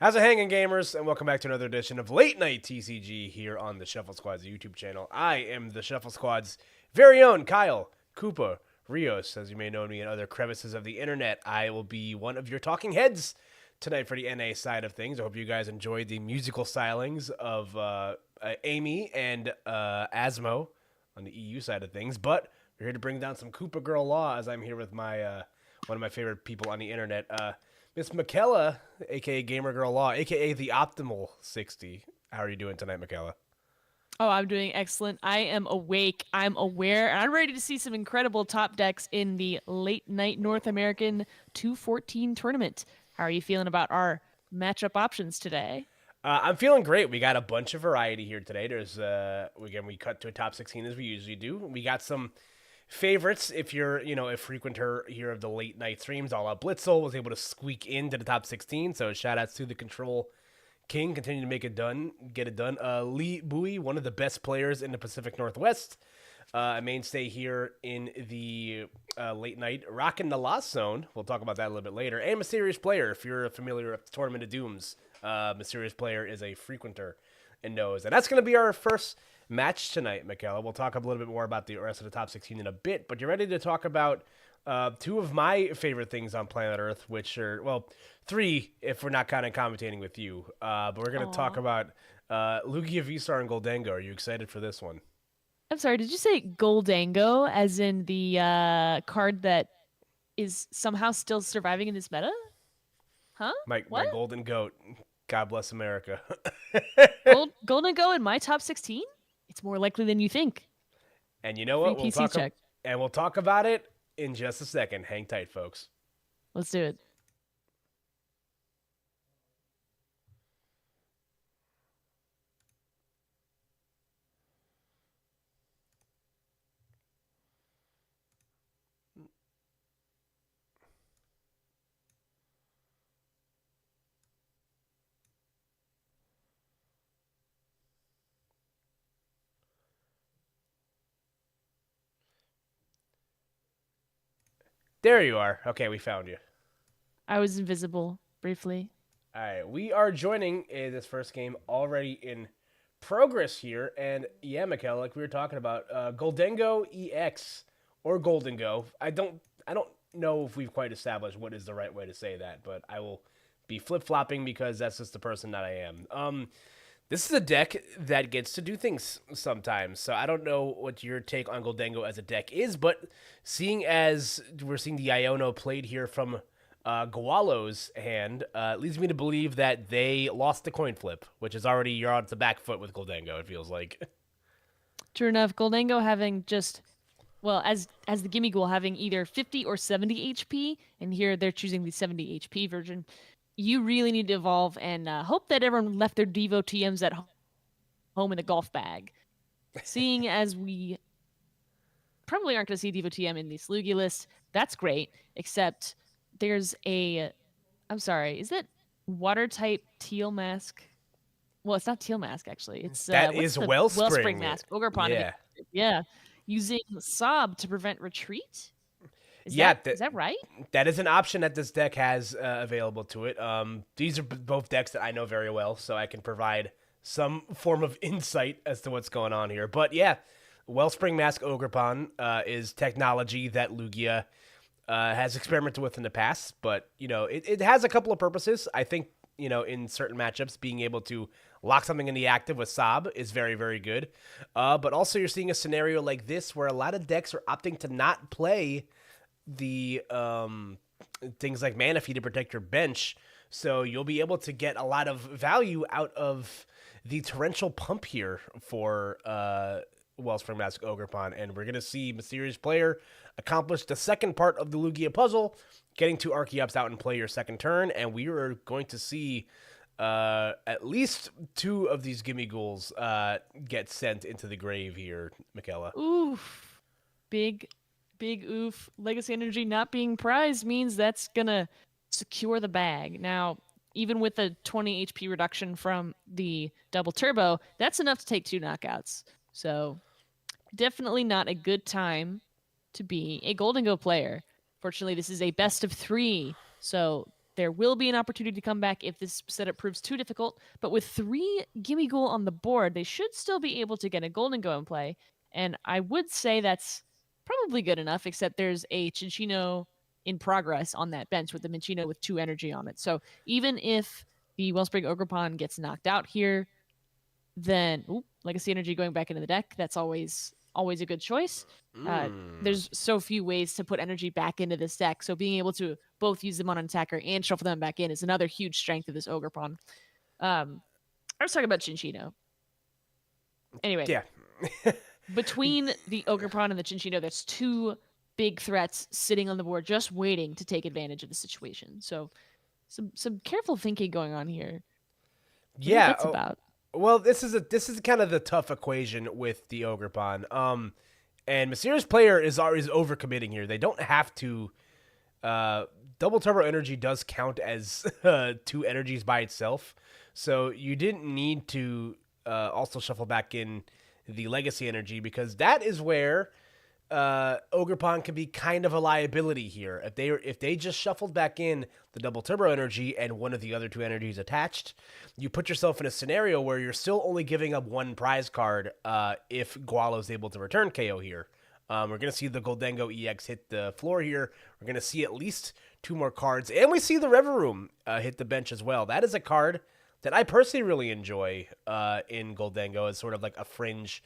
How's it hanging, gamers? And welcome back to another edition of Late Night TCG here on the Shuffle Squad's YouTube channel. I am the Shuffle Squad's very own Kyle Koopa Rios. As you may know me in other crevices of the internet, I will be one of your talking heads tonight for the NA side of things. I hope you guys enjoyed the musical stylings of Amy and Asmo on the EU side of things. But we're here to bring down some Koopa Girl Law as I'm here with my one of my favorite people on the internet, Miss Michaela, a.k.a. Gamer Girl Law, a.k.a. the Optimal 60. How are you doing tonight, Michaela? Oh, I'm doing excellent. I am awake. I'm aware, and I'm ready to see some incredible top decks in the late night North American 214 tournament. How are you feeling about our matchup options today? I'm feeling great. We got a bunch of variety here today. There's again, we cut to a top 16 as we usually do. We got some favorites. If you're a frequenter here of the late night streams, All Out Blitzel was able to squeak into the top 16. So shout outs to the Control King, continue to get it done. Lee Bowie, one of the best players in the Pacific Northwest, a mainstay here in the late night, rocking the Lost Zone. We'll talk about that a little bit later. And Mysterious Player, if you're familiar with the Tournament of Dooms, Mysterious Player is a frequenter and knows. And that's going to be our first match tonight, Michaela. We'll talk a little bit more about the rest of the top 16 in a bit, but you're ready to talk about two of my favorite things on planet Earth, which are, well, three if we're not kind of commentating with you. But we're going to talk about Lugia, V-Star, and Gholdengo. Are you excited for this one? I'm sorry, did you say Gholdengo as in the card that is somehow still surviving in this meta? Huh? My What? golden goat. God bless America. Gholdengo in my top 16? It's more likely than you think. And you know Free what? PC check. We'll talk about it in just a second. Hang tight, folks. Let's do it. There you are. Okay, we found you. I was invisible briefly. All right, we are joining this first game already in progress here, and yeah, Michaela, like we were talking about, Gholdengo EX or Gholdengo. I don't know if we've quite established what is the right way to say that, but I will be flip flopping because that's just the person that I am. This is a deck that gets to do things sometimes, so I don't know what your take on Gholdengo as a deck is, but seeing as we're seeing the Iono played here from Gawalo's hand, leads me to believe that they lost the coin flip, which is already you're on the back foot with Gholdengo, it feels like. True enough, Gholdengo having just as the Gimme Ghoul having either 50 or 70 HP, and here they're choosing the 70 HP version. You really need to evolve and hope that everyone left their Devo TMs at home in the golf bag. Seeing as we probably aren't going to see Devo TM in this Lugia list, that's great, except there's I'm sorry, is that water type teal mask? Well, it's not teal mask, actually. It's That is Wellspring. mask. Ogre Pond. Yeah. Yeah. Using Sob to prevent retreat? Is Yeah, that right? that is an option that this deck has available to it. These are both decks that I know very well, so I can provide some form of insight as to what's going on here. But yeah, Wellspring Mask Ogrepon is technology that Lugia has experimented with in the past, but it has a couple of purposes. I think in certain matchups, being able to lock something in the active with Sob is very, very good. But also, you're seeing a scenario like this where a lot of decks are opting to not play the things like Manaphy to protect your bench, so you'll be able to get a lot of value out of the torrential pump here for Wellspring Mask Ogrepon, and we're gonna see Mysterious Player accomplish the second part of the Lugia puzzle, getting two Archeops out and play your second turn, and we are going to see at least two of these Gimme Ghouls get sent into the grave here, Michaela. Oof. Big oof. Legacy Energy not being prized means that's gonna secure the bag. Now, even with a 20 HP reduction from the double turbo, that's enough to take two knockouts. So, definitely not a good time to be a Gholdengo player. Fortunately, this is a best of 3, so there will be an opportunity to come back if this setup proves too difficult. But with 3 Gimme Ghoul on the board, they should still be able to get a Gholdengo in play. And I would say that's probably good enough, except there's a Cinccino in progress on that bench with the Minccino with 2 energy on it. So even if the Wellspring Ogerpon gets knocked out here, then Legacy Energy going back into the deck, that's always a good choice. There's so few ways to put energy back into this deck, so being able to both use them on an attacker and shuffle them back in is another huge strength of this Ogerpon. I was talking about Cinccino. Anyway, Yeah. between the Ogerpon and the Cinccino, there's 2 big threats sitting on the board just waiting to take advantage of the situation. So some careful thinking going on here. Yeah. That's about. Well, this is kind of the tough equation with the Ogerpon. And Mysterious Player is always overcommitting here. They don't have to. Double Turbo Energy does count as 2 energies by itself, so you didn't need to also shuffle back in the Legacy Energy, because that is where Ogerpon can be kind of a liability here. If they just shuffled back in the Double Turbo Energy and one of the other 2 energies attached, you put yourself in a scenario where you're still only giving up 1 prize card if Gualo is able to return KO here. We're going to see the Gholdengo EX hit the floor here. We're going to see at least 2 more cards, and we see the Reverum hit the bench as well. That is a card that I personally really enjoy in Gholdengo as sort of like a fringe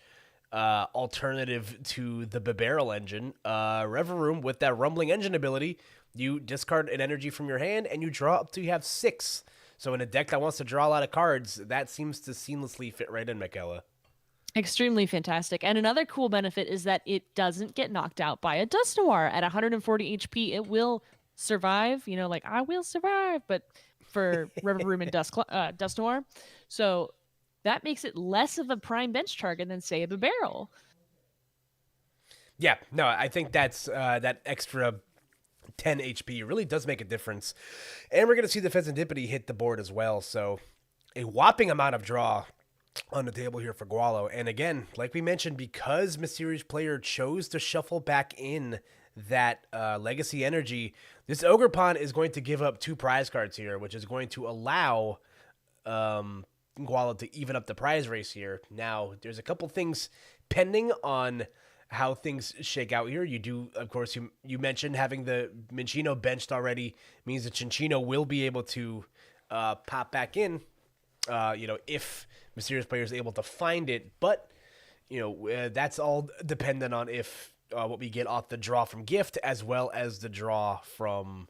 alternative to the Babarrel engine. Reverum, with that rumbling engine ability, you discard an energy from your hand and you draw up to you have 6. So in a deck that wants to draw a lot of cards, that seems to seamlessly fit right in, Michaela. Extremely fantastic. And another cool benefit is that it doesn't get knocked out by a Dusknoir. At 140 HP, it will survive. You know, like, I will survive, but for Reverum and Dusknoir. So that makes it less of a prime bench target than, say, a Babarrel. Yeah, no, I think that's that extra 10 HP really does make a difference. And we're going to see the Fezandipity hit the board as well. So a whopping amount of draw on the table here for Gualo. And again, like we mentioned, because Mysterious Player chose to shuffle back in that Legacy Energy, this Ogerpon is going to give up 2 prize cards here, which is going to allow Gualo to even up the prize race here. Now, there's a couple things pending on how things shake out here. You do, of course, you mentioned having the Minccino benched already means that Cinccino will be able to pop back in, if Mysterious Player is able to find it. But, that's all dependent on if what we get off the draw from Gift as well as the draw from,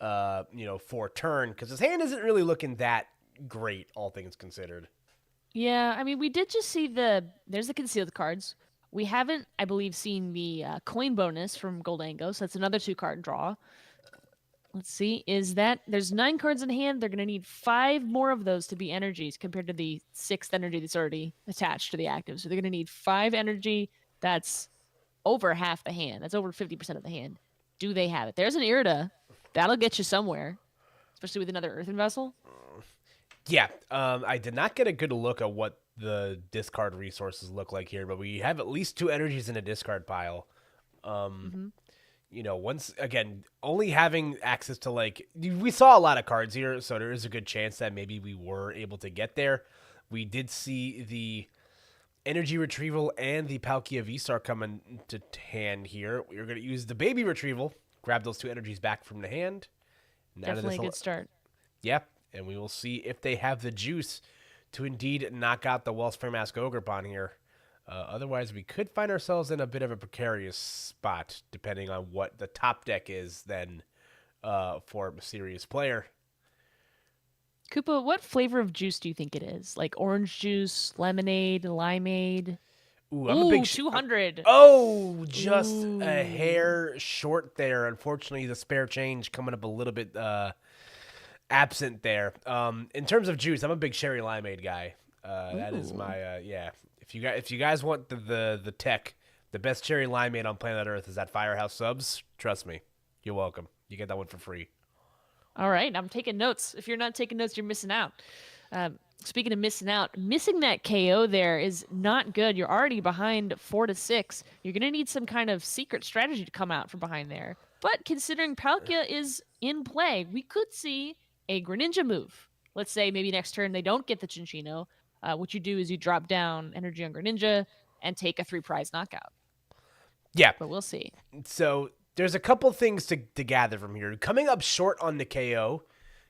for turn, because his hand isn't really looking that great, all things considered. Yeah, I mean, we did just see there's the concealed cards. We haven't, I believe, seen the coin bonus from Gholdengo, so that's another 2-card draw. Let's see, there's 9 cards in hand. They're going to need 5 more of those to be energies compared to the 6th energy that's already attached to the active. So they're going to need 5 energy. That's over half the hand. That's over 50% of the hand. Do they have it? There's an Irida. That'll get you somewhere, especially with another Earthen Vessel. Yeah, I did not get a good look at what the discard resources look like here, but we have at least 2 energies in a discard pile. Once again, only having access to, we saw a lot of cards here, so there is a good chance that maybe we were able to get there. We did see the Energy Retrieval and the Palkia V-Star come into hand here. We're going to use the Baby Retrieval, grab those 2 energies back from the hand. Definitely a good start. Yeah, and we will see if they have the juice to indeed knock out the Wellspring Mask Ogerpon here. Otherwise, we could find ourselves in a bit of a precarious spot, depending on what the top deck is then for a Mysterious Player. Koopa, what flavor of juice do you think it is? Like orange juice, lemonade, limeade? Ooh, I'm a big 200. Oh, just a hair short there. Unfortunately, the spare change coming up a little bit absent there. In terms of juice, I'm a big cherry limeade guy. That is my If you guys want the tech, the best cherry limeade on planet Earth is at Firehouse Subs. Trust me, you're welcome. You get that one for free. All right, I'm taking notes. If you're not taking notes, you're missing out. speaking of missing out, missing that KO there is not good. You're already behind 4-6. You're gonna need some kind of secret strategy to come out from behind there. But considering Palkia is in play, we could see a Greninja move. Let's say maybe next turn they don't get the Chinchino. What you do is you drop down Energy on Greninja and take a 3-prize knockout. Yeah. But we'll see. So there's a couple things to gather from here. Coming up short on the KO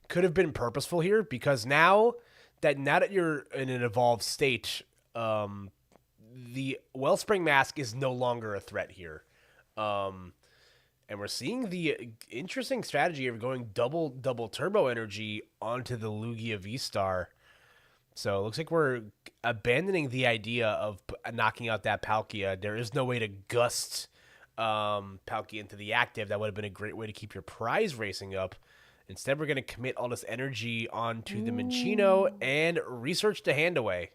could have been purposeful here because now that you're in an evolved state, the Wellspring Mask is no longer a threat here. And we're seeing the interesting strategy of going double turbo energy onto the Lugia V-Star. So it looks like we're abandoning the idea of knocking out that Palkia. There is no way to gust Palkia into the active. That would have been a great way to keep your prize racing up. Instead, we're going to commit all this energy onto the Minccino and research the hand away.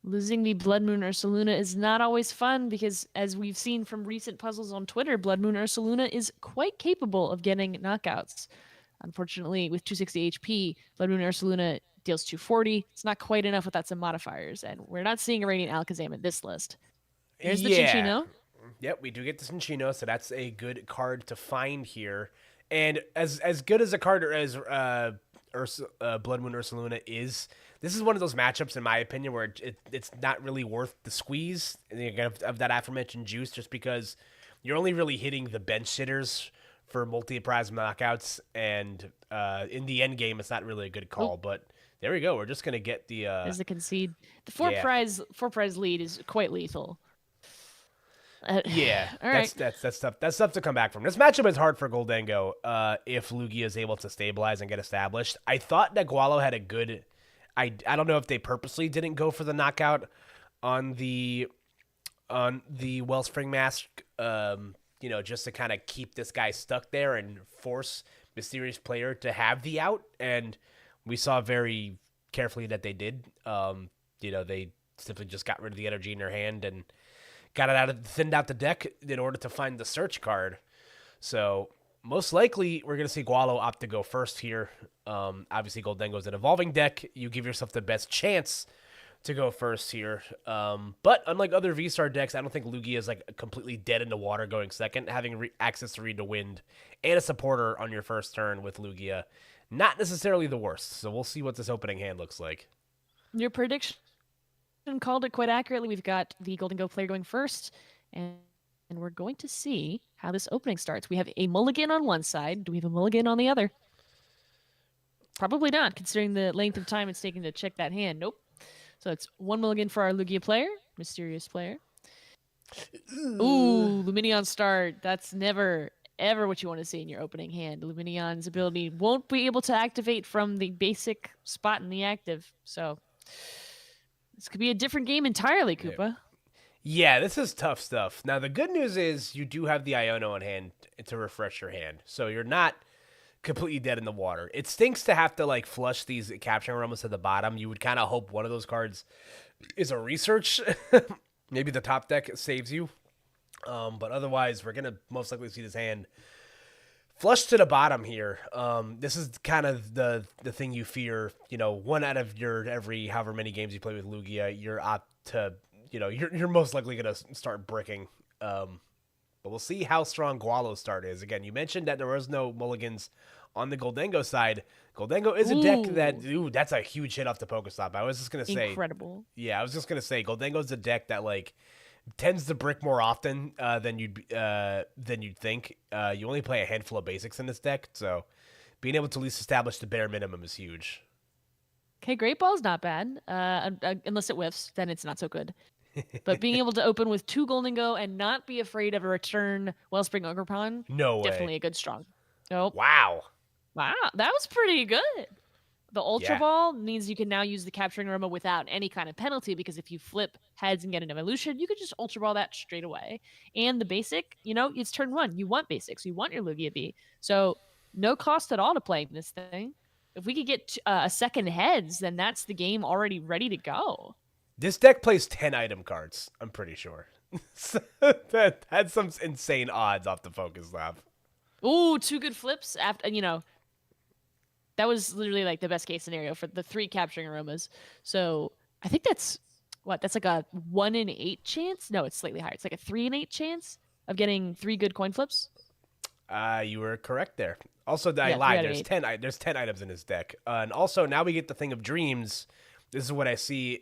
Losing the Blood Moon Ursaluna is not always fun because, as we've seen from recent puzzles on Twitter, Blood Moon Ursaluna is quite capable of getting knockouts. Unfortunately, with 260 HP, Blood Moon Ursaluna deals 240. It's not quite enough without some modifiers, and we're not seeing a Radiant Alakazam in this list. There's the Chinchino. Yep, we do get the Chinchino, so that's a good card to find here. And as good as a card as Blood Moon Ursaluna is, this is one of those matchups, in my opinion, where it's not really worth the squeeze of that aforementioned juice, just because you're only really hitting the bench hitters for multi-prize knockouts, and in the end game, it's not really a good call. But there we go. We're just gonna get the as the concede. The four prize lead is quite lethal. Yeah, all right. That's tough. That's tough to come back from. This matchup is hard for Gholdengo if Lugia is able to stabilize and get established. I thought that Gualo had a good. I don't know if they purposely didn't go for the knockout on the Wellspring Mask. Just to kind of keep this guy stuck there and force Mysterious Player to have the out. And we saw very carefully that they did. They simply just got rid of the energy in their hand and got it thinned out the deck in order to find the search card. So most likely we're going to see Gualo opt to go first here. Obviously Gholdengo is an evolving deck. You give yourself the best chance to go first here. But unlike other V-Star decks, I don't think Lugia is like completely dead in the water going second. Having access to Read the Wind and a supporter on your first turn with Lugia, not necessarily the worst. So we'll see what this opening hand looks like. Your prediction called it quite accurately. We've got the Gholdengo player going first, and we're going to see how this opening starts. We have a mulligan on one side. Do we have a mulligan on the other? Probably not, considering the length of time it's taking to check that hand. Nope. So it's one mulligan for our Lugia player, Mysterious Player. Ooh, Luminion start. That's never, ever what you want to see in your opening hand. Luminion's ability won't be able to activate from the basic spot in the active, so this could be a different game entirely, Koopa. Yeah, this is tough stuff. Now, the good news is you do have the Iono on hand to refresh your hand, so you're not completely dead in the water. It stinks to have to, flush these Capturing Aromas to the bottom. You would kind of hope one of those cards is a Research. Maybe the top deck saves you. But otherwise, we're going to most likely see this hand flush to the bottom here. This is kind of the thing you fear. One out of your every however many games you play with Lugia, you're you're most likely gonna start bricking. But we'll see how strong Gualo's start is. Again, you mentioned that there was no mulligans on the Gholdengo side. Gholdengo is a deck that's a huge hit off the Pokestop. I was just gonna say incredible. Yeah, I was just gonna say Gholdengo's a deck that tends to brick more often than you'd think. You only play a handful of basics in this deck, so being able to at least establish the bare minimum is huge. Okay, Great Ball's not bad, unless it whiffs, then it's not so good. But being able to open with 2 Gholdengo and not be afraid of a return Wellspring Ogerpon, no way. Definitely a good strong. Nope. Wow, that was pretty good. The Ultra Ball means you can now use the Capturing Aroma without any kind of penalty, because if you flip heads and get an evolution, you could just Ultra Ball that straight away. And the basic, it's turn 1. You want basics. You want your Lugia B. So no cost at all to playing this thing. If we could get a second heads, then that's the game already ready to go. This deck plays 10 item cards, I'm pretty sure. That had some insane odds off the Focus Lab. Ooh, 2 good flips after, That was literally like the best case scenario for the 3 capturing aromas. So I think that's what that's like a 1 in 8 chance. No, it's slightly higher. It's like a 3 in 8 chance of getting 3 good coin flips. You were correct there. Also, I Yeah, three lied. out of There's eight. 10. There's 10 items in his deck, and also now we get the thing of dreams. This is what I see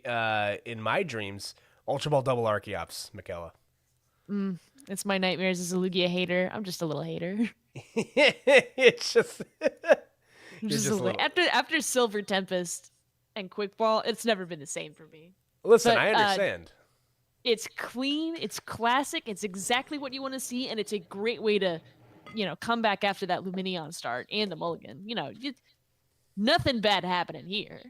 in my dreams. Ultra Ball double Archeops, Michaela. It's my nightmares as a Lugia hater. I'm just a little hater. It's just I'm you're just a just a little, little. after Silver Tempest and Quick Ball, it's never been the same for me. Listen, But I understand. it's clean, it's classic, it's exactly what you want to see, and it's a great way to, come back after that Luminion start and the Mulligan. Nothing bad happening here.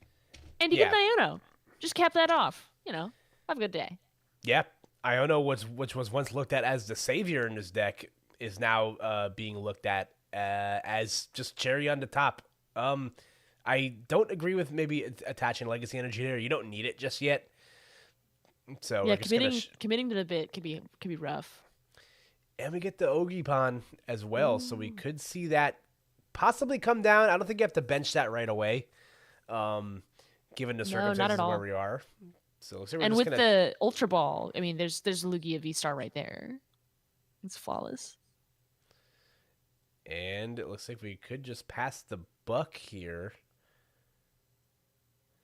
And you get Yeah, an Iono. Just cap that off. Have a good day. yeah. Iono, which was once looked at as the savior in this deck, is now being looked at as just cherry on the top. I don't agree with maybe attaching legacy energy there. You don't need it just yet. So Yeah, we're just gonna committing to the bit could be rough. and we get the Ogiepon as well, so we Ooh. could see that possibly come down. I don't think you have to bench that right away, given the No, not circumstances at of where all. we are. So looks like we're And just with gonna. the Ultra Ball, I mean, there's Lugia V Star right there. It's flawless. And it looks like we could just pass the buck here.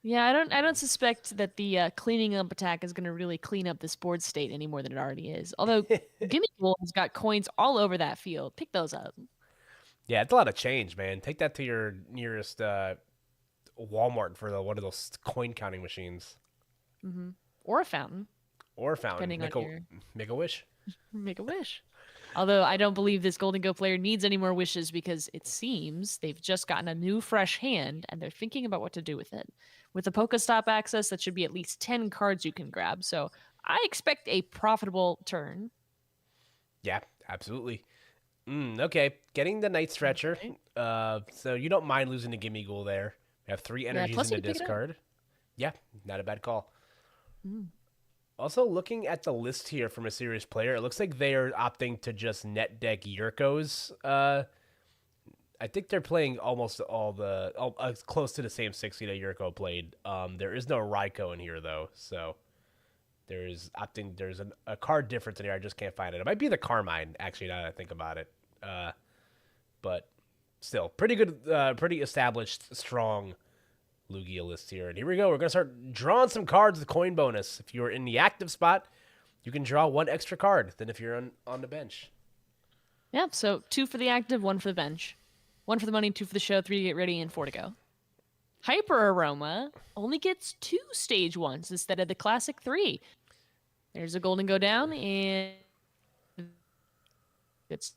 Yeah, I don't suspect that the cleaning up attack is going to really clean up this board state any more than it already is. Although Gimme Gold has got coins all over that field. Pick those up. Yeah, it's a lot of change, man. Take that to your nearest Walmart for one of those coin counting machines Or a fountain, or a fountain. depending on your Make a wish. make a wish. Although I don't believe this Gholdengo player needs any more wishes because it seems they've just gotten a new fresh hand and they're thinking about what to do with it. With the Pokestop access, that should be at least 10 cards you can grab. So I expect a profitable turn. Yeah, absolutely. Okay, getting the Night Stretcher. Right. So you don't mind losing to Gimme Ghoul there. We have 3 Yeah, energies plus in the you can pick it up. discard. Yeah, not a bad call. Mm. Also, looking at the list here from a serious player, it looks like they are opting to just net deck Yurkos. I think they're playing almost close to the same 60 that Yurko played. There is no Raiko in here though, so there's a card difference in here. I just can't find it. It might be the Carmine actually. Now that I think about it, but still pretty good, pretty established, strong Lugia list here. And here we go. We're gonna start drawing some cards with coin bonus. If you're in the active spot, you can draw 1 extra card than if you're on the bench. Yeah, so 2 for the active, 1 for the bench. 1 for the money, 2 for the show, 3 to get ready, and 4 to go. Hyper Aroma only gets 2 stage 1s instead of the classic 3. There's a Gholdengo down, and it's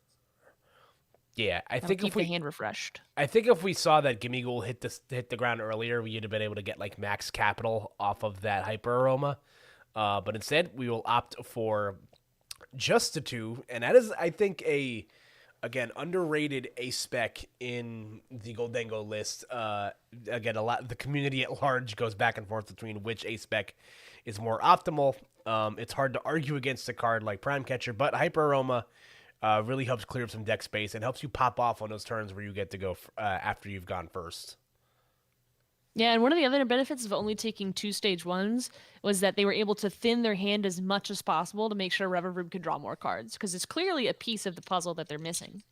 Yeah, keep the hand refreshed. I think if we saw that Gimme Ghoul hit the ground earlier, we'd have been able to get like max capital off of that Hyper Aroma. But instead, we will opt for just the 2, and that is, I think, again, underrated a spec in the Gholdengo list. Again, the community at large goes back and forth between which a spec is more optimal. It's hard to argue against a card like Prime Catcher, but Hyper Aroma really helps clear up some deck space and helps you pop off on those turns where you get to go after you've gone first. Yeah, and one of the other benefits of only taking 2 stage 1s was that they were able to thin their hand as much as possible to make sure Reverberb could draw more cards, because it's clearly a piece of the puzzle that they're missing.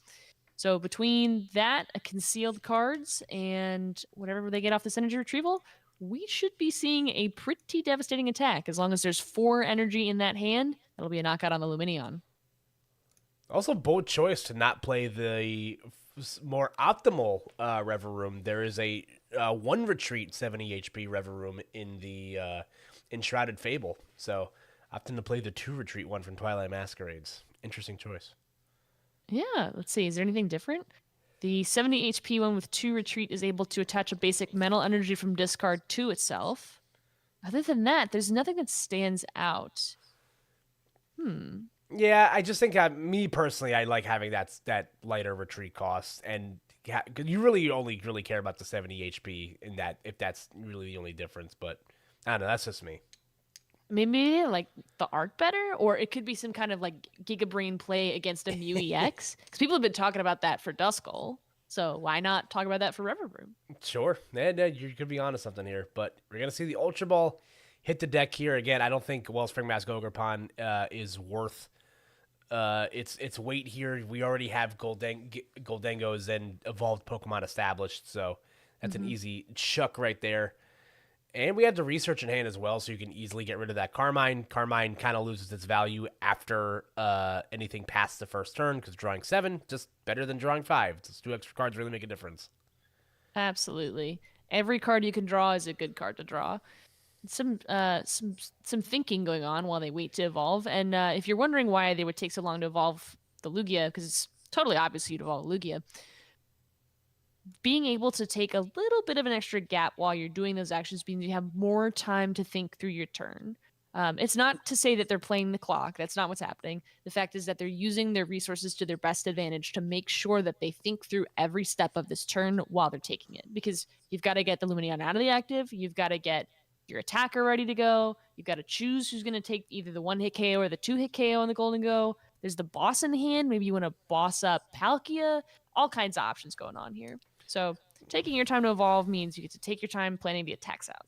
So between that, concealed cards, and whatever they get off this energy retrieval, we should be seeing a pretty devastating attack. As long as there's 4 energy in that hand, that'll be a knockout on the Luminion. Also, bold choice to not play the more optimal Rever Room. There is a 1 retreat 70 HP Rever Room in the Enshrouded Fable. So, opting to play the 2 retreat one from Twilight Masquerades. Interesting choice. Yeah, let's see. Is there anything different? The 70 HP one with 2 retreat is able to attach a basic mental energy from discard to itself. Other than that, there's nothing that stands out. Yeah, I just think me personally, I like having that lighter retreat cost, and you really only care about the 70 HP in that if that's really the only difference. But I don't know, that's just me. Maybe like the art better, or it could be some kind of like Giga Brain play against a Mew EX. Because people have been talking about that for Duskull. So why not talk about that for River Room? Sure. And you could be onto something here, but we're gonna see the Ultra Ball hit the deck here again. I don't think Wellspring Mask Ogerpon is worth its weight here. We already have Goldengos and evolved Pokemon established, so that's an Mm-hmm. easy chuck right there. And we have the research in hand as well, so you can easily get rid of that Carmine. Carmine kind of loses its value after anything past the first turn, because drawing 7, just better than drawing 5. Those 2 extra cards really make a difference. Absolutely. Every card you can draw is a good card to draw. Some some thinking going on while they wait to evolve. And if you're wondering why they would take so long to evolve the Lugia, because it's totally obvious you'd evolve Lugia, being able to take a little bit of an extra gap while you're doing those actions means you have more time to think through your turn. It's not to say that they're playing the clock. That's not what's happening. The fact is that they're using their resources to their best advantage to make sure that they think through every step of this turn while they're taking it. Because you've got to get the Luminion out of the active. You've got to get your attacker ready to go. You've got to choose who's going to take either the 1-hit KO or the 2-hit KO on the Gholdengo. There's the boss in hand. Maybe you want to boss up Palkia. All kinds of options going on here. So taking your time to evolve means you get to take your time planning the attacks out.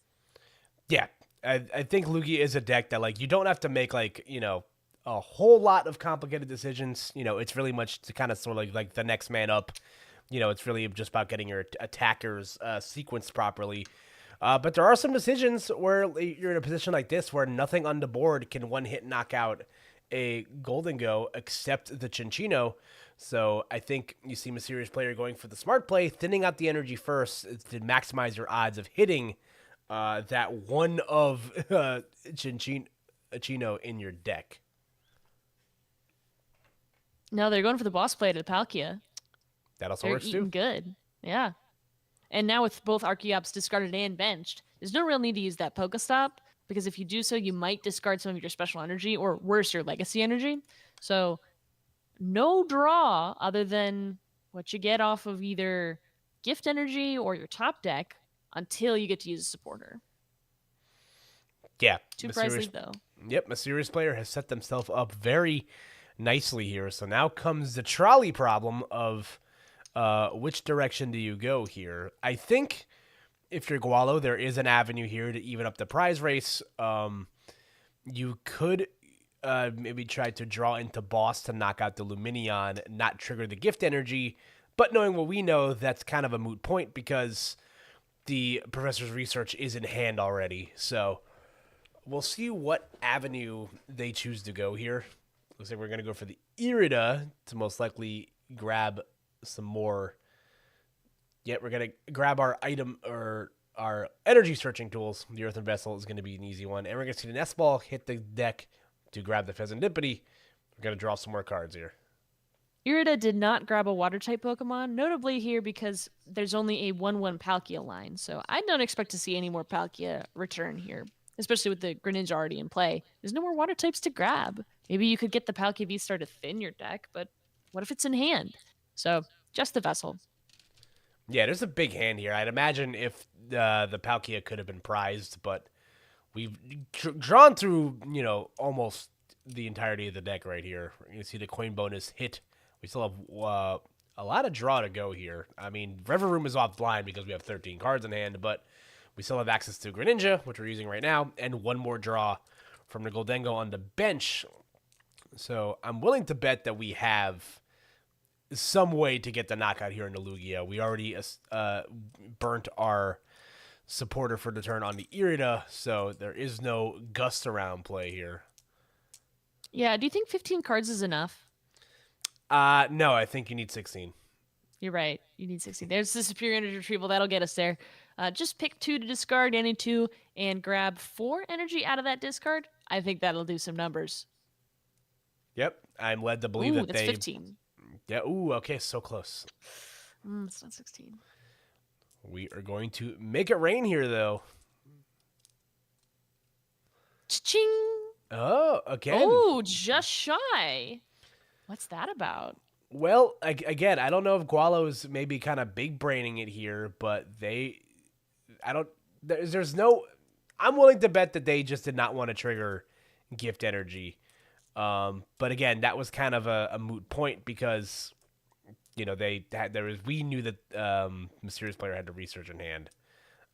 Yeah, I think Lugia is a deck that, like, you don't have to make, like, a whole lot of complicated decisions. It's really much to kind of sort of like the next man up. It's really just about getting your attackers sequenced properly. But there are some decisions where you're in a position like this where nothing on the board can one-hit knock out a Gholdengo except the Chinchino. So I think you see a serious player going for the smart play, thinning out the energy first to maximize your odds of hitting that one of Chinchino in your deck. No, they're going for the boss play to Palkia. That also They're works eating too. good. Yeah. And now with both Archeops discarded and benched, there's no real need to use that Pokestop, because if you do so, you might discard some of your special energy, or worse, your legacy energy. So no draw other than what you get off of either gift energy or your top deck until you get to use a supporter. Yeah. Two price lead though. Yep, a serious player has set themselves up very nicely here. So now comes the trolley problem of which direction do you go here? I think if you're Gualo, there is an avenue here to even up the prize race. You could maybe try to draw into boss to knock out the Luminion, not trigger the gift energy. But knowing what we know, that's kind of a moot point because the professor's research is in hand already. So we'll see what avenue they choose to go here. Looks like we're going to go for the Irida to most likely grab some more. Yet we're going to grab our item or our energy searching tools. The Earthen Vessel is going to be an easy one. And we're going to see the Nest Ball hit the deck to grab the Pheasantipity. We're going to draw some more cards here. Irida did not grab a water type Pokemon, notably here because there's only a 1-1 Palkia line. So I don't expect to see any more Palkia return here, especially with the Greninja already in play. There's no more water types to grab. Maybe you could get the Palkia V-Star to thin your deck, but what if it's in hand? So just the Vessel. Yeah, there's a big hand here. I'd imagine if the Palkia could have been prized, but we've drawn through, almost the entirety of the deck right here. You can see the coin bonus hit. We still have a lot of draw to go here. I mean, River Room is offline because we have 13 cards in hand, but we still have access to Greninja, which we're using right now, and one more draw from the Gholdengo on the bench. So I'm willing to bet that we have some way to get the knockout here in the Lugia. We already burnt our supporter for the turn on the Irida, so there is no gust around play here. Yeah, do you think 15 cards is enough? No, I think you need 16. You're right. You need 16. There's the Superior Energy Retrieval. That'll get us there. Just pick 2 to discard, any 2, and grab 4 energy out of that discard. I think that'll do some numbers. Yep, I'm led to believe Ooh, that that's they... 15. Yeah, ooh, okay, so close. It's not 16. We are going to make it rain here, though. Cha-ching! Oh, again. Oh, just shy. What's that about? Well, again, I don't know if Gualo's maybe kind of big braining it here, but there's no, I'm willing to bet that they just did not want to trigger gift energy. But again, that was kind of a moot point because, they had we knew that Mysterious Player had the research in hand.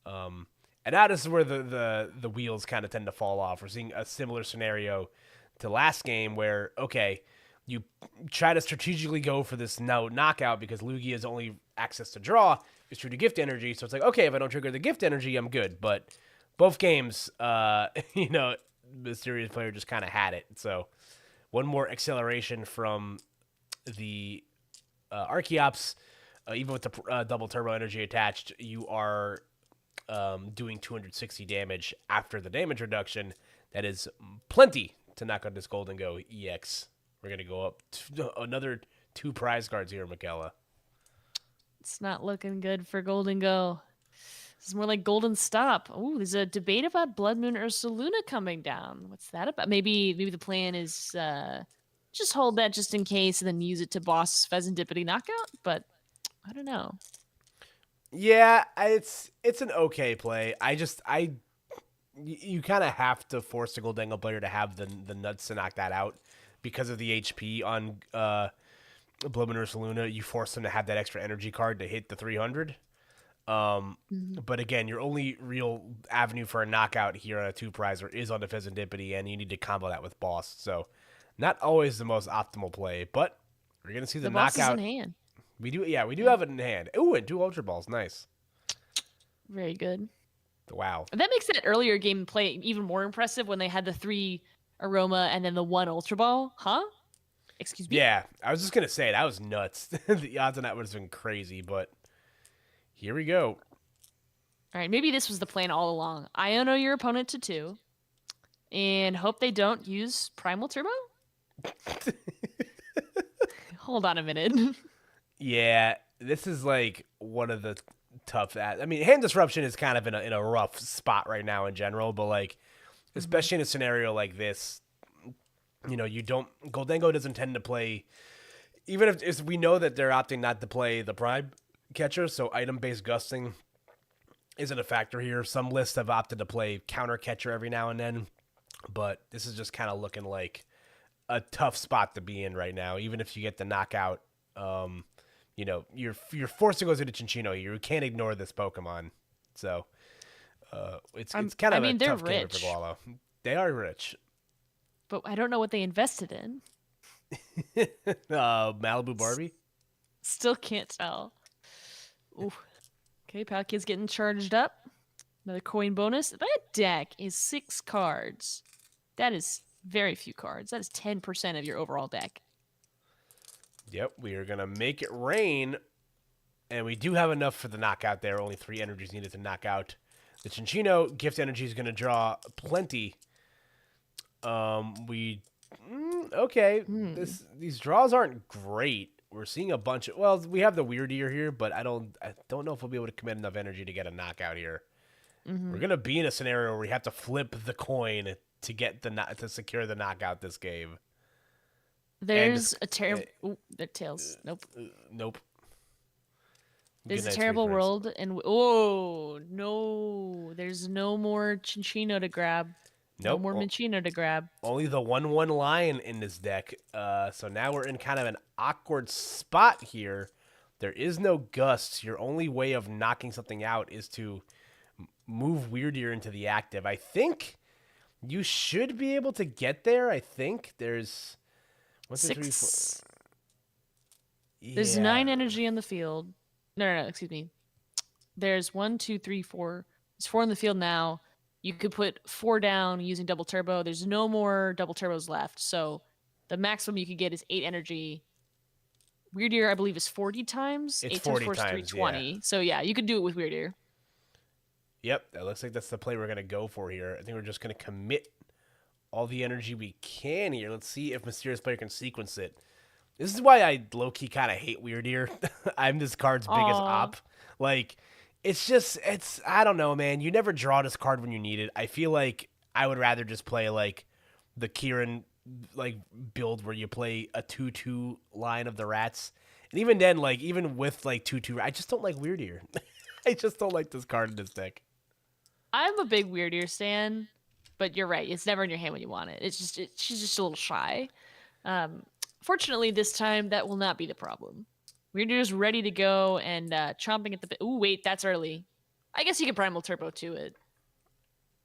And now this is where the wheels kind of tend to fall off. We're seeing a similar scenario to last game where, okay, you try to strategically go for this knockout because Lugia's only access to draw is through the gift energy. So it's like, okay, if I don't trigger the gift energy, I'm good. But both games, Mysterious Player just kind of had it. So one more acceleration from the Archeops. Even with the double turbo energy attached, you are doing 260 damage after the damage reduction. That is plenty to knock out this Gholdengo EX. We're going to go up to another 2 prize cards here, Michaela. It's not looking good for Gholdengo. This is more like Golden Stop. Oh, there's a debate about Blood Moon Ursaluna coming down. What's that about? Maybe the plan is just hold that just in case and then use it to boss Pheasantipity knockout, but I don't know. Yeah, it's an okay play. You kind of have to force the Gholdengo player to have the nuts to knock that out because of the HP on Blood Moon Ursaluna. You force them to have that extra energy card to hit the 300. But again, your only real avenue for a knockout here on a 2 prizer is on the Pheasantipity, and you need to combo that with boss. So not always the most optimal play, but we're gonna see the boss knockout. Is in hand. We do have it in hand. Ooh, and 2 Ultra Balls, nice. Very good. Wow. That makes that earlier gameplay even more impressive when they had the 3 Aroma and then the 1 Ultra Ball. Huh? Excuse me? Yeah, I was just gonna say that was nuts. The odds on that would have been crazy, but here we go. All right, maybe this was the plan all along. Iono your opponent to 2, and hope they don't use Primal Turbo? Hold on a minute. Yeah, this is like one of the tough. Hand disruption is kind of in a rough spot right now in general, but like, especially in a scenario like this, Gholdengo doesn't tend to play. Even if we know that they're opting not to play the Prime Catcher, so item-based gusting isn't a factor here. Some lists have opted to play Counter Catcher every now and then, but this is just kind of looking like a tough spot to be in right now. Even if you get the knockout, you're forced to go to the Chinchino. You can't ignore this Pokemon. So it's kind of a tough game for Gualo. They are rich. But I don't know what they invested in. Malibu Barbie? Still can't tell. Ooh. Okay, Palkid's getting charged up. Another coin bonus. That deck is 6 cards. That is very few cards. That is 10% of your overall deck. Yep, we are going to make it rain. And we do have enough for the knockout there. Only 3 energies needed to knock out the Chinchino. Gift energy is going to draw plenty. These draws aren't great. We're seeing a bunch of... Well, we have the Weird Ear here, but I don't know if we'll be able to commit enough energy to get a knockout here. We're going to be in a scenario where we have to flip the coin to get to secure the knockout this game. There's a terrible... Tails. Nope. Nope. There's a terrible world, and... Oh, no. There's no more Chinchino to grab. Nope. No more Minchino to grab. Only the 1/1 lion in this deck. So now we're in kind of an awkward spot here. There is no gusts. Your only way of knocking something out is to move Weird Ear into the active. I think you should be able to get there. I think there's 1, 2, 3, 4. Yeah. There's 9 energy on the field. No, excuse me. There's 1, 2, 3, 4. There's 4 in the field now. You could put 4 down using double turbo. There's no more double turbos left. So the maximum you could get is 8 energy. Weird Ear, I believe, is 40 times. It's 8 40 times 4 is 320. Yeah. So yeah, you could do it with Weird Ear. Yep, that looks like that's the play we're going to go for here. I think we're just going to commit all the energy we can here. Let's see if Mysterious Player can sequence it. This is why I low-key kind of hate Weird Ear. I'm this card's biggest op. Like... I don't know, man. You never draw this card when you need it. I feel like I would rather just play, like, the Kieran, like, build where you play a 2/2 line of the rats. And even then, like, even with, like, 2/2, I just don't like Weird Ear. I just don't like this card in this deck. I'm a big Weird Ear stan, but you're right. It's never in your hand when you want it. She's just a little shy. Fortunately, this time, that will not be the problem. We're just ready to go and chomping at the bit. Ooh, wait, that's early. I guess you can Primal Turbo to it.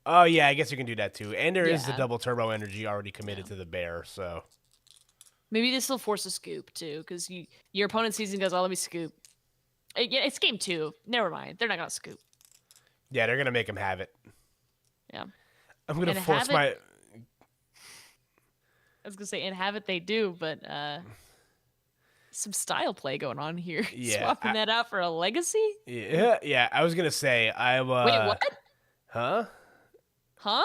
Oh, yeah, I guess you can do that too. And there is the Yeah. double turbo energy already committed to the bear, so. Maybe this will force a scoop too, because your opponent sees and goes, "Oh, let me scoop." Yeah, it's game 2. Never mind. They're not gonna scoop. Yeah, they're going to make him have it. Yeah. I'm going to And force have my. it- I was gonna say, and have it they do, but some style play going on here. Yeah, Swapping that out for a legacy? Yeah, I was going to say, I'm. Wait, what? Huh? Huh?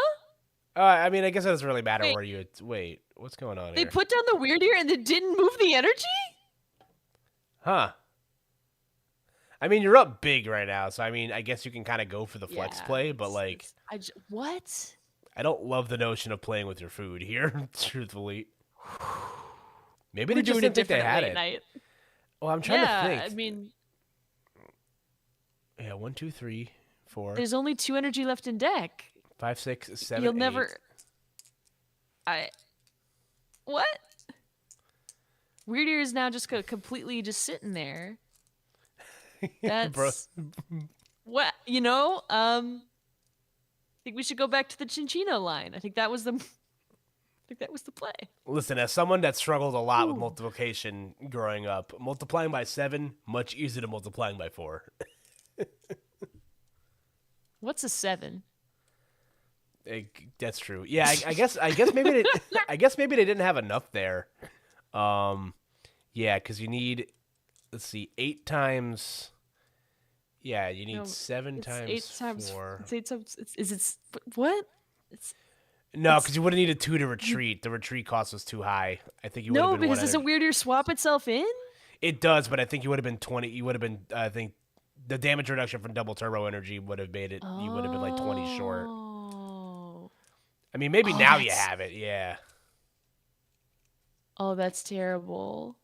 I mean, I guess it doesn't really matter Wait. where you. Wait, what's going on They here? put down the weird ear and then didn't move the energy? Huh. I mean, you're up big right now, so I mean, I guess you can kind of go for the flex play, but like, what? I don't love the notion of playing with your food here, truthfully. Maybe they We're just doing didn't it think they different at had late it. night. Well, I'm trying to think. I mean, Yeah, 1, 2, 3, 4, there's only 2 energy left in deck. 5, 6, 7, You'll 8. never. What? Weird ear is now just completely just sitting there. That's Bro. what I think we should go back to the Chinchino line. I think that was the play. Listen, as someone that struggled a lot with multiplication growing up, multiplying by 7 much easier than multiplying by 4. What's a 7? That's true. Yeah, I guess maybe they didn't have enough there. Yeah, because you need, let's see, 8 times. Yeah, you need 7 times 4. It's 8 times. What? No, because you would have needed 2 to retreat. The retreat cost was too high. I think you would have been because one doesn't Weird Ear swap itself in? It does, but I think you would have been 20. You would have been, I think, the damage reduction from double turbo energy would have made it. You would have been like 20 short. I mean, maybe now you have it. Yeah. Oh, that's terrible.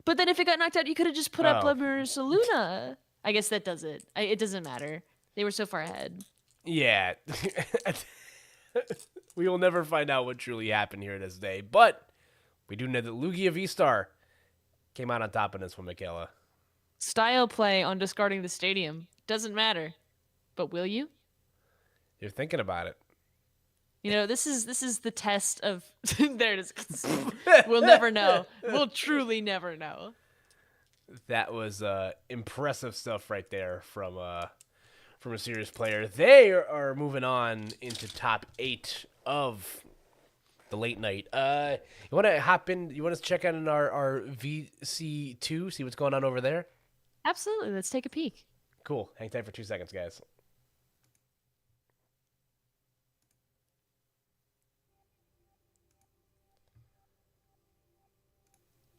But then if it got knocked out, you could have just put up Blood Mirror Saluna. I guess that does it. It doesn't matter. They were so far ahead. Yeah. We will never find out what truly happened here this day, but we do know that Lugia V-Star came out on top in this one, Michaela. Style play on discarding the stadium. Doesn't matter. But will you? You're thinking about it. This is the test of there it is. We'll never know. We'll truly never know. That was impressive stuff right there from a serious player. They are moving on into top 8 of the late night. You want to hop in? You want to check out in our VC2, see what's going on over there? Absolutely. Let's take a peek. Cool. Hang tight for 2 seconds, guys.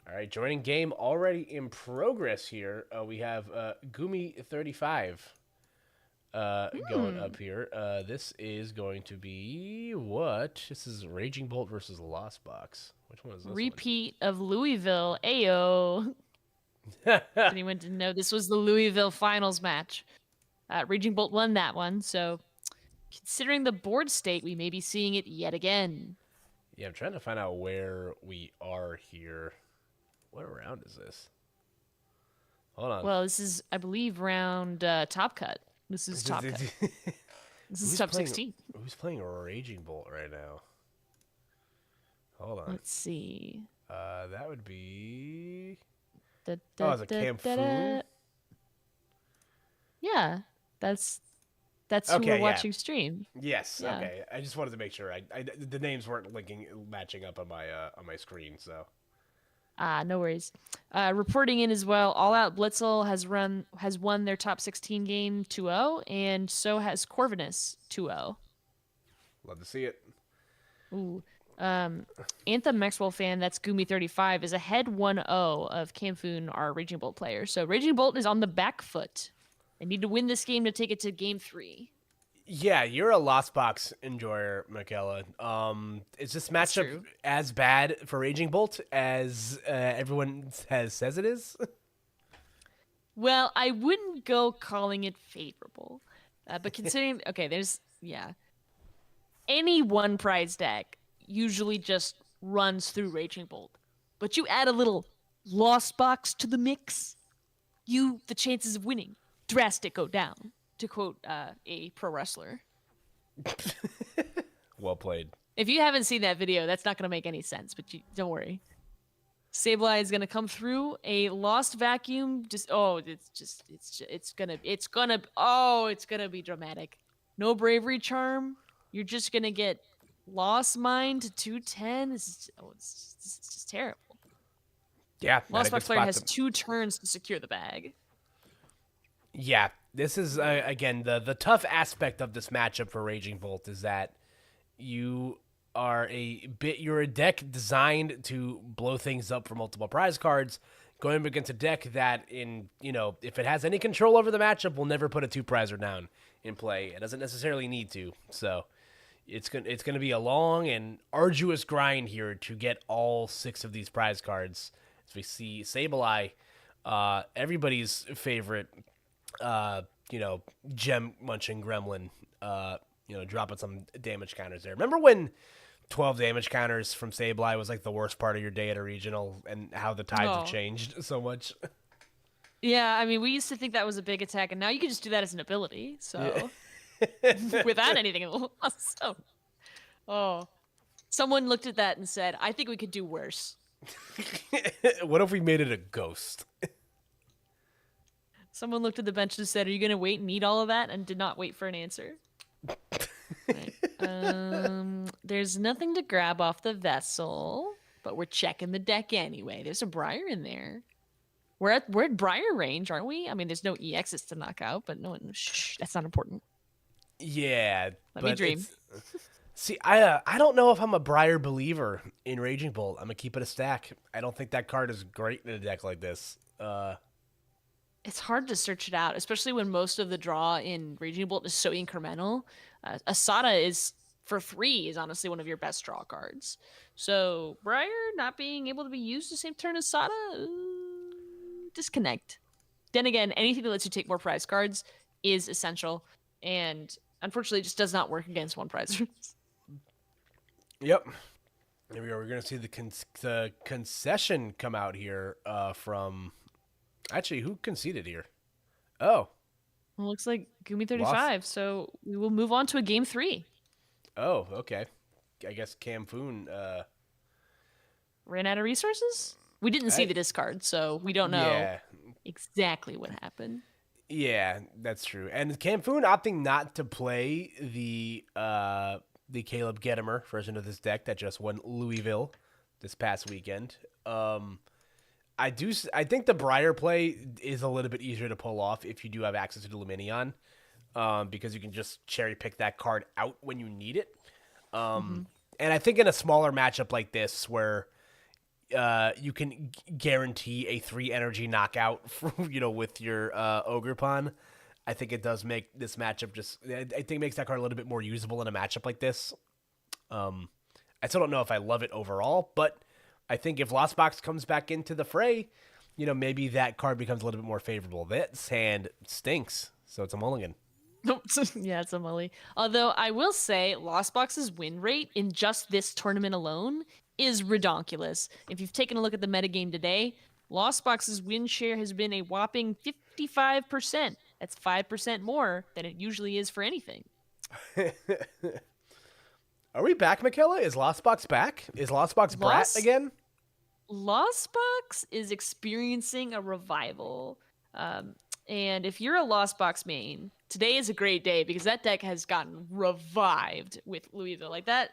All right, joining game already in progress here. We have Gumi35 going up here. This is going to be what? This is Raging Bolt versus Lost Box. Which one is this? Repeat of Louisville. Ayo. Anyone didn't know this was the Louisville finals match. Raging Bolt won that one, so considering the board state, we may be seeing it yet again. Yeah, I'm trying to find out where we are here. What round is this? Hold on. Well, this is, I believe, round top cut. This is top cut. This is top 16. Who's playing Raging Bolt right now? Hold on. Let's see. That would be... it's a Camfoon? Yeah, that's who we're watching stream. Yes. Yeah. Okay. I just wanted to make sure the names weren't matching up on my screen. So. No worries. Reporting in as well. All Out Blitzel has won their top 16 game 2-0, and so has Corvinus 2-0. Love to see it. Ooh. Anthem Maxwell fan, that's Gumi35, is ahead 1-0 of Camfoon, our Raging Bolt player. So Raging Bolt is on the back foot. They need to win this game to take it to game 3. Yeah, you're a Lost Box enjoyer, Michaela. Is this matchup as bad for Raging Bolt as everyone says it is? Well, I wouldn't go calling it favorable. But considering, any one prize deck usually just runs through Raging Bolt. But you add a little Lost Box to the mix, the chances of winning drastic go down, to quote a pro wrestler. Well played. If you haven't seen that video, that's not going to make any sense, but don't worry. Sableye is going to come through a Lost Vacuum. It's going to be dramatic. No Bravery Charm. You're just going to get Lost Mind to 210. It's just terrible. Yeah. Lost Box player has 2 turns to secure the bag. Yeah. This is, again, the tough aspect of this matchup for Raging Bolt is that you're a deck designed to blow things up for multiple prize cards, going up against a deck that, if it has any control over the matchup, will never put a 2-prizer down in play. It doesn't necessarily need to. So it's gonna be a long and arduous grind here to get all 6 of these prize cards. As we see Sableye, everybody's favorite, gem munching gremlin, dropping some damage counters there. Remember when 12 damage counters from Sableye was like the worst part of your day at a regional, and how the tides have changed so much? Yeah, I mean, we used to think that was a big attack, and now you can just do that as an ability, so without anything else. So, someone looked at that and said, I think we could do worse. What if we made it a ghost? Someone looked at the bench and said, are you going to wait and eat all of that? And did not wait for an answer. Right. There's nothing to grab off the vessel, but we're checking the deck anyway. There's a Briar in there. We're at Briar range, aren't we? I mean, there's no EXs to knock out, but no one. Shh, that's not important. Yeah, let me dream. See, I don't know if I'm a Briar believer in Raging Bolt. I'm gonna keep it a stack. I don't think that card is great in a deck like this. It's hard to search it out, especially when most of the draw in Raging Bolt is so incremental. Asada is, for 3, is honestly one of your best draw cards. So Briar not being able to be used the same turn as Sada, disconnect. Then again, anything that lets you take more prize cards is essential, and unfortunately, it just does not work against 1-prizers. Yep. Here we are. We're gonna see the concession come out here from. Actually, who conceded here? Oh. Well, looks like Gumi 35, so we will move on to a game 3. Oh, okay. I guess Camfoon ran out of resources? We didn't see the discard, so we don't know exactly what happened. Yeah, that's true. And Camfoon opting not to play the Caleb Gedimer version of this deck that just won Louisville this past weekend. I think the Briar play is a little bit easier to pull off if you do have access to the Luminion, because you can just cherry pick that card out when you need it. And I think in a smaller matchup like this, where you can guarantee a 3 energy knockout, with your Ogre-Pon, I think it does make this matchup I think it makes that card a little bit more usable in a matchup like this. I still don't know if I love it overall, but I think if Lost Box comes back into the fray, maybe that card becomes a little bit more favorable. This hand stinks, so it's a mulligan. Yeah, it's a mully. Although I will say Lost Box's win rate in just this tournament alone is redonkulous. If you've taken a look at the metagame today, Lost Box's win share has been a whopping 55%. That's 5% more than it usually is for anything. Are we back, Michaela? Is Lost Box back? Is Lost Box Brat again? Lost Box is experiencing a revival. And if you're a Lost Box main, today is a great day because that deck has gotten revived with Louisville. Like that,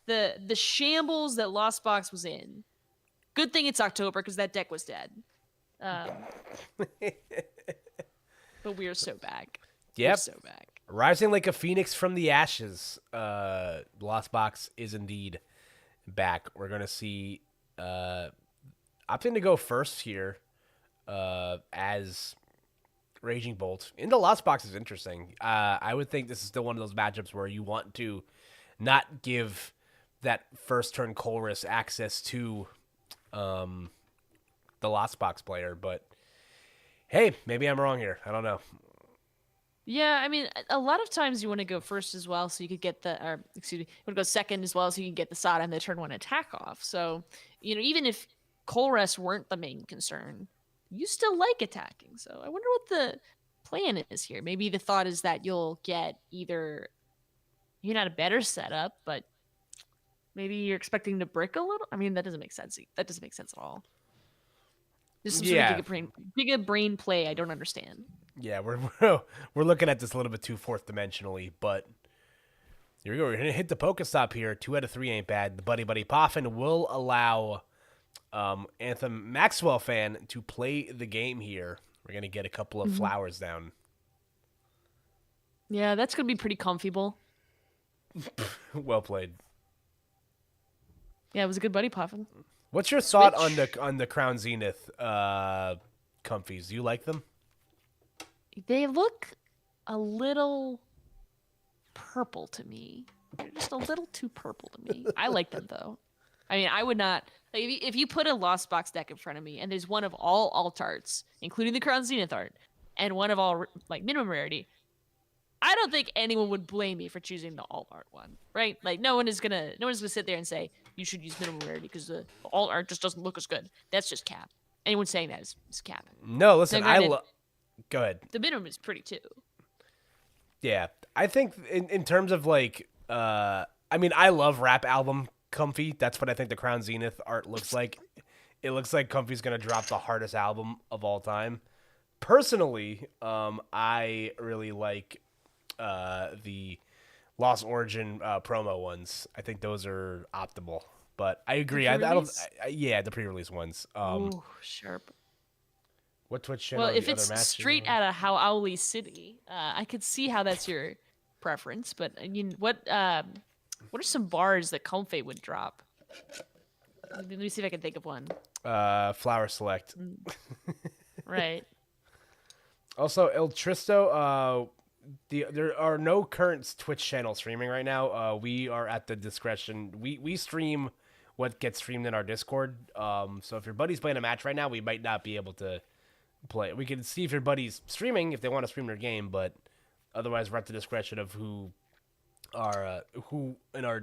the shambles that Lost Box was in. Good thing it's October because that deck was dead. But we are so back. Yep. We're so back. Rising like a phoenix from the ashes. Lost Box is indeed back. We're going to see opting to go first here as Raging Bolt. Into Lost Box is interesting. I would think this is still one of those matchups where you want to not give that first turn Colress access to the Lost Box player, but hey, maybe I'm wrong here. I don't know. Yeah, I mean, a lot of times you want to go first as well, so you could get you want to go second as well, so you can get the Sada and the turn 1 attack off. So, even if Colress weren't the main concern, you still like attacking. So I wonder what the plan is here. Maybe the thought is that you'll get either you're not a better setup, but maybe you're expecting to brick a little. I mean, that doesn't make sense. That doesn't make sense at all. There's some sort of Yeah. giga brain play I don't understand. Yeah, we're looking at this a little bit too fourth dimensionally, but here we go. We're gonna hit the Pokestop here. 2 out of 3 ain't bad. The Buddy Buddy Poffin will allow Anthem Maxwell fan to play the game here. We're gonna get a couple of flowers down. Yeah, that's gonna be pretty comfortable. Well played. Yeah, it was a good buddy Poffin. What's your thought on the Crown Zenith comfies? Do you like them? They look a little purple to me. They're just a little too purple to me. I like them though. I mean, I would not like if you put a Lost Box deck in front of me and there's one of all alt arts, including the Crown Zenith art, and one of all like minimum rarity. I don't think anyone would blame me for choosing the alt art one, right? Like no one is gonna sit there and say you should use minimum rarity because the alt art just doesn't look as good. That's just cap. Anyone saying that is cap. No, listen, Now, go ahead. The minimum is pretty too. Yeah, I think in terms of like, I mean, I love rap album comfy. That's what I think the Crown Zenith art looks like. It looks like Comfy's gonna drop the hardest album of all time. Personally, I really like the Lost Origin promo ones. I think those are optimal. But I agree. Yeah, the pre-release ones. Ooh, sharp. What Twitch channel? Well, if it's straight out of Howley City, I could see how that's your preference. But I mean, what are some bars that Comfy would drop? Let me see if I can think of one. Flower Select. Right. Also, El Tristo. There are no current Twitch channel streaming right now. We are at the discretion. We stream what gets streamed in our Discord. So if your buddy's playing a match right now, we might not be able to play. We can see if your buddy's streaming if they want to stream their game, but otherwise we're at the discretion of who in our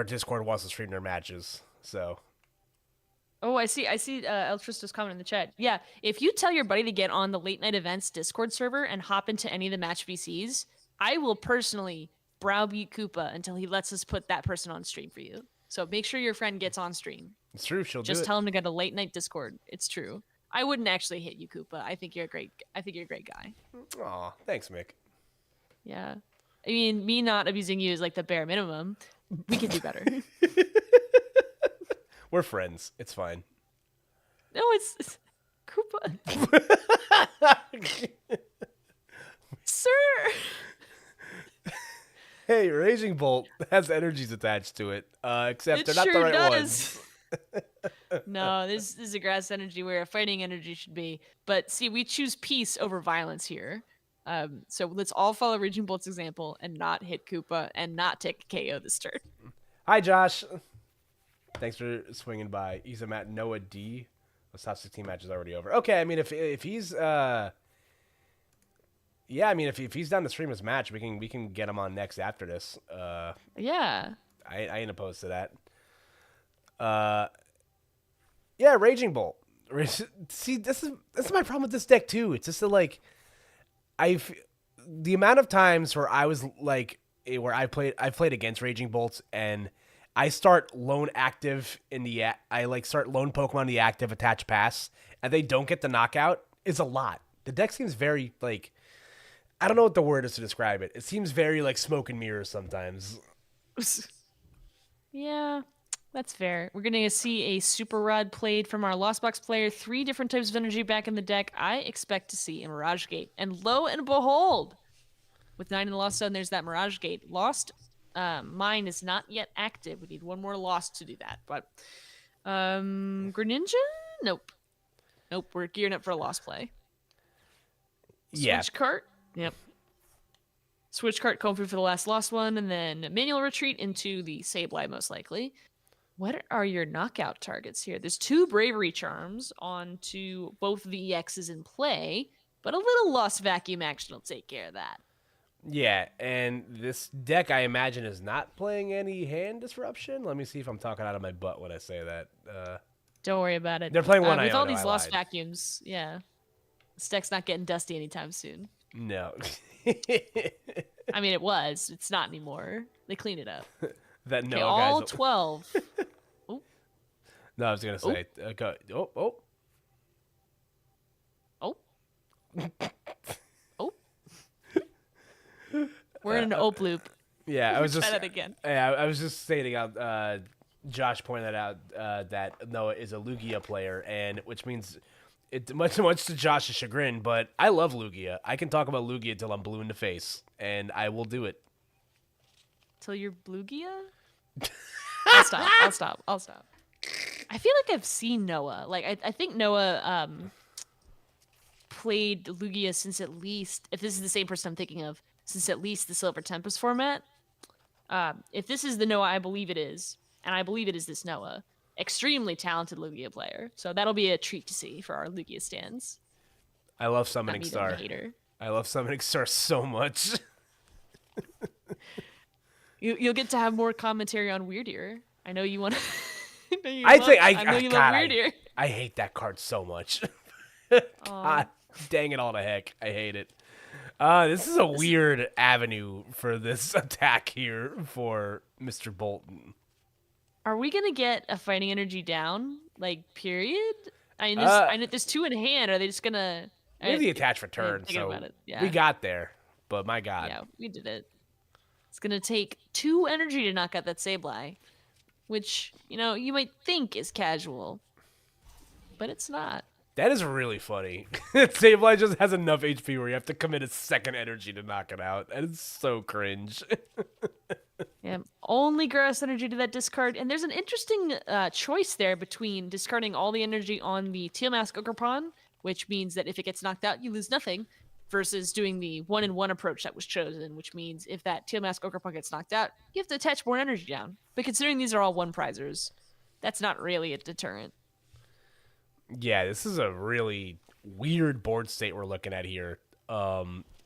Discord wants to stream their matches. So. Oh, I see. El Tristo's comment in the chat. Yeah, if you tell your buddy to get on the Late Night Events Discord server and hop into any of the match VCs, I will personally browbeat Koopa until he lets us put that person on stream for you. So make sure your friend gets on stream. It's true. She'll just do it. tell him to go to Late Night Discord. It's true. I wouldn't actually hit you, Koopa. I think you're a great guy. Aw, thanks, Mick. Yeah. I mean, me not abusing you is like the bare minimum. We can do better. We're friends. It's fine. No, it's Koopa. Sir. Hey, Raging Bolt has energies attached to it, except they're not the right ones. No, this is a grass energy where a fighting energy should be. But see, we choose peace over violence here. So let's all follow Raging Bolt's example and not hit Koopa and not take a KO this turn. Hi, Josh. Thanks for swinging by. He's a Matt Noah D. The top 16 match is already over. Okay, I mean, if he's yeah, I mean, if he's down to stream his match, we can get him on next after this. Yeah. I ain't opposed to that. Yeah, Raging Bolt. See, this is my problem with this deck too. It's just that, like, the amount of times where I was like, where I've played against Raging Bolts and I start lone active start lone Pokemon in the active attach pass and they don't get the knockout is a lot. The deck seems very like, I don't know what the word is to describe it. It seems very like smoke and mirrors sometimes. Yeah, that's fair. We're going to see a Super Rod played from our Lost Box player. 3 different types of energy back in the deck. I expect to see a Mirage Gate. And lo and behold, with 9 in the Lost Zone, there's that Mirage Gate. Lost Mine is not yet active. We need one more Lost to do that. But Greninja? Nope. We're gearing up for a Lost play. Yeah. Switch cart? Yep. Switch cart Comfy for the last Lost one, and then manual retreat into the Sableye, most likely. What are your knockout targets here? There's 2 Bravery Charms onto both the EXs in play, but a little Lost Vacuum action will take care of that. Yeah, and this deck, I imagine, is not playing any hand disruption. Let me see if I'm talking out of my butt when I say that. Don't worry about it. They're playing one With Iona, all these I lost lied. vacuums, yeah. This deck's not getting dusty anytime soon. No. I mean, it was. It's not anymore. They cleaned it up. That Okay, Noah all guy's... 12. Oh, No, I was going to say... go... Oh. oh, oh. We're in an ope loop. Yeah, I was Try just... that again. Yeah, I was just stating out... Josh pointed out that Noah is a Lugia player, and which means... It's much to Josh's chagrin, but I love Lugia. I can talk about Lugia till I'm blue in the face, and I will do it. Till you're Bluegia? I'll stop. I feel like I've seen Noah. Like, I think Noah played Lugia since at least, if this is the same person I'm thinking of, since at least the Silver Tempest format. If this is the Noah I believe it is, and I believe it is this Noah, extremely talented Lugia player. So that'll be a treat to see for our Lugia stands. I love Summoning Not me, Star. the hater. I love Summoning Star so much. You'll get to have more commentary on Weirdier. I know you want. I know you God, love Weirdier. I hate that card so much. Aw. God dang it all to heck. I hate it. This is a weird avenue for this attack here for Mr. Bolton. Are we gonna get a fighting energy down? Like, period? I mean, I know there's 2 in hand. Are they just gonna? We have the attach return, thinking so about it. Yeah. we got there. But my God. Yeah, we did it. It's gonna take 2 energy to knock out that Sableye, which you might think is casual, but it's not. That is really funny. Sableye just has enough HP where you have to commit a second energy to knock it out. And it's so cringe. Yeah, only grass energy to that discard, and there's an interesting choice there between discarding all the energy on the Teal Mask Ogerpon, which means that if it gets knocked out, you lose nothing, versus doing the 1-in-1 approach that was chosen, which means if that Teal Mask Ogerpon gets knocked out, you have to attach more energy down. But considering these are all 1-prizers, that's not really a deterrent. Yeah, this is a really weird board state we're looking at here.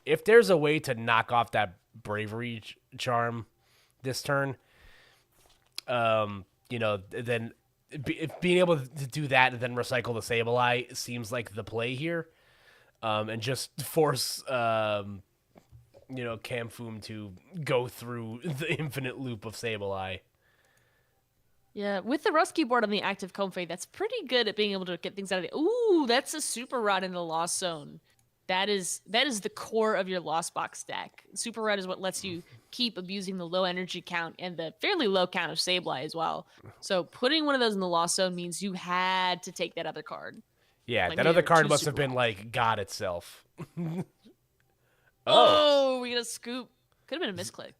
If there's a way to knock off that Bravery charm this turn, then being able to do that and then recycle the Sableye seems like the play here, and just force Camfoom to go through the infinite loop of Sableye. Yeah, with the Rusky board on the active Comfey, that's pretty good at being able to get things out of the... Ooh, that's a Super Rod in the Lost Zone. That is the core of your Lost Box deck. Super Rod is what lets you keep abusing the low energy count and the fairly low count of Sableye as well. So putting one of those in the Lost Zone means you had to take that other card. Yeah, Like, that maybe other there were card 2 must have Super been Rods. like God itself. Oh, we got a scoop. Could have been a misclick.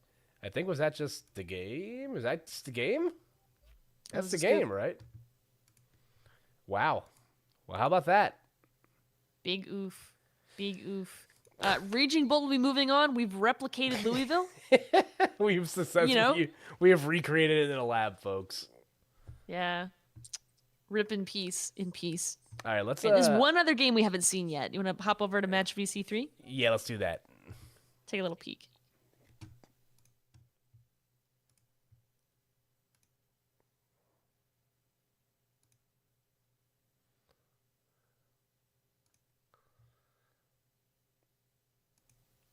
I think, was that just the game? Is that just the game? That's was the a scoop. game, right? Wow. Well, how about that? Big oof. Big oof. Raging Bolt will be moving on. We've replicated Louisville. We've successfully we have recreated it in a lab, folks. Yeah. Rip in peace. In peace. All right, let's. Okay, there's one other game we haven't seen yet. You want to hop over to Match VC3? Yeah, let's do that. Take a little peek.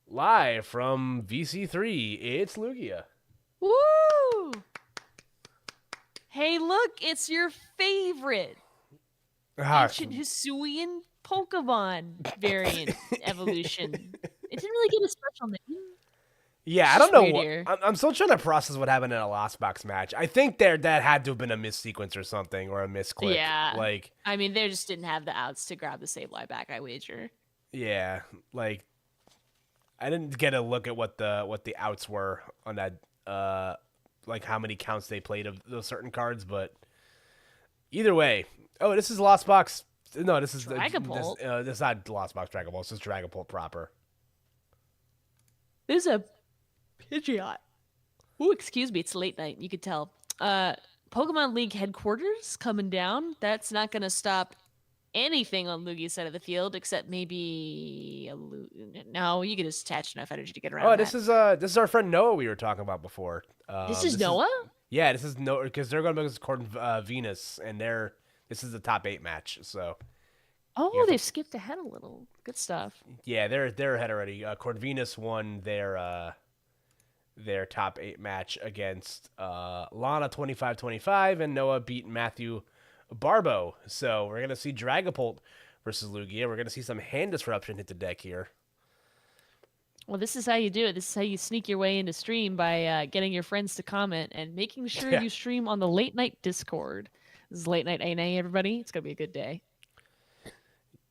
Live from VC3, it's Lugia. Woo! Hey, look, it's your favorite ancient Hisuian Pokemon variant evolution. It didn't really get a special name. Yeah, I It's don't know. weird I'm still trying to process what happened in a Lost Box match. I think that had to have been a missequence or something, or a misclick. Yeah. Like, I mean, they just didn't have the outs to grab the Sableye back, I wager. yeah, like I didn't get a look at what the outs were on that, like how many counts they played of those certain cards, but either way. Oh, this is Lost Box. No, this is Dragapult. This is not Lost Box Dragapult. This is Dragapult proper. There's a Pidgeot. Ooh, excuse me, it's late night. You could tell. Pokemon League headquarters coming down. That's not going to stop anything on Lugia's side of the field, except maybe no. You can just attach enough energy to get around. Oh, that. this is our friend Noah we were talking about before. This is Noah. Yeah, this is Noah because they're going to make this Venus, and This is the top 8 match, so you Oh, have to. they've skipped ahead a little. Good stuff. Yeah, they're ahead already. Corvinus won their top 8 match against Lana 25-25, and Noah beat Matthew Barbo. So we're gonna see Dragapult versus Lugia. We're gonna see some hand disruption hit the deck here. Well, this is how you do it. This is how you sneak your way into stream by getting your friends to comment and making sure Yeah. you stream on the late night Discord. This is late night ANA, everybody. It's gonna be a good day.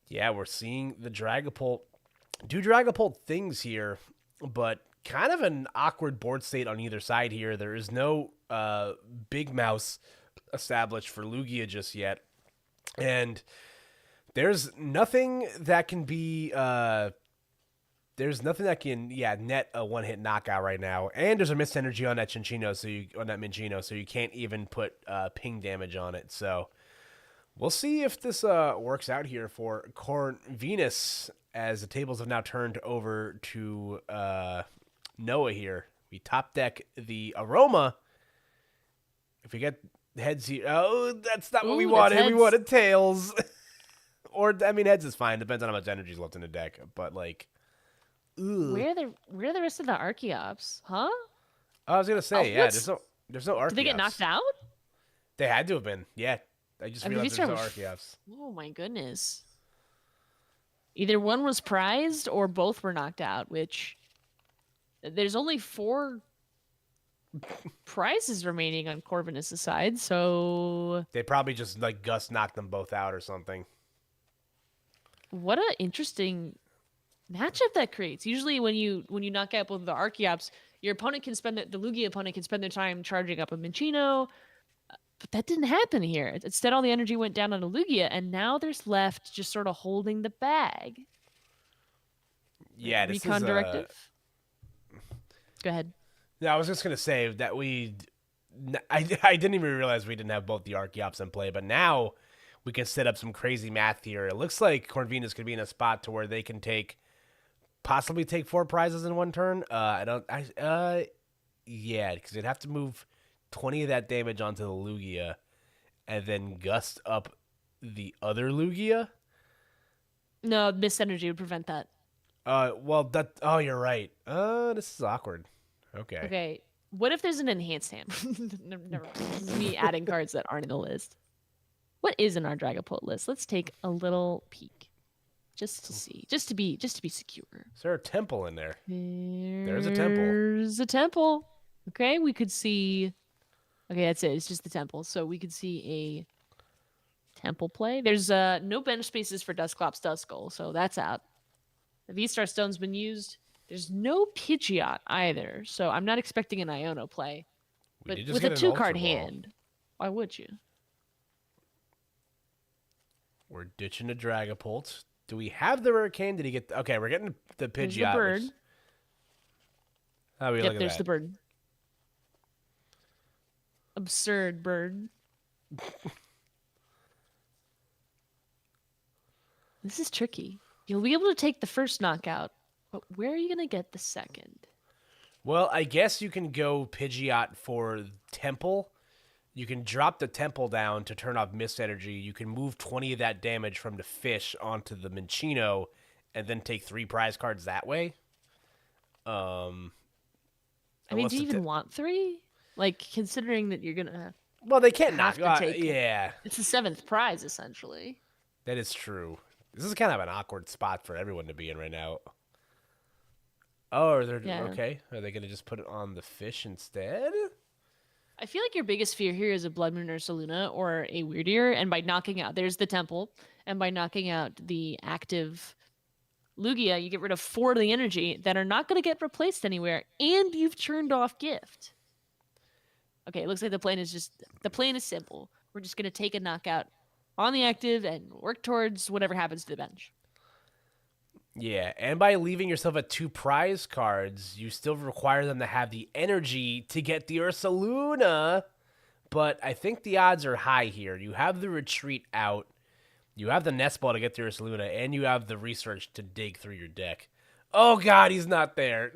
Yeah, we're seeing the Dragapult do Dragapult things here, but kind of an awkward board state on either side here. There is no big mouse established for Lugia just yet. And there's nothing that can be net a one-hit knockout right now. And there's a missed energy on that Minchino, so you can't even put ping damage on it. So we'll see if this works out here for Corn Venus, as the tables have now turned over to Noah here. We top deck the Aroma. If we get heads here, that's not what we wanted. We wanted tails. Or, I mean, heads is fine. Depends on how much energy is left in the deck. But, like, ugh. Where are the rest of the Archeops? Huh? I was going to say, there's no Archeops. Did they get knocked out? They had to have been. Yeah. I just realized there's no Archeops. Oh, my goodness. Either one was prized or both were knocked out, which there's only 4 prizes remaining on Corvinus' side, so they probably just like Gus knocked them both out or something. What an interesting matchup that creates. Usually when you knock out both of the Archeops, your opponent can spend the Lugia opponent can spend their time charging up a Minchino. But that didn't happen here. Instead, all the energy went down on a Lugia, and now there's left just sort of holding the bag. Yeah, this Recon is directive. Go ahead. No, I was just gonna say that I didn't even realize we didn't have both the Archeops in play, but now we can set up some crazy math here. It looks like Corvinus could be in a spot to where they can possibly take 4 prizes in one turn. Yeah, because they'd have to move 20 of that damage onto the Lugia, and then gust up the other Lugia. No, missed energy would prevent that. You're right. This is awkward. Okay. Okay. What if there's an enhanced hand? Never mind. This is me adding cards that aren't in the list. What is in our Dragapult list? Let's take a little peek, just to see, just to be secure. Is there a temple in there? There's a temple. Okay, we could see. Okay, that's it. It's just the temple. So we could see a temple play. There's no bench spaces for Dusclops Duskull, so that's out. The V-Star Stone's been used. There's no Pidgeot either, so I'm not expecting an Iono play. But with a 2-card hand, why would you? We're ditching the Dragapult. Do we have the Hurricane? Did he get... Okay, we're getting the Pidgeot. There's the bird. How are we looking at that? There's the bird. Absurd bird. This is tricky. You'll be able to take the first knockout, but where are you going to get the second? Well, I guess you can go Pidgeot for Temple. You can drop the Temple down to turn off Mist Energy. You can move 20 of that damage from the fish onto the Minchino and then take 3 prize cards that way. I mean, do you even want 3? Like, considering that you're going to... Well, they can't knock. Yeah. It's the 7th prize, essentially. That is true. This is kind of an awkward spot for everyone to be in right now. Oh, okay. Are they going to just put it on the fish instead? I feel like your biggest fear here is a Blood Moon Ursa Luna or a Weirdier, and by knocking out... There's the Temple, and by knocking out the active Lugia, you get rid of 4 of the energy that are not going to get replaced anywhere, and you've turned off Gift. Okay, it looks like the plan is simple. We're just going to take a knockout on the active and work towards whatever happens to the bench. Yeah, and by leaving yourself at 2 prize cards, you still require them to have the energy to get the Ursa Luna. But I think the odds are high here. You have the retreat out, you have the Nest Ball to get the Ursa Luna, and you have the research to dig through your deck. Oh god, he's not there.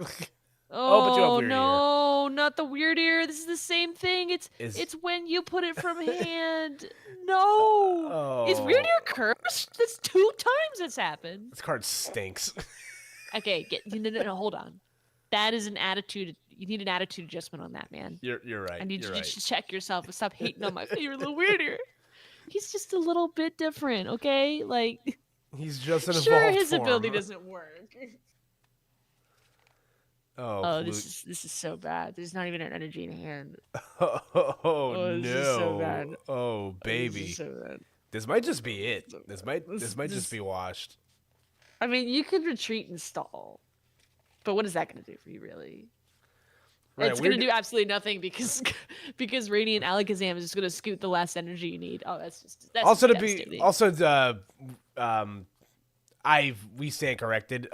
Oh, but you have Oh Weird Ear. no, not the weird ear. This is the same thing. Is It's when you put it from hand. No. Is weird oh, ear cursed? That's 2 times it's happened. this card stinks. Okay, no, hold on. That is an attitude. You need an attitude adjustment on that, man. You're right. I need You're you right. to check yourself and stop hating on my favorite little weird ear. He's just a little bit different, okay? Like, He's just an sure, evolved his ability form. doesn't work. Oh, Oh, this is so bad. There's not even an energy in hand. oh Oh, this is so bad. no. Oh This baby. is so bad. This might just be it. This might This- just be washed. I mean, you could retreat and stall, but what is that going to do for you, really? Right, It's going to do absolutely nothing because because Radiant Alakazam is just going to scoot the last energy you need. Oh, that's also to devastating. be also we stand corrected.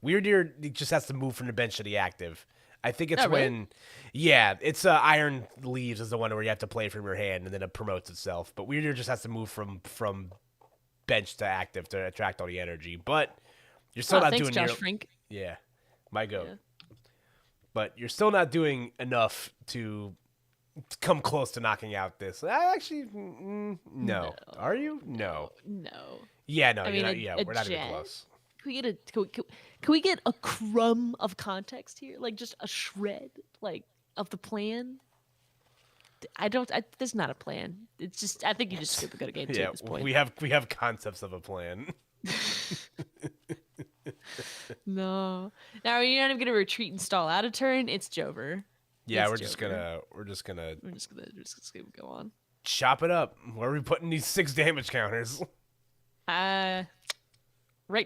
Weird Ear just has to move from the bench to the active. I think it's Oh, really? when it's Iron Leaves is the one where you have to play from your hand and then it promotes itself. But Weird Ear just has to move from bench to active to attract all the energy. But you're still not thanks, doing Josh your Frink. yeah, my goat. Yeah. But you're still not doing enough to come close to knocking out this. I actually, no. Are you? No. No. Yeah, no. I mean, we're not even jet. close. Can we get a crumb of context here? Like just a shred, like of the plan? There's not a plan. It's just I think you just skip a good game two Yeah, at this point. we have concepts of a plan. No. Now you're not even gonna retreat and stall out a turn. It's Jover. Yeah, It's we're just Jover. gonna We're just gonna go on. chop it up. Where are we putting these 6 damage counters? Right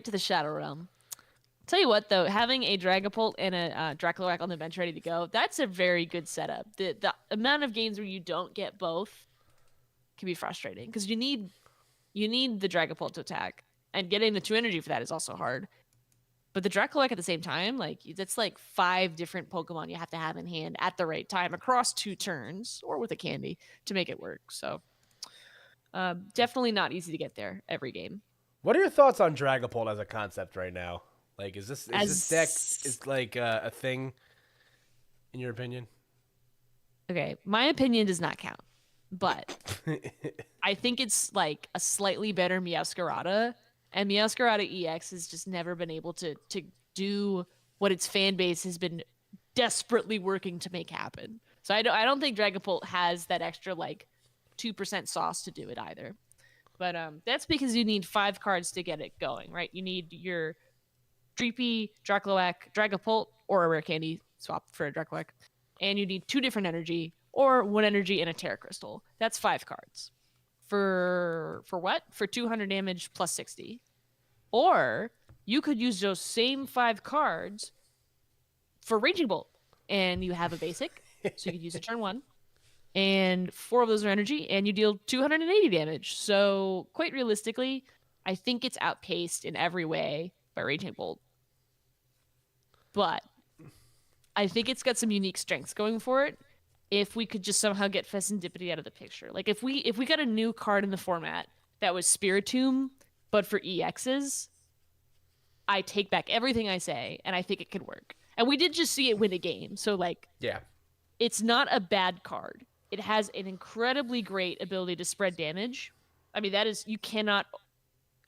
to the Shadow Realm. Tell you what, though, having a Dragapult and a Draculac on the bench ready to go, that's a very good setup. The amount of games where you don't get both can be frustrating because you need the Dragapult to attack, and getting the 2 energy for that is also hard. But the Draculac at the same time, like that's like 5 different Pokemon you have to have in hand at the right time across 2 turns or with a candy to make it work. So definitely not easy to get there every game. What are your thoughts on Dragapult as a concept right now? Like, is this deck is like a thing in your opinion? Okay, my opinion does not count, but I think it's like a slightly better Meowscarada, and Meowscarada EX has just never been able to do what its fan base has been desperately working to make happen. So I don't think Dragapult has that extra like 2% sauce to do it either. But that's because you need 5 cards to get it going, right? You need your Dreepy, Draculac, Dragapult, or a rare candy swap for a Draculac. And you need 2 different energy, or 1 energy and a Terra Crystal. That's 5 cards. For what? For 200 damage plus 60. Or you could use those same 5 cards for Raging Bolt. And you have a basic, so you could use it turn 1. And 4 of those are energy, and you deal 280 damage. So, quite realistically, I think it's outpaced in every way by Raging Bolt. But I think it's got some unique strengths going for it. If we could just somehow get Fessendipity out of the picture, like if we got a new card in the format that was Spiritomb, but for EXs, I take back everything I say, and I think it could work. And we did just see it win a game, so like, Yeah. it's not a bad card. It has an incredibly great ability to spread damage. I mean, you cannot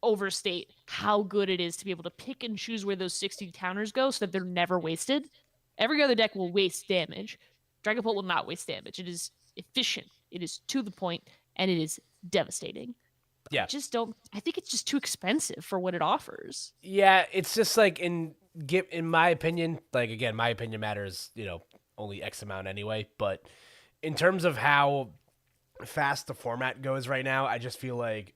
overstate how good it is to be able to pick and choose where those 60 counters go so that they're never wasted. Every other deck will waste damage. Dragapult will not waste damage. It is efficient. It is to the point, and it is devastating. Yeah. I think it's just too expensive for what it offers. Yeah, it's just like in my opinion, like again, my opinion matters, only X amount anyway, but in terms of how fast the format goes right now, I just feel like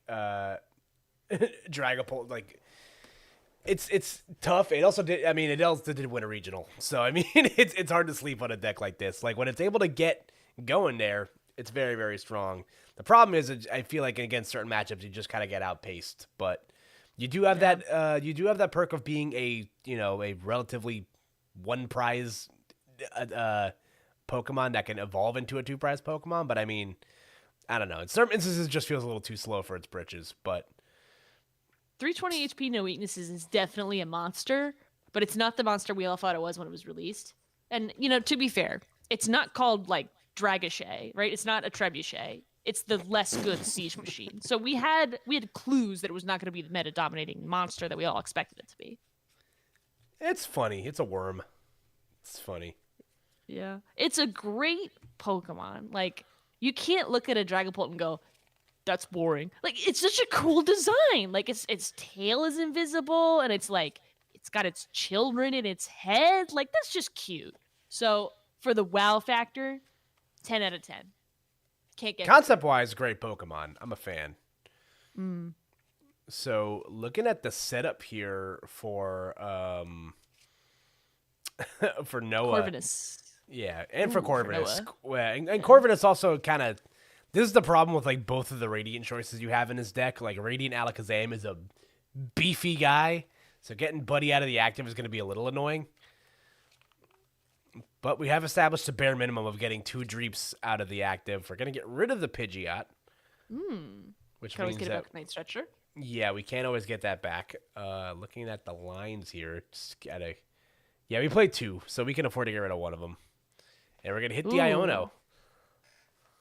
Dragapult, like it's tough. It also did win a regional. So I mean it's hard to sleep on a deck like this. Like when it's able to get going there, it's very, very strong. The problem is I feel like against certain matchups you just kind of get outpaced, but you do have that perk of being a relatively one prize Pokemon that can evolve into a 2 prize Pokemon, but I mean, I don't know. In certain instances it just feels a little too slow for its britches, but 320 HP, no weaknesses is definitely a monster, but it's not the monster we all thought it was when it was released. And to be fair, it's not called like Dragachet, right? It's not a trebuchet. It's the less good siege machine. So we had clues that it was not going to be the meta dominating monster that we all expected it to be. It's funny. It's a worm. It's funny. Yeah. It's a great Pokemon. Like, you can't look at a Dragapult and go, that's boring. Like, it's such a cool design. Like, its tail is invisible, and it's like, it's got its children in its head. Like, that's just cute. So, for the wow factor, 10 out of 10. Can't get Concept-wise, great Pokemon. I'm a fan. Mm. So, looking at the setup here for for Noah. Corvinus. Yeah, and for Corvinus. And Yeah. Corvinus also kind of... This is the problem with like both of the Radiant choices you have in his deck. Like, Radiant Alakazam is a beefy guy, so getting Buddy out of the active is going to be a little annoying. But we have established a bare minimum of getting 2 Dreeps out of the active. We're going to get rid of the Pidgeot. Which Can always means get it that... back Night Stretcher. Yeah, we can't always get that back. Looking at the lines here, just gotta... Yeah, we played 2, so we can afford to get rid of one of them. And we're going to hit the Iono.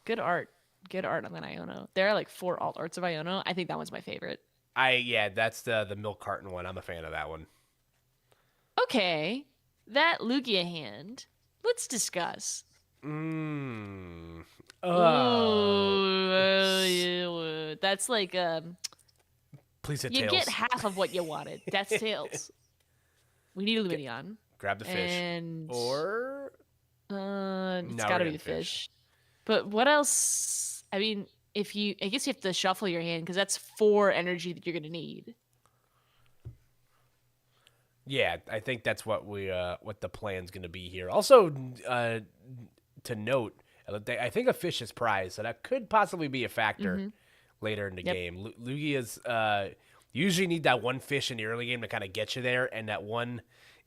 Good art. Good art on that Iono. There are like 4 alt arts of Iono. I think that one's my favorite. Yeah, that's the milk carton one. I'm a fan of that one. Okay. That Lugia hand. Let's discuss. Mmm. Ooh, that's like Please hit you Tails. get half of what you wanted. That's Tails. We need a Lumineon. Grab the fish. And Or... it's gotta be the fish. But what else? I mean, I guess you have to shuffle your hand because that's 4 energy that you're gonna need. Yeah, I think that's what what the plan's going to be here. Also, to note, I think a fish is prized, so that could possibly be a factor later in the game. Lugia's usually need that 1 fish in the early game to kind of get you there, and that 1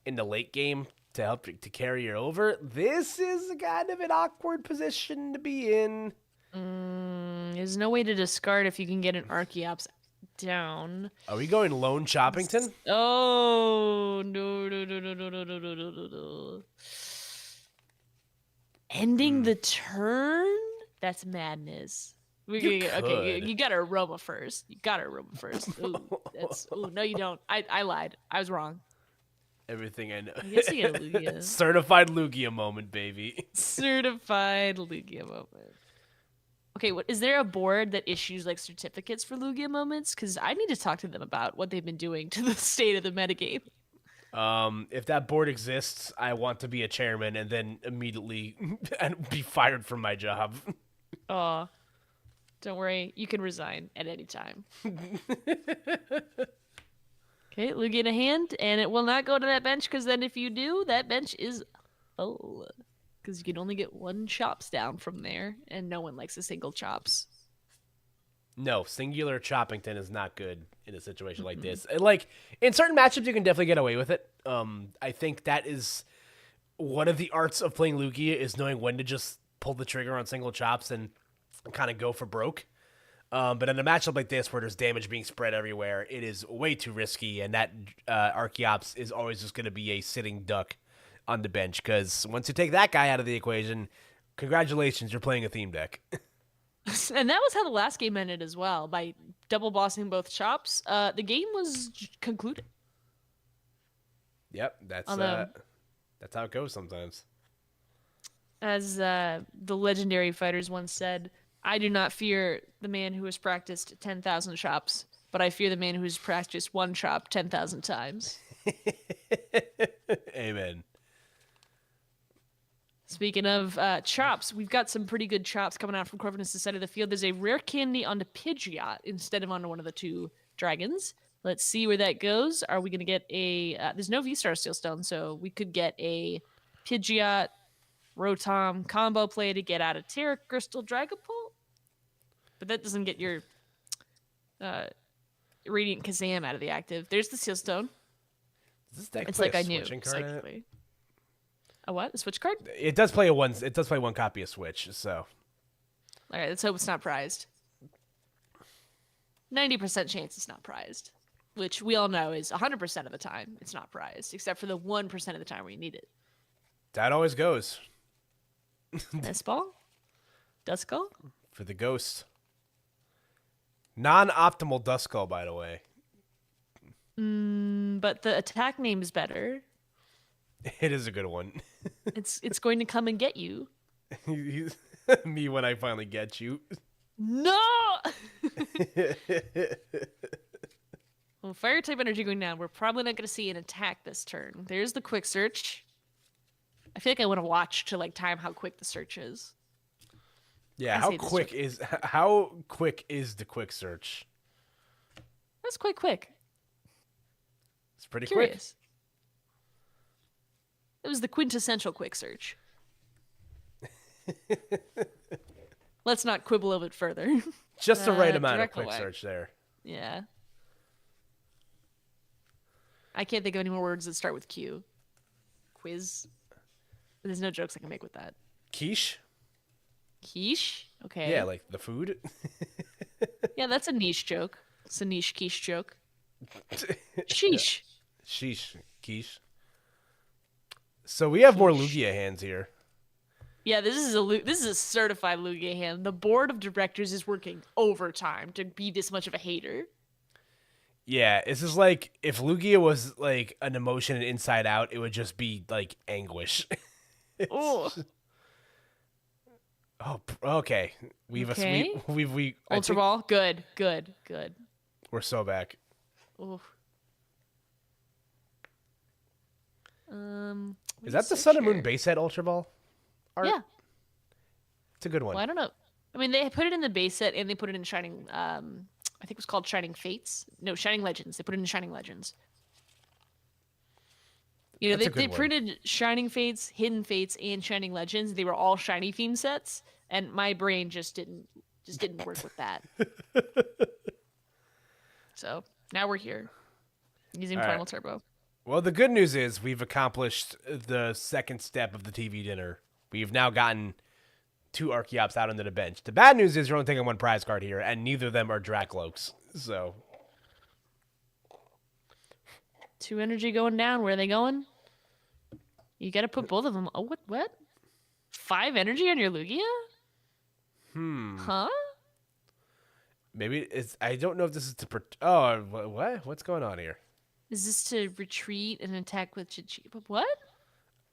in the late game to help to carry you over. This is kind of an awkward position to be in. There's no way to discard if you can get an Archeops down. Are we going Lone Choppington? Oh, no. Ending the turn? That's madness. Okay, you got to aroma first. Ooh, no, you don't. I lied. I was wrong. Everything I know. I guess you get a Lugia. Certified Lugia moment, baby. Certified Lugia moment. Okay, is there a board that issues like certificates for Lugia moments? Because I need to talk to them about what they've been doing to the state of the metagame. If that board exists, I want to be a chairman and then immediately be fired from my job. Oh, don't worry. You can resign at any time. Okay, Lugia in a hand, and it will not go to that bench because then if you do, that bench is full. Because you can only get 1 chops down from there, and no one likes a single chops. No, singular Choppington is not good in a situation like this. Like, in certain matchups, you can definitely get away with it. I think that is one of the arts of playing Lugia is knowing when to just pull the trigger on single chops and kind of go for broke. But in a matchup like this where there's damage being spread everywhere, it is way too risky, and that Archeops is always just going to be a sitting duck on the bench, because once you take that guy out of the equation, congratulations, you're playing a theme deck. And that was how the last game ended as well, by double bossing both chops. The game was concluded. Yep, that's how it goes sometimes. As the legendary fighters once said, I do not fear the man who has practiced 10,000 chops, but I fear the man who has practiced 1 chop 10,000 times. Amen. Speaking of chops, we've got some pretty good chops coming out from Corvinus' side of the field. There's a rare candy on the Pidgeot instead of on one of the 2 dragons. Let's see where that goes. Are we going to get a... there's no V-Star Steelstone, so we could get a Pidgeot, Rotom combo play to get out of Terra Crystal Dragapult. But that doesn't get your Radiant Kazam out of the active. There's the Steelstone. Does this deck It's play like a I knew. switching card in it? A what? A switch card? It does play one copy of Switch, so. All right, let's hope it's not prized. 90% chance it's not prized, which we all know is 100% of the time it's not prized, except for the 1% of the time where you need it. That always goes Nest Ball? Duskull? for the ghost. Non-optimal Duskull, by the way. But the attack name is better. It is a good one. It's going to come and get you. Me when I finally get you. No! Well, fire type energy going down. We're probably not going to see an attack this turn. There's the quick search. I feel like I want to watch to like time how quick the search is. Yeah, how quick is the quick search? That's quite quick. It's pretty Curious. It was the quintessential quick search. Let's not quibble a bit further. Just the right amount of quick search there. Yeah. I can't think of any more words that start with Q. Quiz. There's no jokes I can make with that. Quiche? Quiche? Okay. Yeah, like the food. Yeah, that's a niche joke. It's a niche quiche joke. Sheesh. Sheesh. Quiche. So we have more Lugia hands here. Yeah, this is a certified Lugia hand. The board of directors is working overtime to be this much of a hater. Yeah, this is like if Lugia was like an emotion inside out, it would just be like anguish. Oh. Oh, okay. We've Ultra Ball. Good. We're so back. Oh. Is that the Sun and Moon base set Ultra Ball art? Yeah. It's a good one. Well, I don't know. I mean, they put it in the base set and they put it in Shining. I think it was called Shining Fates. No, Shining Legends. They put it in Shining Legends. You know, they printed Shining Fates, Hidden Fates, and Shining Legends. They were all shiny theme sets, and my brain just didn't work with that. So now we're here using Primal Turbo. Well, the good news is we've accomplished the second step of the TV dinner. We've now gotten 2 Archeops out onto the bench. The bad news is you're only taking 1 prize card here, and neither of them are Dracloaks. So 2 energy going down. Where are they going? You got to put both of them. Oh, what? 5 energy on your Lugia? Huh? Maybe it's. I don't know if this is to. Oh, what? What's going on here? Is this to retreat and attack with Chichi? But what?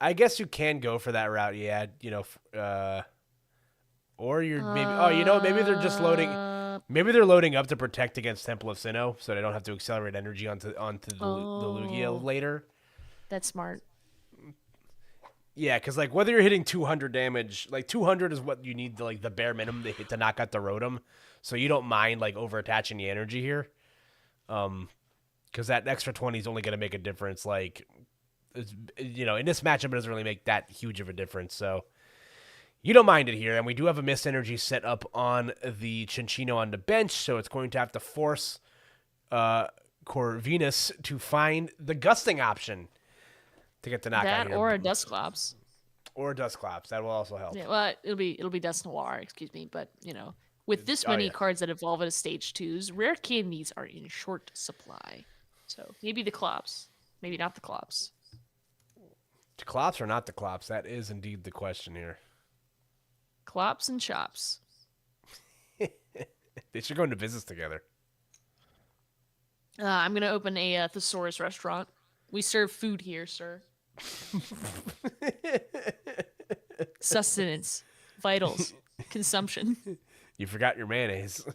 I guess you can go for that route. Yeah, you know. Or you're maybe. Oh, you know, maybe they're just loading. Maybe they're loading up to protect against Temple of Sinnoh, so they don't have to accelerate energy onto the Lugia later. That's smart. Yeah, because like whether you're hitting 200 damage, like 200 is what you need to, like the bare minimum to hit to knock out the Rotom, so you don't mind like over attaching the energy here, because that extra 20 is only going to make a difference. Like, you know, in this matchup, it doesn't really make that huge of a difference, so you don't mind it here. And we do have a Mist Energy set up on the Chinchino on the bench, so it's going to have to force Corvinus to find the gusting option to get the knockout that or a Dusclops. Or a Dusclops. That will also help. Yeah, well, it'll be Dust Noir, excuse me, but you know, with this many cards that evolve at stage 2s, rare candies are in short supply. So maybe the Clops, maybe not the Clops. The Clops or not the Clops? That is indeed the question here. Clops and Chops. They should go into business together. I'm gonna open a thesaurus restaurant. We serve food here, sir. Sustenance, vitals, consumption. You forgot your mayonnaise.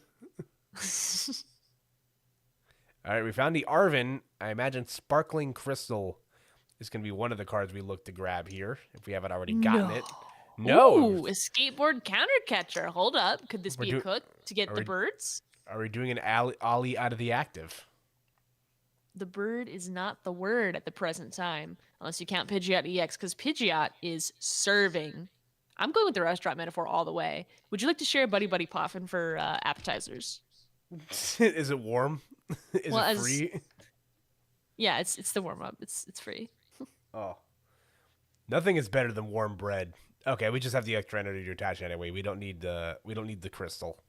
All right, we found the Arven. I imagine Sparkling Crystal is going to be one of the cards we look to grab here, if we haven't already gotten it. No. Ooh, a skateboard counter catcher. Hold up. Could this be a cook to get the birds? Are we doing an ollie out of the active? The bird is not the word at the present time, unless you count Pidgeot EX, because Pidgeot is serving. I'm going with the restaurant metaphor all the way. Would you like to share Buddy Buddy Poffin for appetizers? Is it warm? Is it free? Yeah, it's the warm up. It's free. Oh, nothing is better than warm bread. Okay, we just have the extra energy to attach anyway. We don't need the crystal.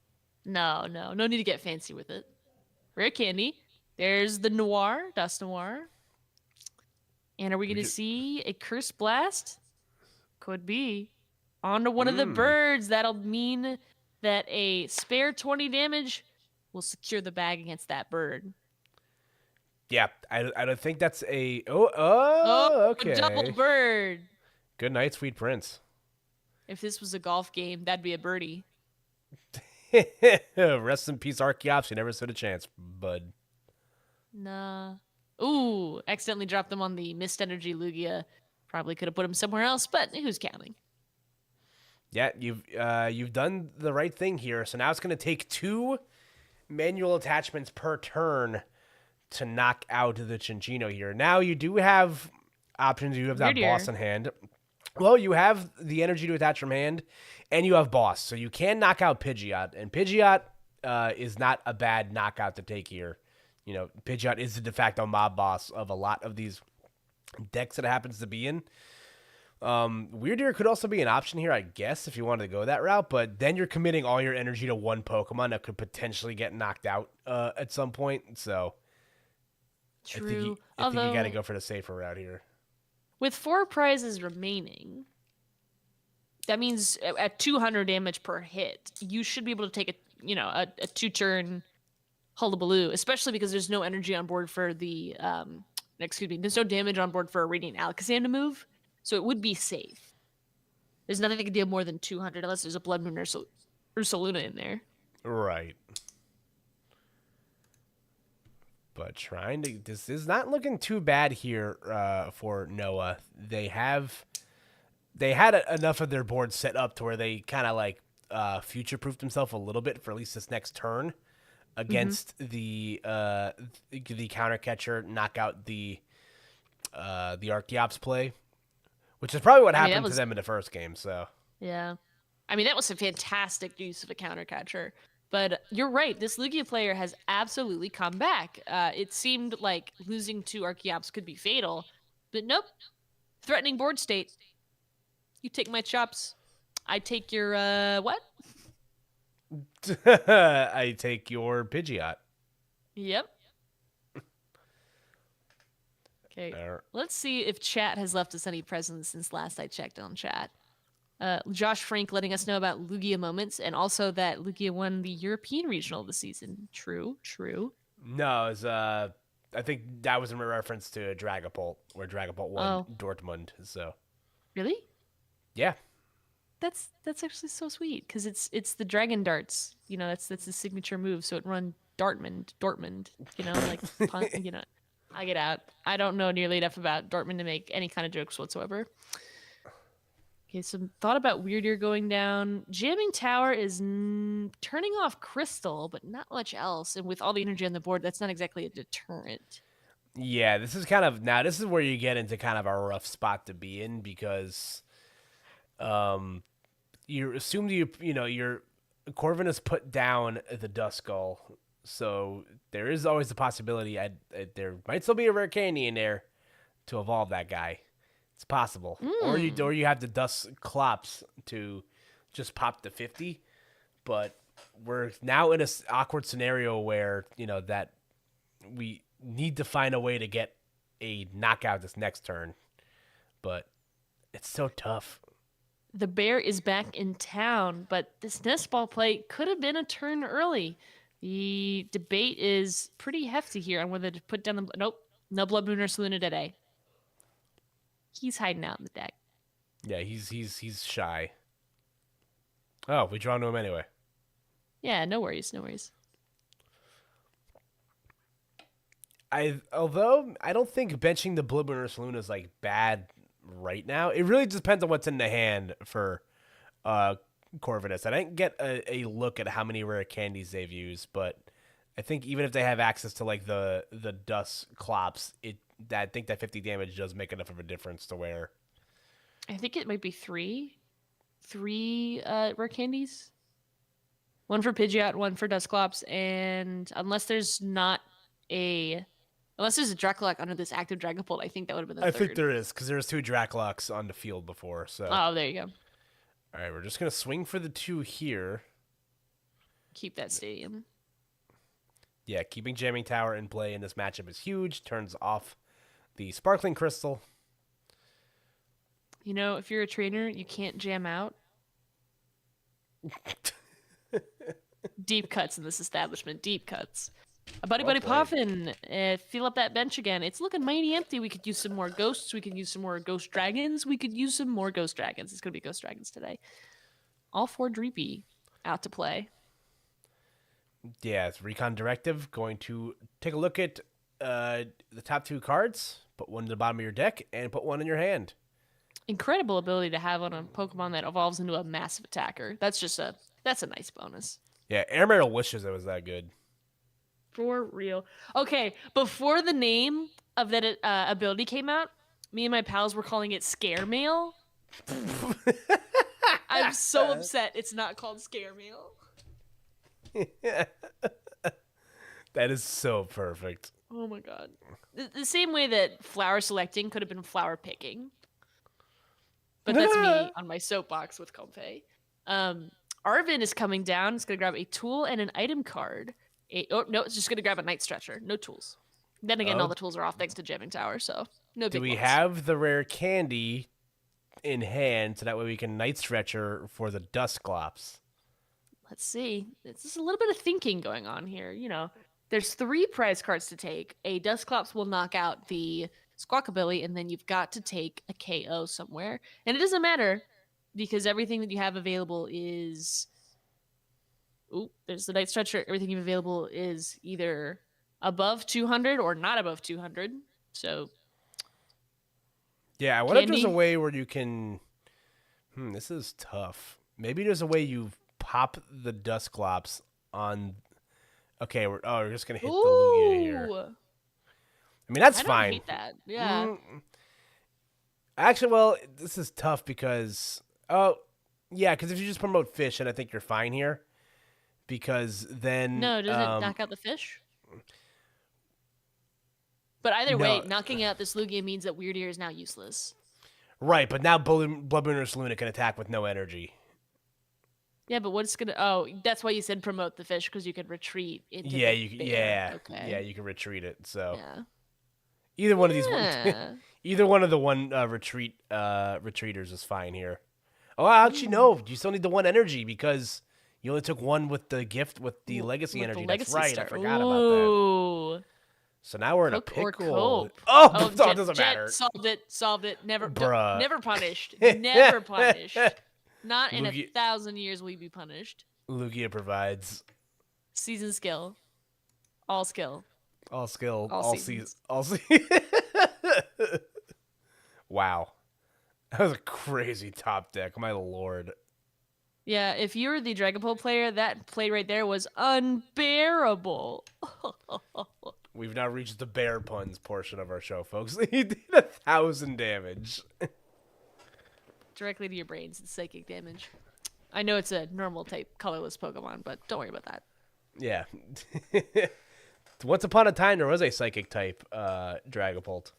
No need to get fancy with it. Rare candy. There's the Noir, Dust Noir. And are we going to see a Curse Blast? Could be. Onto one of the birds. That'll mean that a spare 20 damage will secure the bag against that bird. Yeah, I don't think that's a... Oh, okay. double bird. Good night, sweet prince. If this was a golf game, that'd be a birdie. Rest in peace, Archeops. You never stood a chance, bud. Nah. Ooh, accidentally dropped him on the Mist Energy Lugia. Probably could have put him somewhere else, but who's counting? Yeah, you've done the right thing here. So now it's going to take 2 manual attachments per turn to knock out the Chinchino here. Now you do have options. You have that boss in hand. Well, you have the energy to attach from hand, and you have boss. So you can knock out Pidgeot, and Pidgeot is not a bad knockout to take here. You know, Pidgeot is the de facto mob boss of a lot of these decks that it happens to be in. Weirdeer could also be an option here, I guess, if you wanted to go that route, but then you're committing all your energy to one Pokemon that could potentially get knocked out at some point, so... True. I think you got to go for the safer route here. With 4 prizes remaining, that means at 200 damage per hit, you should be able to take a 2-turn hullabaloo, especially because there's no energy on board for the there's no damage on board for a Radiant Alakazam to move, so it would be safe. There's nothing that can deal more than 200 unless there's a Blood Moon Ursaluna in there. Right. But this is not looking too bad here for Noah. They had enough of their board set up to where they kind of like future-proofed themselves a little bit for at least this next turn against the counter catcher, knock out the Archeops play, which is probably what happened to them in the first game. So yeah, I mean that was a fantastic use of a counter catcher. But you're right. This Lugia player has absolutely come back. It seemed like losing to Archeops could be fatal, but nope. Threatening board state. You take my chops. I take your what? I take your Pidgeot. Yep. Okay. Let's see if chat has left us any presents since last I checked on chat. Josh Frank letting us know about Lugia moments, and also that Lugia won the European regional this season. True. No, it was, I think that was in reference to Dragapult, where Dragapult won Dortmund. So, really? Yeah. That's actually so sweet because it's the Dragon Darts. You know, that's the signature move. So it run Dortmund. You know, like you know, I get out. I don't know nearly enough about Dortmund to make any kind of jokes whatsoever. Okay, some thought about Weirdeer going down. Jamming Tower is turning off Crystal, but not much else. And with all the energy on the board, that's not exactly a deterrent. Yeah, this is where you get into kind of a rough spot to be in because you assume your Corvin has put down the Duskull, so there is always the possibility there might still be a rare candy in there to evolve that guy. It's possible. Or you have the Dusclops to just pop the 50. But we're now in an awkward scenario where, that we need to find a way to get a knockout this next turn. But it's so tough. The bear is back in town, but this nest ball play could have been a turn early. The debate is pretty hefty here on whether to put down nope, no Blood Moon Ursaluna today. He's hiding out in the deck. Yeah, he's shy. Oh, we draw to him anyway. Yeah, no worries. Although I don't think benching the Blood Moon Ursaluna is like bad right now. It really depends on what's in the hand for Corvinus. I didn't get a look at how many rare candies they've used, but I think even if they have access to like the Dusclops, I think that 50 damage does make enough of a difference to where I think it might be three rare candies. One for Pidgeot, one for Dusclops, and unless there's a Dracloak under this active Dragapult, I think that would have been the third. I think there is, because there was 2 Draclocks on the field before. So. Oh, there you go. All right, we're just going to swing for the 2 here. Keep that stadium. Yeah, keeping Jamming Tower in play in this matchup is huge. Turns off the Sparkling Crystal. You know, if you're a trainer, you can't jam out. Deep cuts in this establishment. Deep cuts. A buddy Well buddy played. poffin. Fill up that bench again. It's looking mighty empty. We could use some more ghosts. We could use some more ghost dragons. We could use some more ghost dragons. It's gonna be ghost dragons today. All 4 Dreepy out to play. Yeah, it's Recon Directive. Going to take a look at the top 2 cards, put one to the bottom of your deck, and put one in your hand. Incredible ability to have on a Pokemon that evolves into a massive attacker. That's a nice bonus. Yeah, Airmail wishes it was that good. For real. Okay, before the name of that ability came out, me and my pals were calling it Scare Mail. I'm so upset it's not called Scare Mail. That is so perfect. Oh my god. The same way that flower selecting could have been flower picking. But that's me on my soapbox with Comfey. Arvin is coming down. It's going to grab a tool and an item card. No, it's just going to grab a Night Stretcher. No tools. Then again, all the tools are off thanks to Jamming Tower, so no big Do we ones. have the rare candy in hand so that way we can Night Stretcher for the Dusclops? Let's see. It's just a little bit of thinking going on here. You know, there's 3 prize cards to take. A Dusclops will knock out the Squawkabilly, and then you've got to take a KO somewhere. And it doesn't matter because everything that you have available is... Ooh, there's the Night Stretcher. Everything you have available is either above 200 or not above 200. So... Yeah, I wonder if Candy? there's a way where you can... this is tough. Maybe there's a way you pop the Dusclops on... Okay, we're just going to hit the Lugia here. Ooh. I mean, that's I don't fine. hate that. Yeah. Actually, well, this is tough because... Oh, yeah, because if you just promote fish, then I think you're fine here. Because then... No, does it knock out the fish? But either way, No. knocking out this Lugia means that Weird Ear is now useless. Right, but now Bloodbooner Luna can attack with no energy. Yeah, but what's gonna? Oh, that's why you said promote the fish because you could retreat into. Yeah, the you bear. yeah, Okay. yeah, you can retreat it. So Yeah. either one of these, Yeah. either one of the retreaters is fine here. Oh, actually, no, you still need the 1 energy because you only took 1 with the gift with the legacy With the energy. legacy That's right, star. I forgot about that. Ooh. So now we're in Cook a or pickle. cope. Oh, it Jet, doesn't Jet matter. Solved it. Never, Bruh. never punished. Never punished. Not in Lugia- 1,000 years will you be punished. Lugia provides Season skill. All skill. all skill, All all seasons. Wow, that was a crazy top deck. My lord. Yeah, if you were the Dragapult player, that play right there was unbearable. We've now reached the bear puns portion of our show, folks. He did 1,000 damage. Directly to your brains, it's psychic damage. I know it's a normal type colorless Pokemon, but don't worry about that. Yeah. Once upon a time, there was a psychic type Dragapult.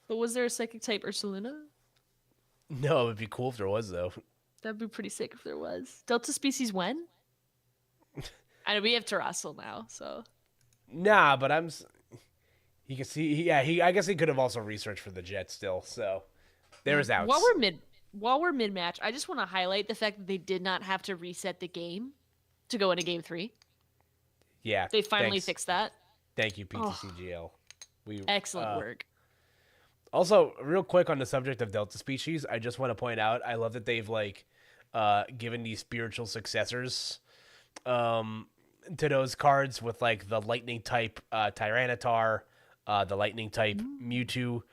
But was there a psychic type Ursaluna? No, it would be cool if there was, though. That'd be pretty sick if there was. Delta species when? I know we have Terrassil now, so. Nah, but he can see. Yeah, I guess he could have also researched for the jet still. So there's outs. While we're mid match, I just want to highlight the fact that they did not have to reset the game to go into game 3. Yeah, They finally thanks. fixed that. Thank you, PTCGL. We Excellent work. Also, real quick on the subject of Delta species, I just want to point out I love that they've given these spiritual successors to those cards with like the lightning type Tyranitar, the lightning type Mewtwo.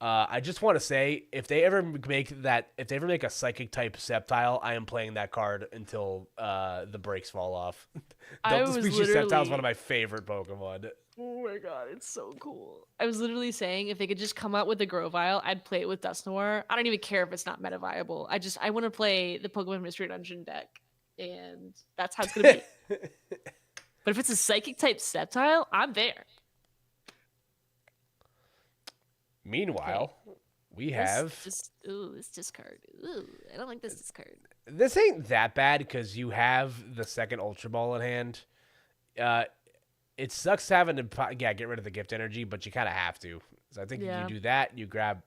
I just want to say if they ever make a psychic type Sceptile, I am playing that card until the brakes fall off. Delta species Sceptile is one of my favorite Pokemon. Oh my god, it's so cool. I was literally saying if they could just come out with a Grovyle, I'd play it with Dusknoir. I don't even care if it's not meta viable. I want to play the Pokemon Mystery Dungeon deck, and that's how it's gonna be. But if it's a psychic type Sceptile, I'm there. Meanwhile, we have this discard. Ooh, I don't like this discard. this ain't that bad because you have the second Ultra Ball in hand. It sucks having to get rid of the gift energy, but you kind of have to. So I think if Yeah. you do that, you grab.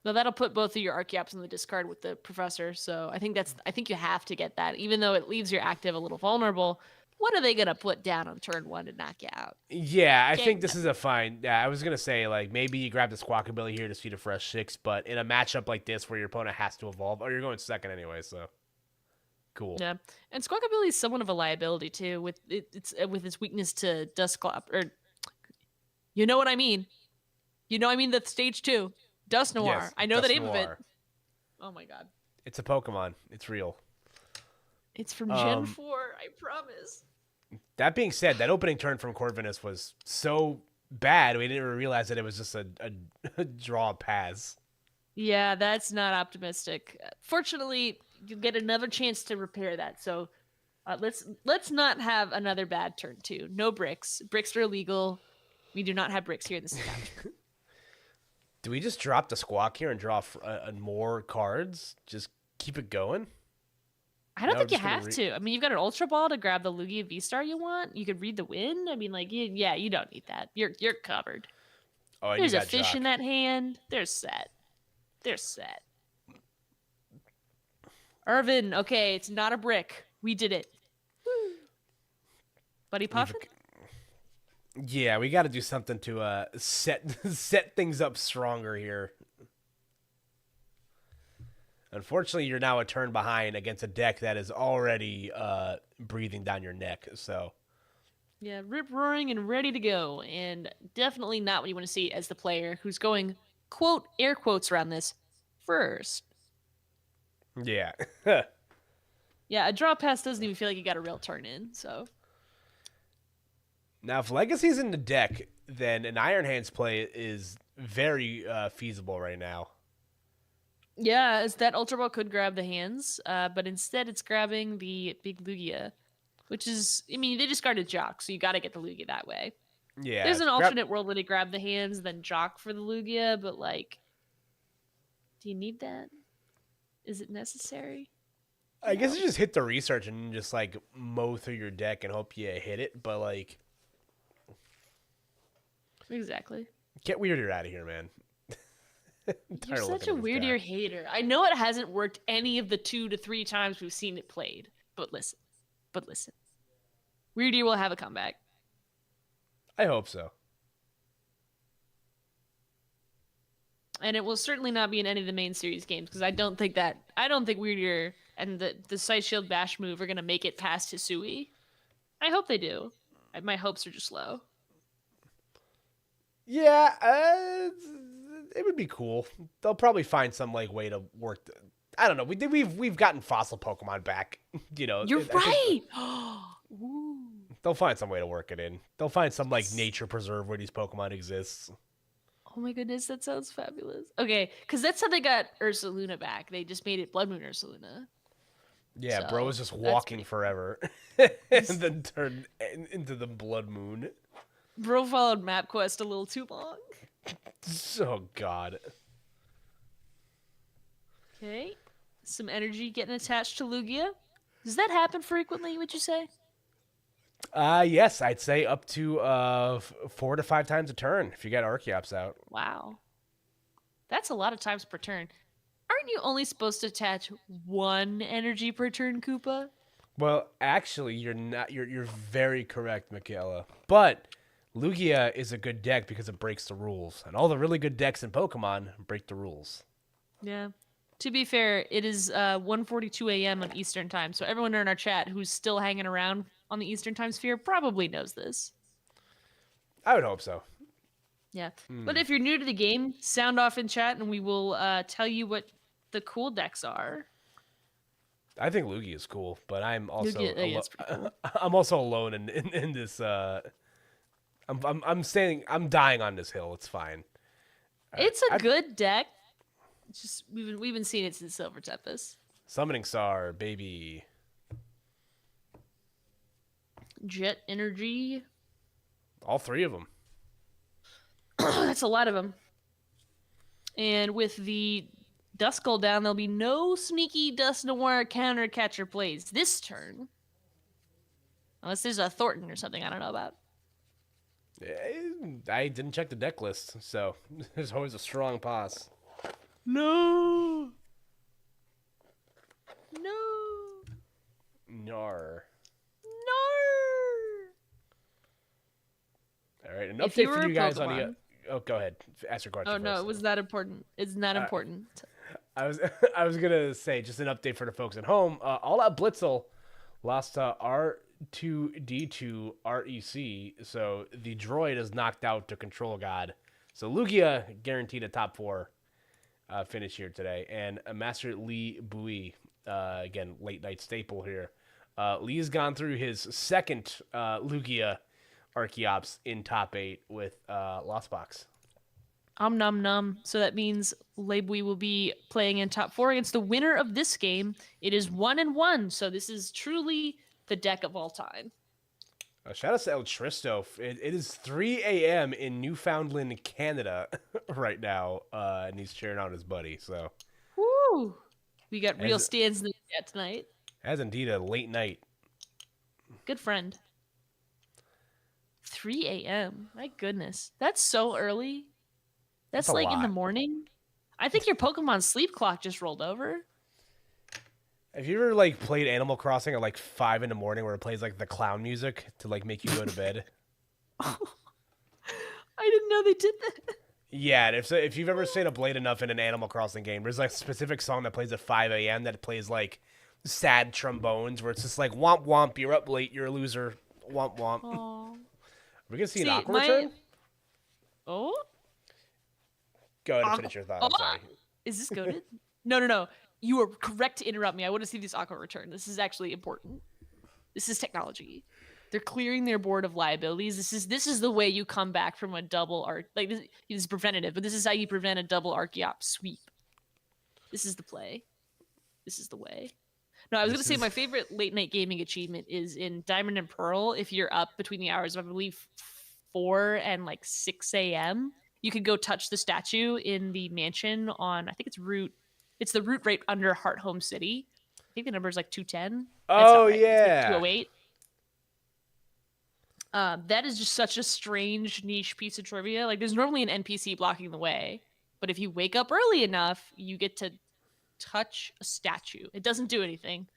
Well, that'll put both of your Archeops in the discard with the Professor. So I think you have to get that, even though it leaves your active a little vulnerable. What are they gonna put down on turn 1 to knock you out? Yeah, I think Dang this is a fine. Yeah, I was gonna say like maybe you grab the Squawkabilly here to see the fresh 6, but in a matchup like this where your opponent has to evolve, you're going second anyway, so cool. Yeah, and Squawkabilly is somewhat of a liability too, with with its weakness to Dustclap, or you know what I mean. You know I mean the stage 2, Dust Noir. Yes, I know the Dust name of it. Noir. Oh my god. It's a Pokemon. It's real. It's from Gen 4, I promise. That being said, that opening turn from Corvinus was so bad we didn't even realize that it was just a draw pass. Yeah, that's not optimistic. Fortunately, you get another chance to repair that. So let's not have another bad turn 2. No bricks. Bricks are illegal. We do not have bricks here in this establishment. Do we just drop the Squawk here and draw more cards? Just keep it going? I don't think you have to. I mean, you've got an Ultra Ball to grab the Lugia V-Star you want. You could read the wind. I mean, like, yeah, you don't need that. You're covered. Oh, There's a fish in that hand. They're set. Irvin, okay, it's not a brick. We did it. Woo. Buddy Puffin? Yeah, we got to do something to set things up stronger here. Unfortunately, you're now a turn behind against a deck that is already breathing down your neck. So, yeah, rip roaring and ready to go, and definitely not what you want to see as the player who's going quote air quotes around this first. Yeah. Yeah, a draw pass doesn't even feel like you got a real turn in. So now, if Legacy's in the deck, then an Iron Hands play is very feasible right now. Yeah, as that Ultra Ball could grab the hands, but instead it's grabbing the big Lugia, which is, I mean, they discarded Jock, so you got to get the Lugia that way. Yeah. There's an alternate world where they grab the hands, then Jock for the Lugia, but like, do you need that? Is it necessary? I guess you just hit the research and just like mow through your deck and hope you hit it, but like, exactly. Get Weirder out of here, man. You're such a Weird Ear hater. I know it hasn't worked any of the 2 to 3 times we've seen it played, but listen. Weird Ear will have a comeback. I hope so. And it will certainly not be in any of the main series games, because I don't think Weird Ear and the Sight Shield Bash move are going to make it past Hisui. I hope they do. My hopes are just low. Yeah, it would be cool. They'll probably find some like way to work. I don't know. We've gotten fossil Pokemon back. You know, you're right. They'll find some way to work it in. They'll find some like nature preserve where these Pokemon exists. Oh my goodness, that sounds fabulous. Okay, because that's how they got Ursaluna back. They just made it Blood Moon Ursaluna. Yeah, so, bro was just walking forever, and then turned into the Blood Moon. Bro followed MapQuest a little too long. Oh, God. Okay. Some energy getting attached to Lugia. Does that happen frequently, would you say? Yes, I'd say up to 4 to 5 times a turn if you get Archeops out. Wow. That's a lot of times per turn. Aren't you only supposed to attach 1 energy per turn, Koopa? Well, actually, you're not. You're very correct, Michaela. But Lugia is a good deck because it breaks the rules, and all the really good decks in Pokemon break the rules. Yeah. To be fair, it is 1:42 a.m. on Eastern time, so everyone in our chat who's still hanging around on the Eastern time sphere probably knows this. I would hope so. Yeah. But if you're new to the game, sound off in chat, and we will tell you what the cool decks are. I think Lugia is cool, but I'm also cool. I'm also alone in this. I'm dying on this hill. It's fine. It's a good deck. It's just we've been seeing it since Silver Tempest. Summoning Star, baby. Jet Energy. All 3 of them. That's a lot of them. And with the Duskull down, there'll be no sneaky Dust Noir counter catcher plays this turn. Unless there's a Thornton or something I don't know about. I didn't check the deck list, so there's always a strong pass. No. No. Nar. No. All right, an If you update for were a you guys on the. Pokemon. Oh, go ahead. Ask your Oh question no, it first. was not important. It's not Uh, important. I was I was gonna say just an update for the folks at home. All Out Blitzel lost to R2D2 REC, so the droid is knocked out to Control God. So Lugia guaranteed a top 4 finish here today, and Master Lee Bui, again late night staple here. Lee's gone through his second Lugia Archeops in top 8 with Lost Box. Num num. So that means Labui will be playing in top 4 against the winner of this game. It is 1-1. So this is truly the deck of all time. Shout out to El Tristo. It is 3 a.m. in Newfoundland, Canada, right now, and he's cheering on his buddy. So, Woo! We got real stands in the chat tonight. as indeed a late night. Good friend. 3 a.m. My goodness. That's so early. That's a like in the lot. morning. I think your Pokemon sleep clock just rolled over. Have you ever like played Animal Crossing at like 5 in the morning where it plays like the clown music to like make you go to bed? I didn't know they did that. Yeah, and if you've ever stayed up late enough in an Animal Crossing game, there's like a specific song that plays at 5 a.m. that plays like sad trombones where it's just like womp womp, you're up late, you're a loser, womp womp. Aww. We're gonna see an Aqua return? Oh? Go ahead and finish your thought. I'm sorry. Is this goaded? No. You are correct to interrupt me. I want to see this Aqua return. This is actually important. This is technology. They're clearing their board of liabilities. This is the way you come back from a double arc. Like this is preventative, but this is how you prevent a double Archeops sweep. This is the play. This is the way. No, I was going to say my favorite late night gaming achievement is in Diamond and Pearl. If you're up between the hours of, I believe, 4 and like 6 a.m., you could go touch the statue in the mansion on, I think it's Route. It's the route right under Heart Home City. I think the number is like 210. Oh, right. yeah. It's like 208. That is just such a strange niche piece of trivia. Like, there's normally an NPC blocking the way, but if you wake up early enough, you get to touch a statue. It doesn't do anything.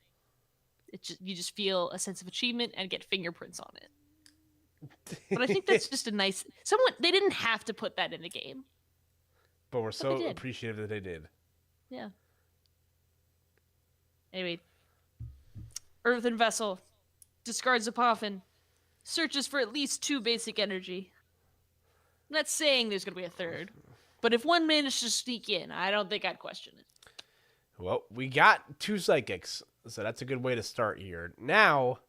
You just feel a sense of achievement and get fingerprints on it. But I think that's just a nice. They didn't have to put that in the game, but we're so appreciative that they did. Yeah. Anyway, Earthen Vessel discards a Poffin, searches for at least 2 basic energy. I'm not saying there's going to be a third, but if one managed to sneak in, I don't think I'd question it. Well, we got 2 Psychics, so that's a good way to start here. Now,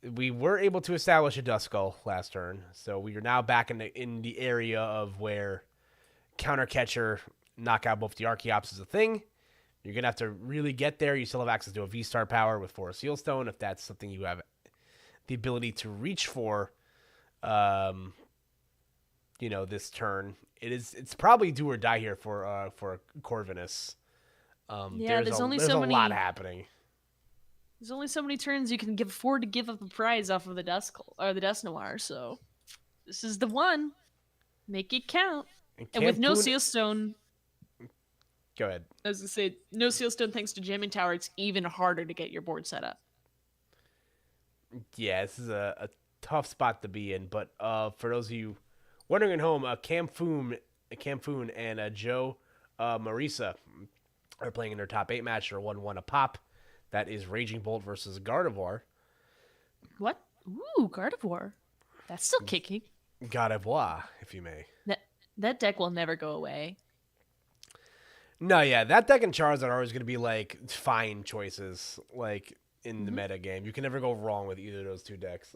we were able to establish a Duskull last turn, so we are now back in the area of where Counter Catcher, knock out both the Archeops is a thing. You're going to have to really get there. You still have access to a V-Star power with Forest Sealstone if that's something you have the ability to reach for, this turn. It's probably do or die here for Corvinus. There's only so many. A lot happening. There's only so many turns you can afford to give up a prize off of the Duskull or the Dusknoir. So this is the one. Make it count. And with no Sealstone. Go ahead. I was going to say, no Sealstone thanks to Jamming Tower, it's even harder to get your board set up. Yeah, this is a tough spot to be in. But for those of you wondering at home, Camfoon and Joe Marisa are playing in their top 8 match. They're 1-1 a pop. That is Raging Bolt versus Gardevoir. What? Ooh, Gardevoir. That's still kicking. Gardevoir, if you may. That deck will never go away. No, yeah, that deck and Charizard are always going to be like fine choices, like in the meta game. You can never go wrong with either of those 2 decks.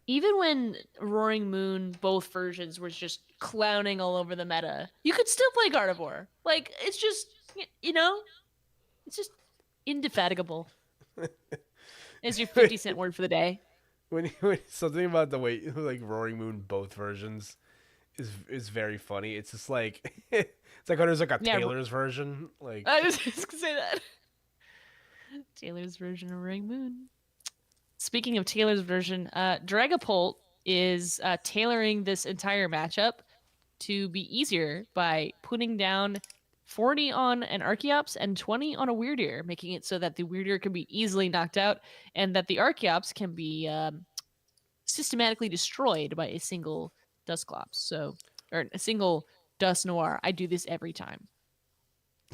Even when Roaring Moon, both versions, was just clowning all over the meta, you could still play Gardevoir. Like, it's just, it's just indefatigable. Is your 50-cent word for the day. When something about the way like Roaring Moon, both versions, is very funny. It's just like it's like when there's like a Taylor's version. Like I was just gonna say that. Taylor's version of Roaring Moon. Speaking of Taylor's version, Dragapult is tailoring this entire matchup to be easier by putting down 40 on an Archeops and 20 on a Weirdeer, making it so that the Weirdeer can be easily knocked out and that the Archeops can be systematically destroyed by a single Dusclops. So, or a single Dust Noir. I do this every time.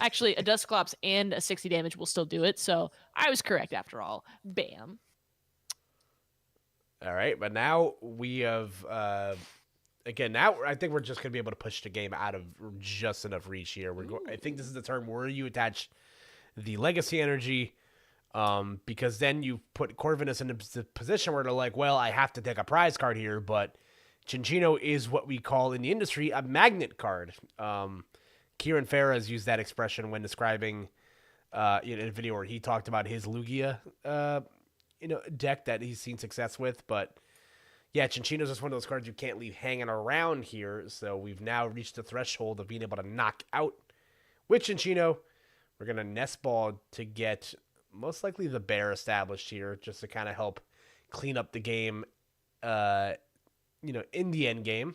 Actually, a Dusclops and a 60 damage will still do it. So I was correct after all. Bam. All right, but now we have again. Now I think we're just gonna be able to push the game out of just enough reach here. I think this is the turn where you attach the legacy energy, because then you put Corvinus in a position where they're like, well, I have to take a prize card here, but Chinchino is what we call in the industry a magnet card. Kieran Farah has used that expression when describing in a video where he talked about his Lugia deck that he's seen success with. But yeah, Chinchino's just one of those cards you can't leave hanging around here. So we've now reached the threshold of being able to knock out with Chinchino. We're going to nest ball to get most likely the bear established here, just to kind of help clean up the game, in the end game.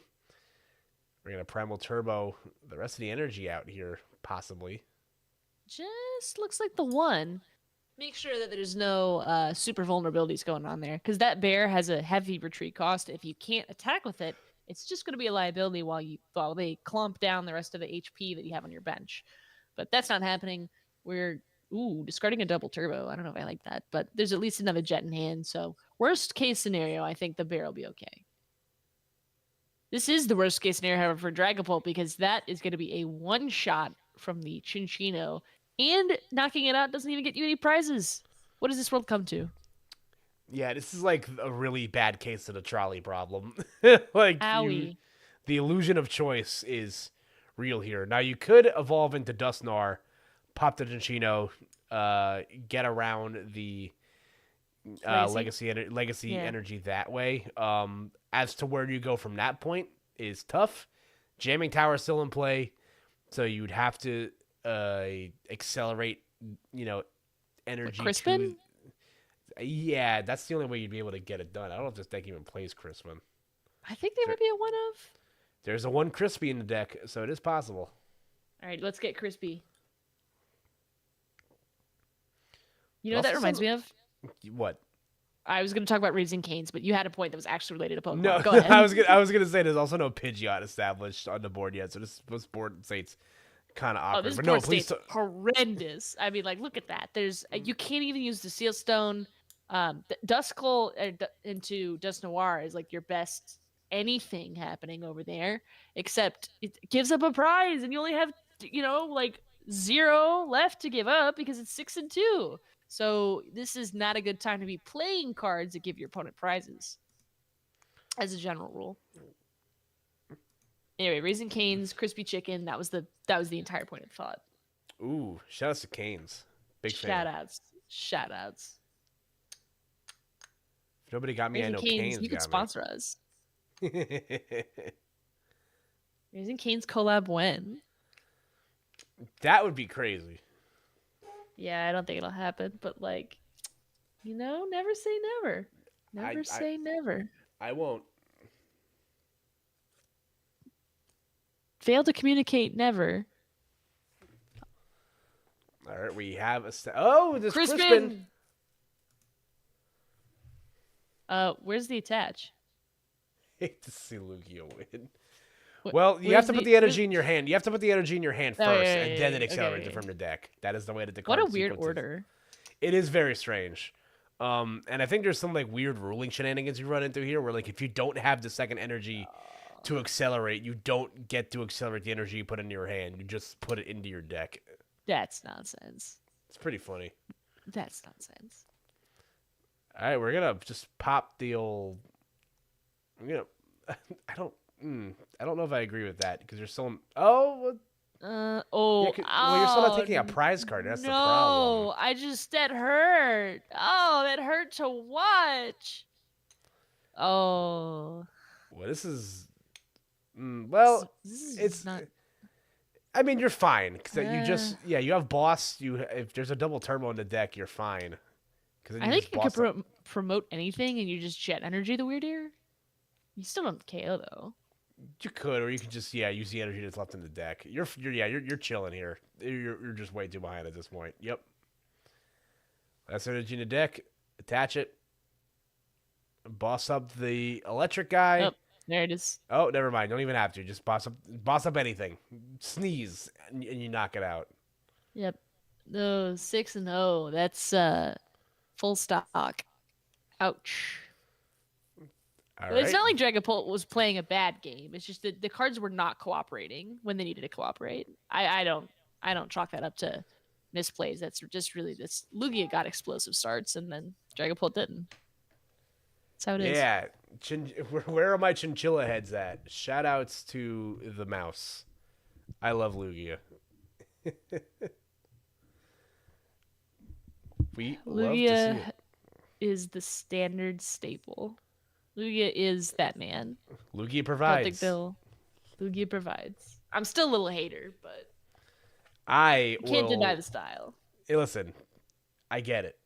We're going to Primal Turbo the rest of the energy out here, possibly. Just looks like the one. Make sure that there's no super vulnerabilities going on there, because that bear has a heavy retreat cost. If you can't attack with it, it's just going to be a liability while they clump down the rest of the HP that you have on your bench. But that's not happening. We're discarding a double turbo. I don't know if I like that, but there's at least another jet in hand. So worst case scenario, I think the bear will be okay. This is the worst case scenario, however, for Dragapult, because that is going to be a one shot from the Chinchino, and knocking it out doesn't even get you any prizes. What does this world come to? Yeah, this is like a really bad case of the trolley problem. The illusion of choice is real here. Now, you could evolve into Dusknoir, pop the Chinchino, get around the legacy energy that way. As to where you go from that point is tough. Jamming Tower is still in play, so you'd have to accelerate, energy. Crispin? Yeah, that's the only way you'd be able to get it done. I don't know if this deck even plays Crispin. I think there might be a one of. There's a one Crispy in the deck, so it is possible. All right, let's get Crispy. You know what that reminds me of? What? I was going to talk about Raising Canes, but you had a point that was actually related to Pokemon. No, go ahead. I was gonna say there's also no Pidgeot established on the board yet, so this board state's kind of awkward. Oh, this but board no, please. state's horrendous. I mean, look at that. There's you can't even use the Seal Stone. Duskull into Dust Noir is like your best anything happening over there, except it gives up a prize, and you only have 0 left to give up because it's 6 and 2. So this is not a good time to be playing cards that give your opponent prizes, as a general rule. Anyway, Raising Cane's, Crispy Chicken, that was the entire point of thought. Ooh, shout outs to Canes. Big fan. Shout outs. If nobody got me, Raising I know Cane's, Canes you could got sponsor us. Raising Cane's collab when? That would be crazy. Yeah, I don't think it'll happen, but never say never. Never say never. I won't. Fail to communicate never. All right, we have a this Crispin. Where's the attach? Hate to see Lugia win. Well, you have to put the energy in your hand. You have to put the energy in your hand first, and then it accelerates it from your deck. That is the way that the card What a weird sequences. order. It is very strange. And I think there's some weird ruling shenanigans you run into here, where if you don't have the second energy to accelerate, you don't get to accelerate the energy you put into your hand. You just put it into your deck. That's nonsense. It's pretty funny. That's nonsense. All right, we're gonna just pop the old. I don't know if I agree with that because there's so. Well, you're still not taking a prize card. That's the problem. No, that hurt. Oh, that hurt to watch. Oh. Well, this is. It's not. I mean, you're fine because you have boss. If there's a double turbo in the deck, you're fine. I think you could promote anything and you just jet energy the Weirdeer. You still don't KO though. You could, or you could just use the energy that's left in the deck. You're chilling here. You're just way too behind at this point. Yep. That's energy in the deck. Attach it. Boss up the electric guy. Oh, there it is. Oh, never mind. Don't even have to. Just boss up anything. Sneeze and you knock it out. Yep. No, 6-0. That's full stock. Ouch. All It's right. not like Dragapult was playing a bad game. It's just that the cards were not cooperating when they needed to cooperate. I don't chalk that up to misplays. That's just really this Lugia got explosive starts and then Dragapult didn't. That's how it is. Yeah. Where are my chinchilla heads at? Shout outs to the mouse. I love Lugia. We love to see Lugia it. is the standard staple. Lugia is that man. Lugia Don't provides. think they'll. Lugia provides. I'm still a little hater, but I can't will deny the style. Hey, listen, I get it.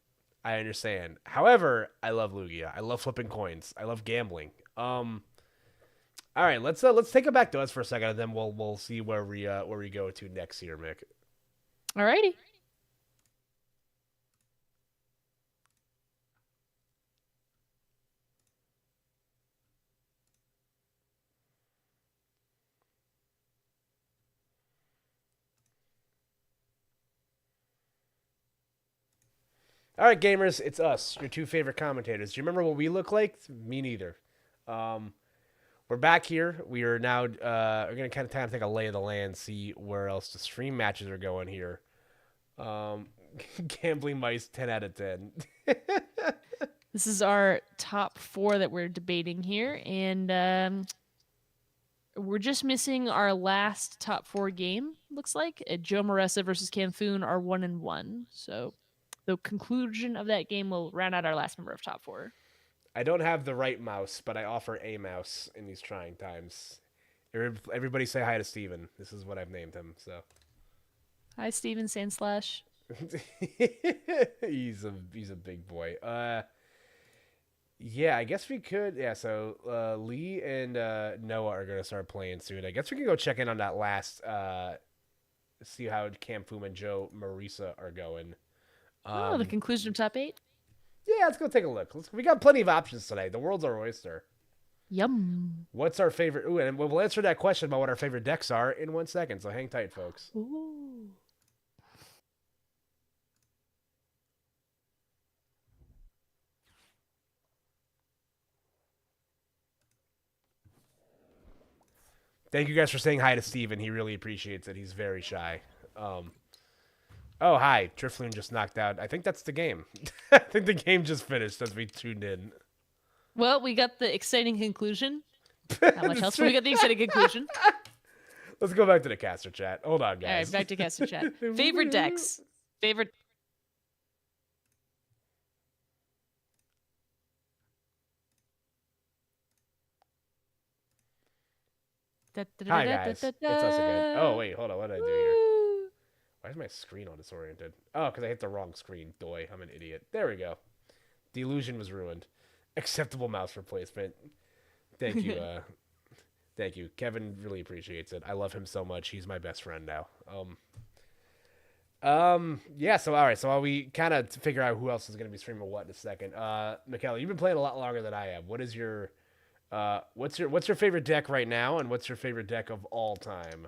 I understand. However, I love Lugia. I love flipping coins. I love gambling. All right, let's take it back to us for a second, and then we'll see where we go to next here, Mick. Alrighty. All right, gamers, it's us, your two favorite commentators. Do you remember what we look like? Me neither. We're back here. We are now we're gonna kind of take a lay of the land, see where else the stream matches are going here. Gambling mice, 10 out of 10. This is our top 4 that we're debating here, and we're just missing our last top 4 game. Looks like Joe Maressa versus Canfoon are 1-1. So the conclusion of that game will round out our last member of top 4. I don't have the right mouse, but I offer a mouse in these trying times. Everybody say hi to Steven. This is what I've named him. So Hi, Steven Sandslash. he's a big boy. Yeah, I guess we could. Yeah, so Lee and Noah are gonna start playing soon. I guess we can go check in on that last. See how Cam Foom and Joe Marisa are going. The conclusion of top 8. Yeah, let's go take a look. We got plenty of options today. The world's our oyster. Yum. What's our favorite? Ooh, and we'll answer that question about what our favorite decks are in 1 second. So hang tight, folks. Ooh. Thank you guys for saying hi to Steven. He really appreciates it. He's very shy. Oh, hi. Drifloon just knocked out. I think that's the game. I think the game just finished as we tuned in. Well, we got the exciting conclusion. Not much else, but we got the exciting conclusion. Let's go back to the caster chat. Hold on, guys. All right, back to caster chat. Favorite decks. Favorite. Hi, guys. It's us again. Oh, wait. Hold on. What did I do here? Why is my screen all disoriented? Oh, because I hit the wrong screen. Doy. I'm an idiot. There we go. The illusion was ruined. Acceptable mouse replacement. Thank you. Thank you. Kevin really appreciates it. I love him so much. He's my best friend now. Yeah, so all right, so while we kind of figure out who else is going to be streaming what in a second. Michaela, you've been playing a lot longer than I have. What is your what's your favorite deck right now, and what's your favorite deck of all time?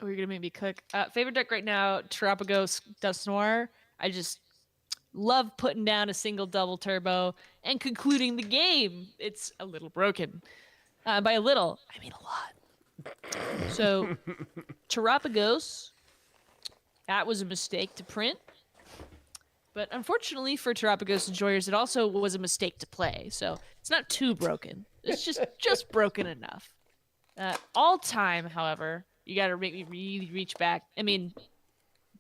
Oh, you're gonna make me cook. Favorite deck right now, Terapagos Dust Noir. I just love putting down a single double turbo and concluding the game. It's a little broken. By a little, I mean a lot. So, Terapagos, that was a mistake to print. But unfortunately for Terapagos enjoyers, it also was a mistake to play. So, it's not too broken. It's just broken enough. All time, however, you got to make me really reach back. I mean,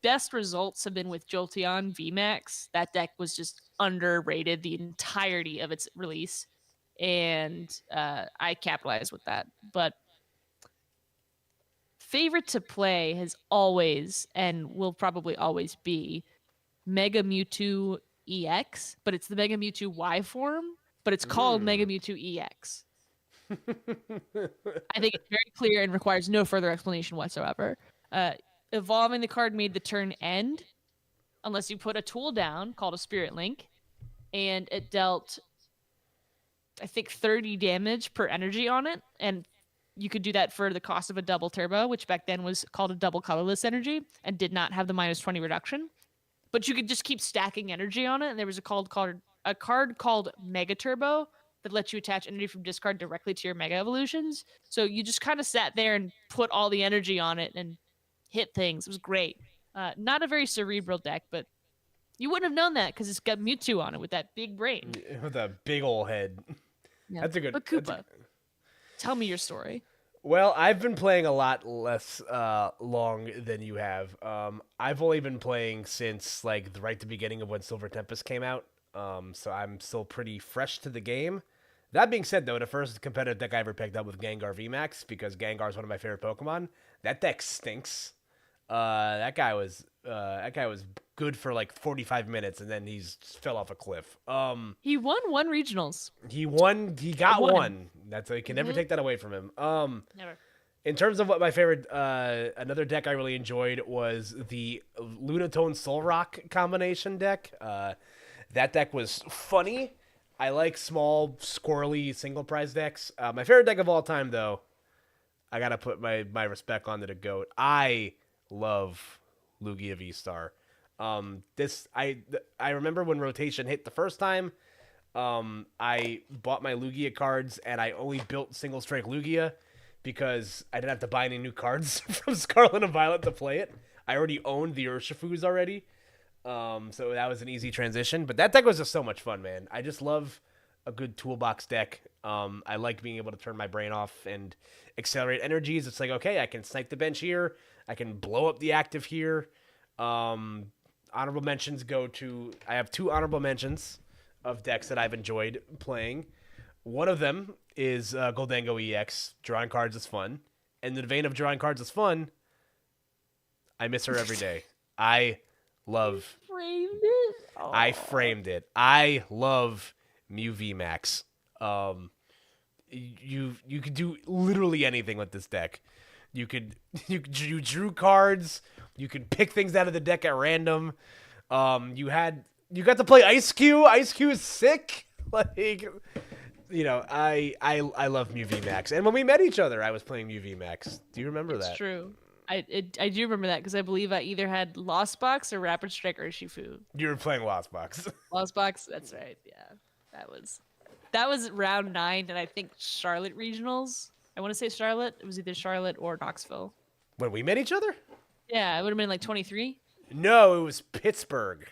best results have been with Jolteon VMAX. That deck was just underrated the entirety of its release. And I capitalized with that. But favorite to play has always and will probably always be Mega Mewtwo EX, but it's the Mega Mewtwo Y form, but it's called Mega Mewtwo EX. I think it's very clear and requires no further explanation whatsoever. Uh, Evolving the card made the turn end unless you put a tool down called a Spirit Link, and it dealt, I think, 30 damage per energy on it, and you could do that for the cost of a double turbo, which back then was called a double colorless energy and did not have the -20 reduction. But you could just keep stacking energy on it, and there was a card called Mega Turbo that lets you attach energy from discard directly to your Mega Evolutions. So you just kind of sat there and put all the energy on it and hit things. It was great. Not a very cerebral deck, but you wouldn't have known that because it's got Mewtwo on it with that big brain. With a big old head. Yeah. That's a good. But Koopa, tell me your story. Well, I've been playing a lot less long than you have. I've only been playing since like right the beginning of when Silver Tempest came out. So I'm still pretty fresh to the game. That being said, though, the first competitive deck I ever picked up with Gengar VMAX because Gengar is one of my favorite Pokemon. That deck stinks. That guy was good for like 45 minutes and then he's just fell off a cliff. He won one regionals. He won. He got Won. one. That's you can never take that away from him. Never. In terms of what my favorite, another deck I really enjoyed was the Lunatone Soul Rock combination deck. That deck was funny. I like small, squirrely single prize decks. My favorite deck of all time, though, I gotta put my respect onto the GOAT. I love Lugia V-Star. I remember when rotation hit the first time. I bought my Lugia cards and I only built single strike Lugia because I didn't have to buy any new cards from Scarlet and Violet to play it. I already owned the Urshifus already. So that was an easy transition. But that deck was just so much fun, man. I just love a good toolbox deck. I like being able to turn my brain off and accelerate energies. It's like, okay, I can snipe the bench here. I can blow up the active here. Honorable mentions go to... I have 2 honorable mentions of decks that I've enjoyed playing. One of them is Gholdengo EX. Drawing cards is fun. In the vein of drawing cards is fun, I miss her every day. I love... Framed it? Oh. I framed it. I love Mew VMAX. You could do literally anything with this deck. You drew cards. You could pick things out of the deck at random. You got to play Ice Cube. Ice Cube is sick. Like, you know, I love Mew VMAX. And when we met each other, I was playing Mew VMAX. Do you remember that? It's true. I do remember that because I believe I either had Lost Box or Rapid Strike Urshifu. You were playing Lost Box. Lost Box, that's right. Yeah, that was round 9, and I think Charlotte regionals. I want to say Charlotte. It was either Charlotte or Knoxville. When we met each other? Yeah, it would have been like 23. No, it was Pittsburgh.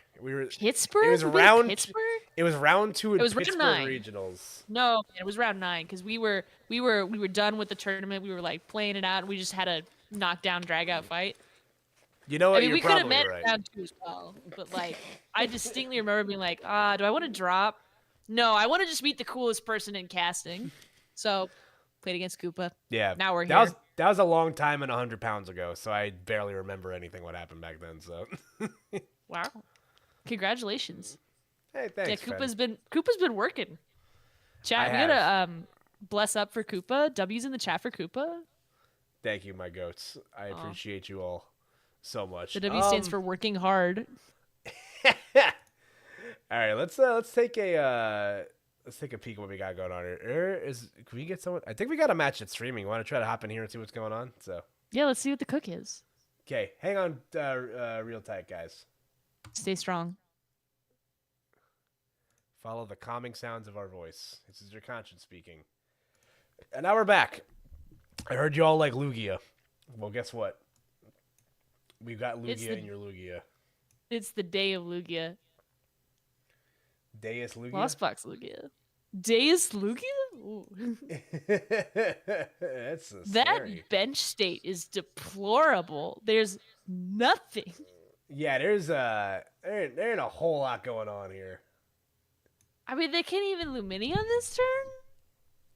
Pittsburgh. It was Pittsburgh. It was round 2 in It was Pittsburgh round 9. regionals. No, it was round 9 because we were done with the tournament. We were like playing it out. And we just had a knockdown drag out fight. You know what? I mean, You're we could have probably met right. round 2 as well, but like I distinctly remember being like, do I want to drop? No, I want to just meet the coolest person in casting. So played against Koopa. Yeah. Now we're here. That was a long time and 100 pounds ago, so I barely remember anything what happened back then. So. Wow. Congratulations. Hey, thanks. Yeah, Koopa's been working. Chat, we gotta bless up for Koopa. W's in the chat for Koopa. Thank you, my goats. I appreciate you all so much. The W stands for working hard. All right, let's take a peek at what we got going on here. Can we get someone? I think we got a match at streaming. Want to try to hop in here and see what's going on? So Yeah, let's see what the cook is. okay, hang on, real tight, guys. Stay strong. Follow the calming sounds of our voice. This is your conscience speaking. And now we're back. I heard you all like Lugia. Well, guess what? We've got Lugia in your Lugia. It's the day of Lugia. Deus Lugia? Lost Box Lugia. Deus Lugia? Ooh. That's so That scary. bench state is deplorable. There's nothing. Yeah, there ain't a whole lot going on here. I mean, they can't even Luminia this turn?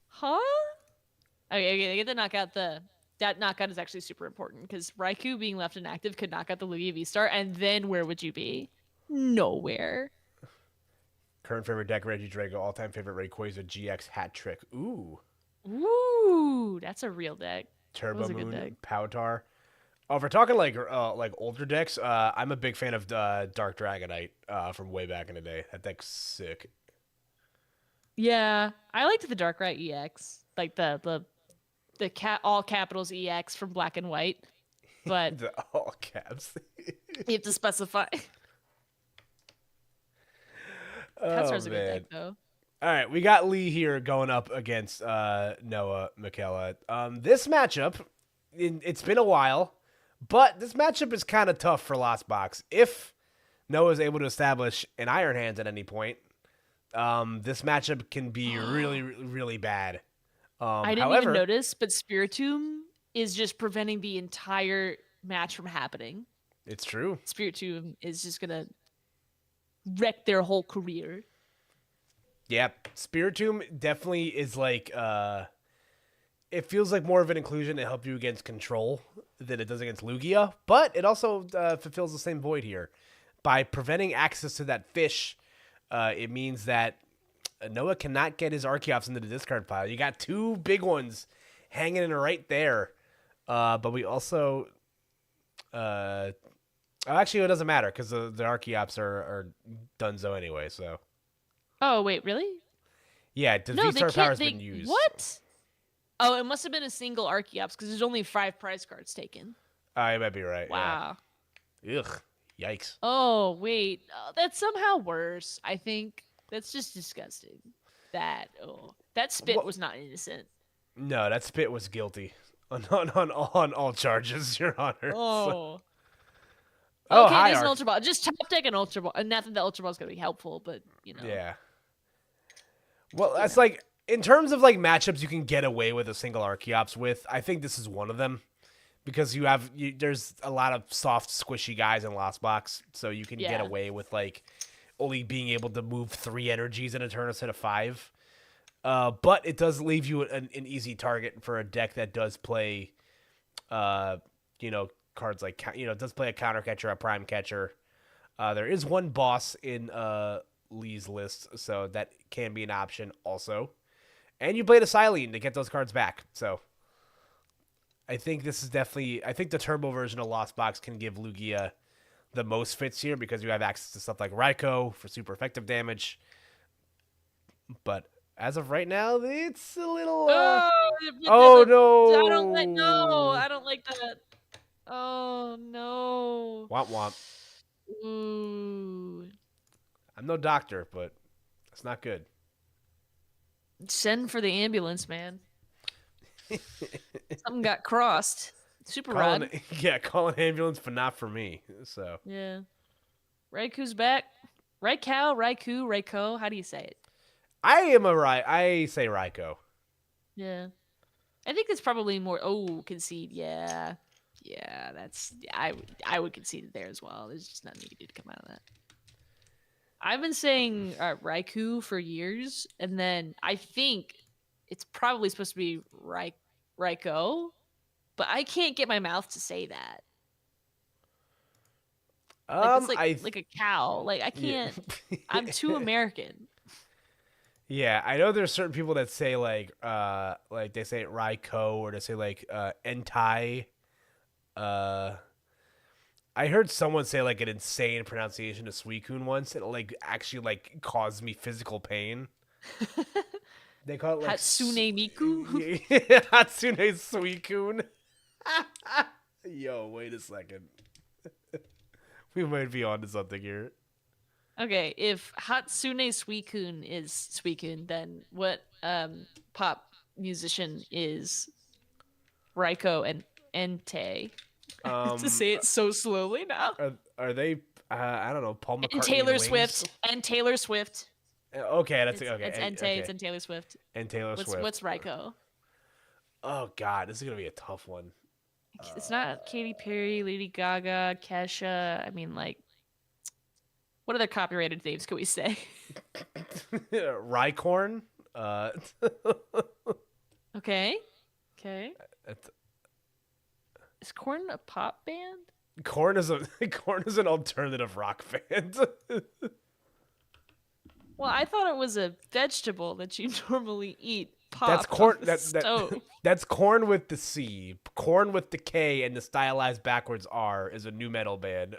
Huh? Okay, they get the knockout. That knockout is actually super important because Raikou being left inactive could knock out the Lugia V-Star, and then where would you be? Nowhere. Current favorite deck, Regidrago. All-time favorite Rayquaza GX hat trick. Ooh. Ooh, that's a real deck. That Turbo was a good deck. Moon, Powtar. Oh, if we're talking like older decks, I'm a big fan of Dark Dragonite from way back in the day. That deck's sick. Yeah, I liked the Darkrai EX, like the all capitals EX from Black and White, but The all caps. you have to specify. Oh Patsar's a good deck man. though. All right, we got Lee here going up against Noah McKella. This matchup, it's been a while, but this matchup is kind of tough for Lost Box. If Noah is able to establish an Iron Hands at any point, this matchup can be really, really bad. I didn't even However, notice, but Spiritomb is just preventing the entire match from happening. it's true. Spiritomb is just gonna wreck their whole career. Yeah, Spiritomb definitely is like it feels like more of an inclusion to help you against control than it does against Lugia, but it also fulfills the same void here. By preventing access to that fish, it means that Noah cannot get his Archeops into the discard pile. You got two big ones hanging in right there. But we also actually it doesn't matter because the Archeops are donezo anyway, so Oh wait, really? yeah, the No, they V-Star can't. power's They been used. what? Oh, it must have been a single Archeops because there's only 5 prize cards taken. You might be right. Wow. Yeah. Ugh. Yikes. Oh wait, that's somehow worse. I think that's just disgusting. That spit What? was not innocent. No, that spit was guilty on all charges, Your Honor. Oh. Oh, Okay, hi, it is an Arc. Ultra Ball. Just top deck an Ultra Ball. And not that the Ultra Ball is going to be helpful, but, Yeah. Well, that's like in terms of like matchups you can get away with a single Archeops with. I think this is one of them because there's a lot of soft, squishy guys in Lost Box, so you can get Yeah. away with like only being able to move 3 energies in a turn instead of 5. But it does leave you an easy target for a deck that does play, cards like does play a counter catcher, a prime catcher. There is one boss in Lee's list, so that can be an option also. And you played a Silene to get those cards back. So I think this is definitely. I think the turbo version of Lost Box can give Lugia the most fits here because you have access to stuff like Raikou for super effective damage. But as of right now, it's a little. Oh no! I don't like that. Oh no. Womp womp. Ooh. I'm no doctor, but it's not good. Send for the ambulance, man. Something got crossed. Super Rod. Call an ambulance, but not for me. So Yeah. Raikou's back. Raikou. How do you say it? I say Raikou. Yeah. I think it's probably more. Oh, concede. Yeah. Yeah, I would concede it there as well. There's just nothing you can do to come out of that. I've been saying Raikou for years, and then I think it's probably supposed to be Raikou, but I can't get my mouth to say that. It's like a cow. Like I can't. Yeah. I'm too American. Yeah, I know there's certain people that say like they say Raikou or they say like Entai. I heard someone say like an insane pronunciation of Suicune once, and it like actually like caused me physical pain. They call it like Hatsune Miku. Hatsune Suicune. Yo, wait a second. We might be onto something here. Okay, if Hatsune Suicune is Suicune, then what pop musician is Raikou and Entei? To say it so slowly now. Are they? I don't know. Paul McCartney And Taylor and Swift. And Taylor Swift. Okay, that's okay. It's Entei. Okay. It's and Taylor Swift. And Taylor Swift. What's Raikou? Oh God, this is gonna be a tough one. It's not Katy Perry, Lady Gaga, Kesha. I mean, like, what other copyrighted names can we say? Rhycorn. Okay. That's- Is Korn a pop band? Korn is an alternative rock band. Well, I thought it was a vegetable that you normally eat That's popped corn. on the That stove. that's corn with the C. Corn with the K and the stylized backwards R is a new metal band.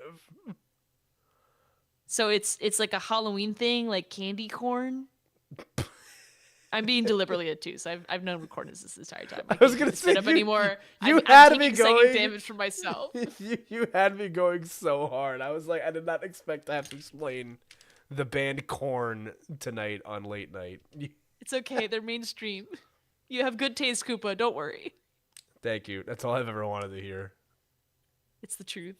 So it's like a Halloween thing, like candy corn. I'm being deliberately obtuse. I've known what corn is this entire time. I I was can't keep gonna this say bit up anymore. you I'm had me taking second going. damage for myself. You had me going so hard. I was like, I did not expect to have to explain the band Corn tonight on late night. It's okay. They're mainstream. You have good taste, Koopa. Don't worry. Thank you. That's all I've ever wanted to hear. It's the truth.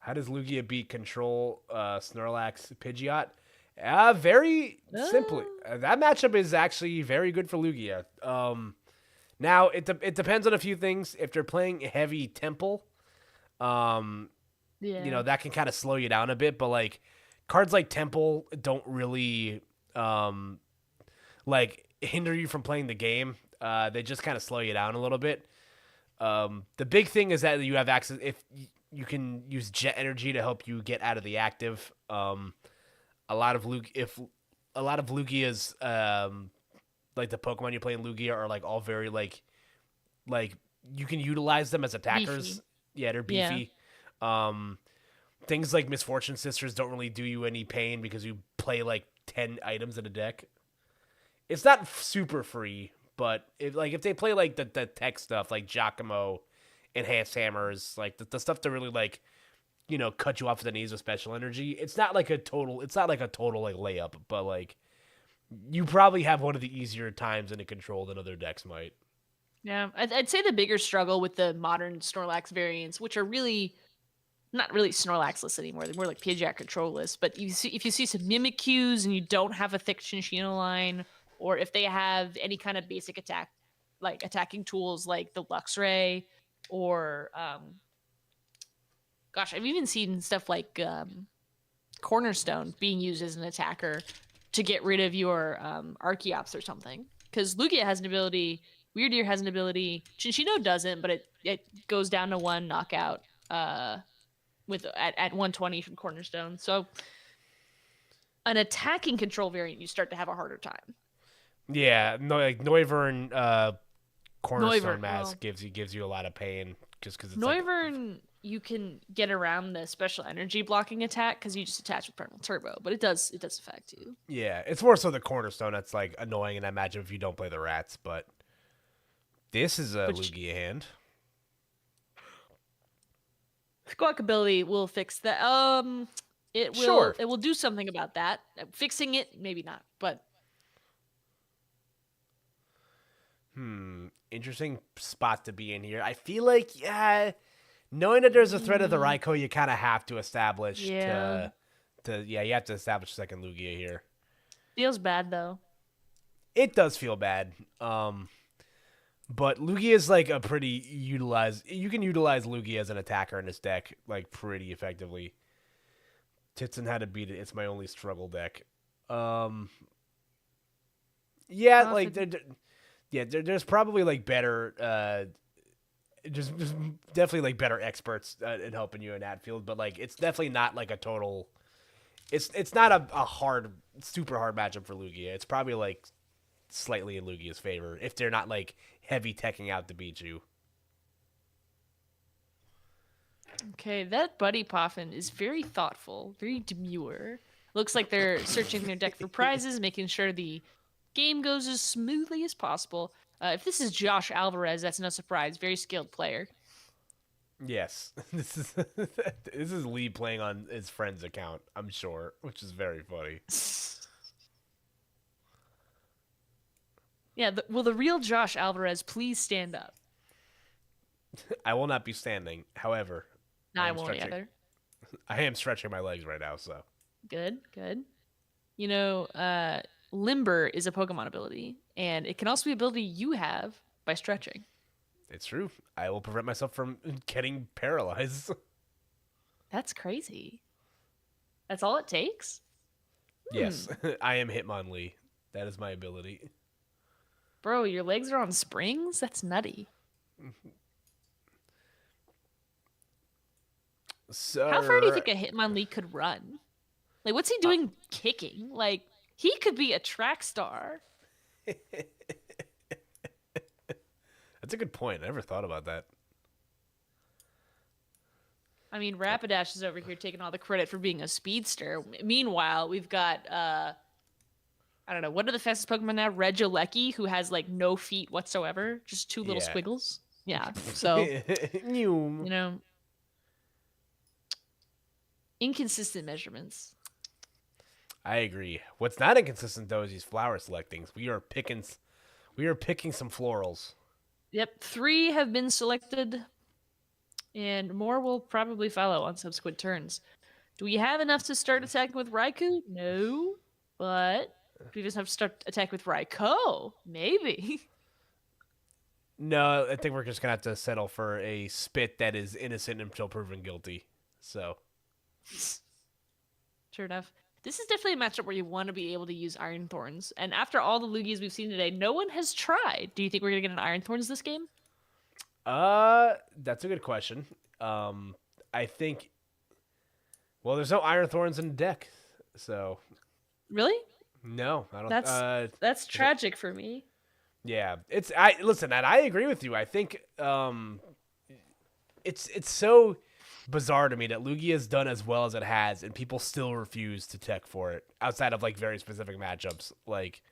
How does Lugia beat Control, Snorlax, Pidgeot? Very simply. That matchup is actually very good for Lugia. Now, it depends on a few things. If they're playing heavy Temple, Yeah. that can kind of slow you down a bit. But, like, cards like Temple don't really, hinder you from playing the game. They just kind of slow you down a little bit. The big thing is that you have access if you can use Jet Energy to help you get out of the active. A lot of Lugia's like the Pokemon you play in Lugia are like all very like you can utilize them as attackers. Beefy. Yeah, they're beefy. Things like Misfortune Sisters don't really do you any pain because you play like 10 items in a deck. It's not super free, but if they play like the tech stuff like Giacomo, Enhanced Hammers, like the stuff to really like cut you off at the knees with special energy. It's not like a total like layup, but like you probably have one of the easier times in a control than other decks might. Yeah. I'd say the bigger struggle with the modern Snorlax variants, which are really not really Snorlax-less anymore. They're more like Pidgeot control-less. But if you see some Mimikyus and you don't have a thick Cinccino line, or if they have any kind of basic attack, like attacking tools like the Luxray, or gosh, I've even seen stuff like Cornerstone being used as an attacker to get rid of your Archeops or something. Because Lugia has an ability, Weirdeer has an ability, Cinccino doesn't, but it goes down to 1 knockout with at 120 from Cornerstone. So an attacking control variant, you start to have a harder time. Yeah, no, like Noivern Cornerstone Noivern, Mask gives you a lot of pain just because it's Noivern, you can get around the special energy blocking attack because you just attach with Primal Turbo, but it does affect you. Yeah, it's more so the Cornerstone that's like annoying in that matchup if you don't play the rats, but this is a Lugia hand. Squawk ability will fix that. It will. Sure. It will do something about that. Fixing it, maybe not, but. Interesting spot to be in here. I feel like, knowing that there's a threat of the Raikou, you kind of have to establish you have to establish second Lugia here. Feels bad though. It does feel bad. But Lugia is like a pretty utilized. You can utilize Lugia as an attacker in this deck like pretty effectively. Titson had to beat it. It's my only struggle deck. There's probably like better. Just definitely like better experts in helping you in that field, but like it's definitely not like a total. It's not a super hard matchup for Lugia. It's probably like slightly in Lugia's favor if they're not like heavy teching out to beat you. Okay, that Buddy Poffin is very thoughtful, very demure. Looks like they're searching their deck for prizes, making sure the game goes as smoothly as possible. If this is Josh Alvarez, that's no surprise. Very skilled player. Yes, this is Lee playing on his friend's account, I'm sure, which is very funny. Yeah, will the real Josh Alvarez please stand up? I will not be standing. However, No, I won't either. I am stretching my legs right now, so. Good. Limber is a Pokemon ability, and it can also be an ability you have by stretching. It's true. I will prevent myself from getting paralyzed. That's crazy. That's all it takes? Yes, I am Hitmonlee. That is my ability. Bro, your legs are on springs? That's nutty. So, how far do you think a Hitmonlee could run? Like, what's he doing kicking? Like, he could be a track star. That's a good point. I never thought about that. I mean, Rapidash is over here taking all the credit for being a speedster. Meanwhile, we've got I don't know, what are the fastest Pokemon now? Regieleki, who has like no feet whatsoever, just two little Yeah. squiggles. Yeah. So, Mew. you know, inconsistent measurements. I agree. What's not inconsistent though is these flower selectings. We are picking some florals. Yep, 3 have been selected, and more will probably follow on subsequent turns. Do we have enough to start attacking with Raikou? No. But do we just have to start attacking with Raikou? Maybe. No, I think we're just gonna have to settle for a spit that is innocent until proven guilty. So Sure enough. This is definitely a matchup where you want to be able to use Iron Thorns. And after all the Lugias we've seen today, no one has tried. Do you think we're going to get an Iron Thorns this game? that's a good question. I think well there's no Iron Thorns in the deck. So Really? no, I don't That's tragic for me. yeah. I listen, and I agree with you. I think it's so bizarre to me that Lugia has done as well as it has, and people still refuse to tech for it outside of like very specific matchups. Like,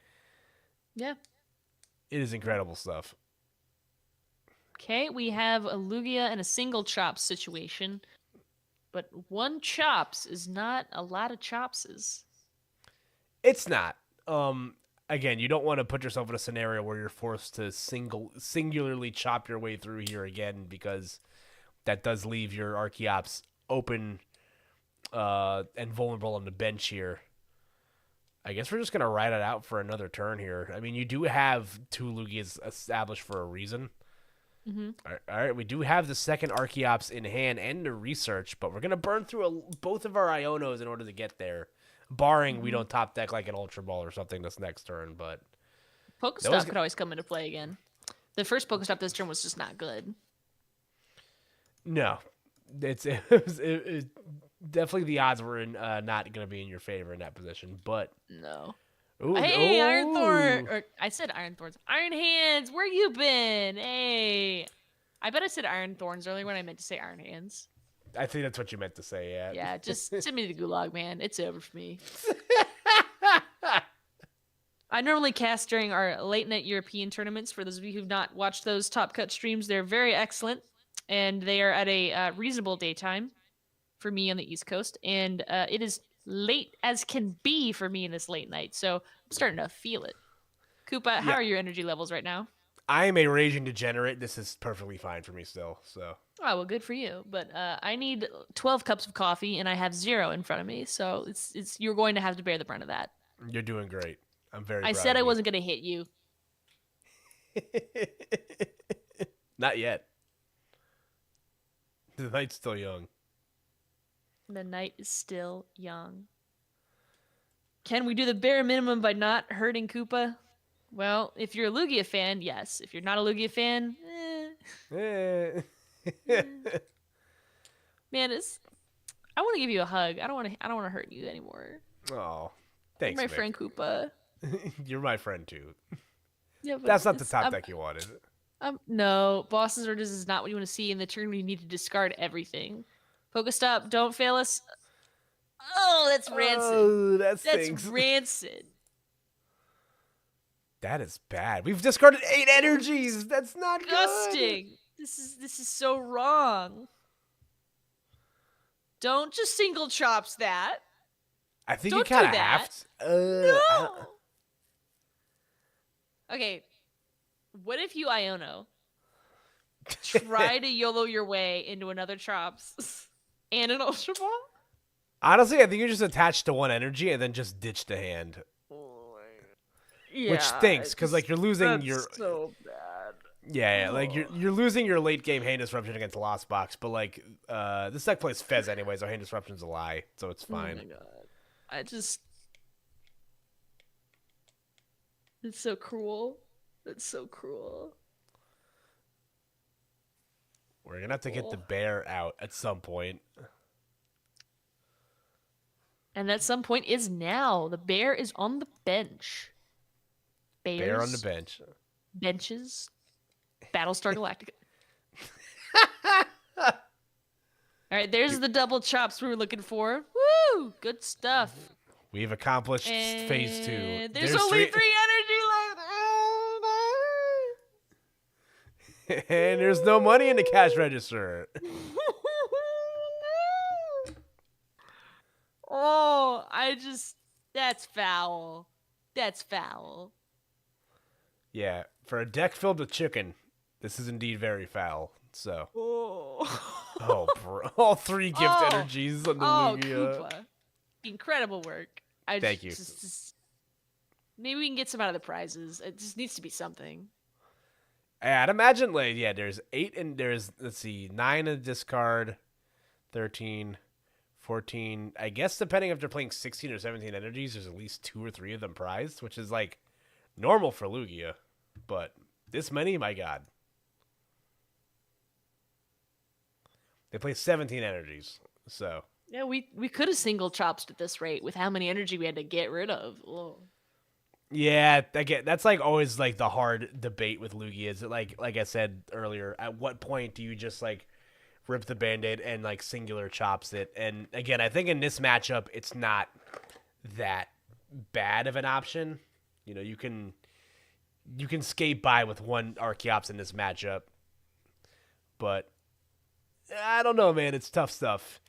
Yeah. it is incredible stuff. Okay, we have a Lugia and a single chops situation. But one chops is not a lot of chopses. It's not. Again, you don't want to put yourself in a scenario where you're forced to singularly chop your way through here again, because that does leave your Archeops open and vulnerable on the bench here. I guess we're just going to ride it out for another turn here. I mean, you do have 2 Lugias established for a reason. Mm-hmm. All right, we do have the second Archeops in hand and the research, but we're going to burn through both of our Ionos in order to get there. Barring we don't top deck like an Ultra Ball or something this next turn, but... Pokestop could always come into play again. The first Pokestop this turn was just not good. No. Definitely the odds were not going to be in your favor in that position, but... No. Ooh, Hey, Iron Thorn! Or, I said Iron Thorns. Iron Hands, where you been? Hey! I bet I said Iron Thorns earlier when I meant to say Iron Hands. I think that's what you meant to say, yeah. Yeah, just send me to the gulag, man. It's over for me. I normally cast during our late night European tournaments. For those of you who've not watched those Top Cut streams, they're very excellent, and they are at a reasonable daytime for me on the East Coast, and it is late as can be for me in this late night, so I'm starting to feel it. Koopa, how are your energy levels right now? I am a raging degenerate. This is perfectly fine for me still, so... Oh, well, good for you. But I need 12 cups of coffee, and I have 0 in front of me, so it's you're going to have to bear the brunt of that. You're doing great. I'm very I proud said of I you. wasn't going to hit you. Not yet. The night's still young. The night is still young. Can we do the bare minimum by not hurting Koopa? Well, if you're a Lugia fan, yes. If you're not a Lugia fan, man, I want to give you a hug. I don't want to hurt you anymore. Oh, thanks, You're my Mick. friend Koopa. You're my friend too. Yeah, but That's not the top deck you wanted. No, Boss's Orders is not what you want to see in the turn. We need to discard everything. Pokestop, don't fail us. Oh, that's rancid. Oh, that's rancid. That is bad. We've discarded 8 energies. That's not Disgusting. good. This is so wrong. Don't just single chops that. I think Don't you kind of do that. have to. No. Okay. What if you Iono try to YOLO your way into another chops and an Ultra Ball? Honestly, I think you're just attached to one energy and then just ditch the hand. Yeah, which stinks because like you're losing your so bad. yeah like you're losing your late game hand disruption against Lost Box, but like this deck plays Fez anyway, so hand disruption's a lie, so it's fine. Oh my god, it's so cruel. It's so cruel. We're gonna have to get the bear out at some point. And at some point is now. The bear is on the bench. Bear on the Bears, bench. benches, Battlestar Galactica. All right, there's the double chops we were looking for. Woo! Good stuff. We've accomplished phase 2. And there's only 3 energy left. And there's no money in the cash register. Oh, that's foul. That's foul. Yeah, for a deck filled with chicken, this is indeed very foul. So, Oh, bro, all 3 gift Oh. energies on the oh, Lugia. Koopa. Incredible work. Thank you. Maybe we can get some out of the prizes. It just needs to be something. I'd imagine, like, yeah, there's 8 and there's, let's see, 9 in the discard, 13, 14. I guess depending if they're playing 16 or 17 energies, there's at least 2 or 3 of them prized, which is like normal for Lugia. But this many, my God. They play 17 energies, so. Yeah, we could have single chopped at this rate with how many energy we had to get rid of. Whoa. Yeah, again, that's like always like the hard debate with Lugia. Is it like I said earlier, at what point do you just like rip the Band-Aid and like singular chops it? And again, I think in this matchup, it's not that bad of an option. You know, you can skate by with 1 Archeops in this matchup, but I don't know, man. It's tough stuff,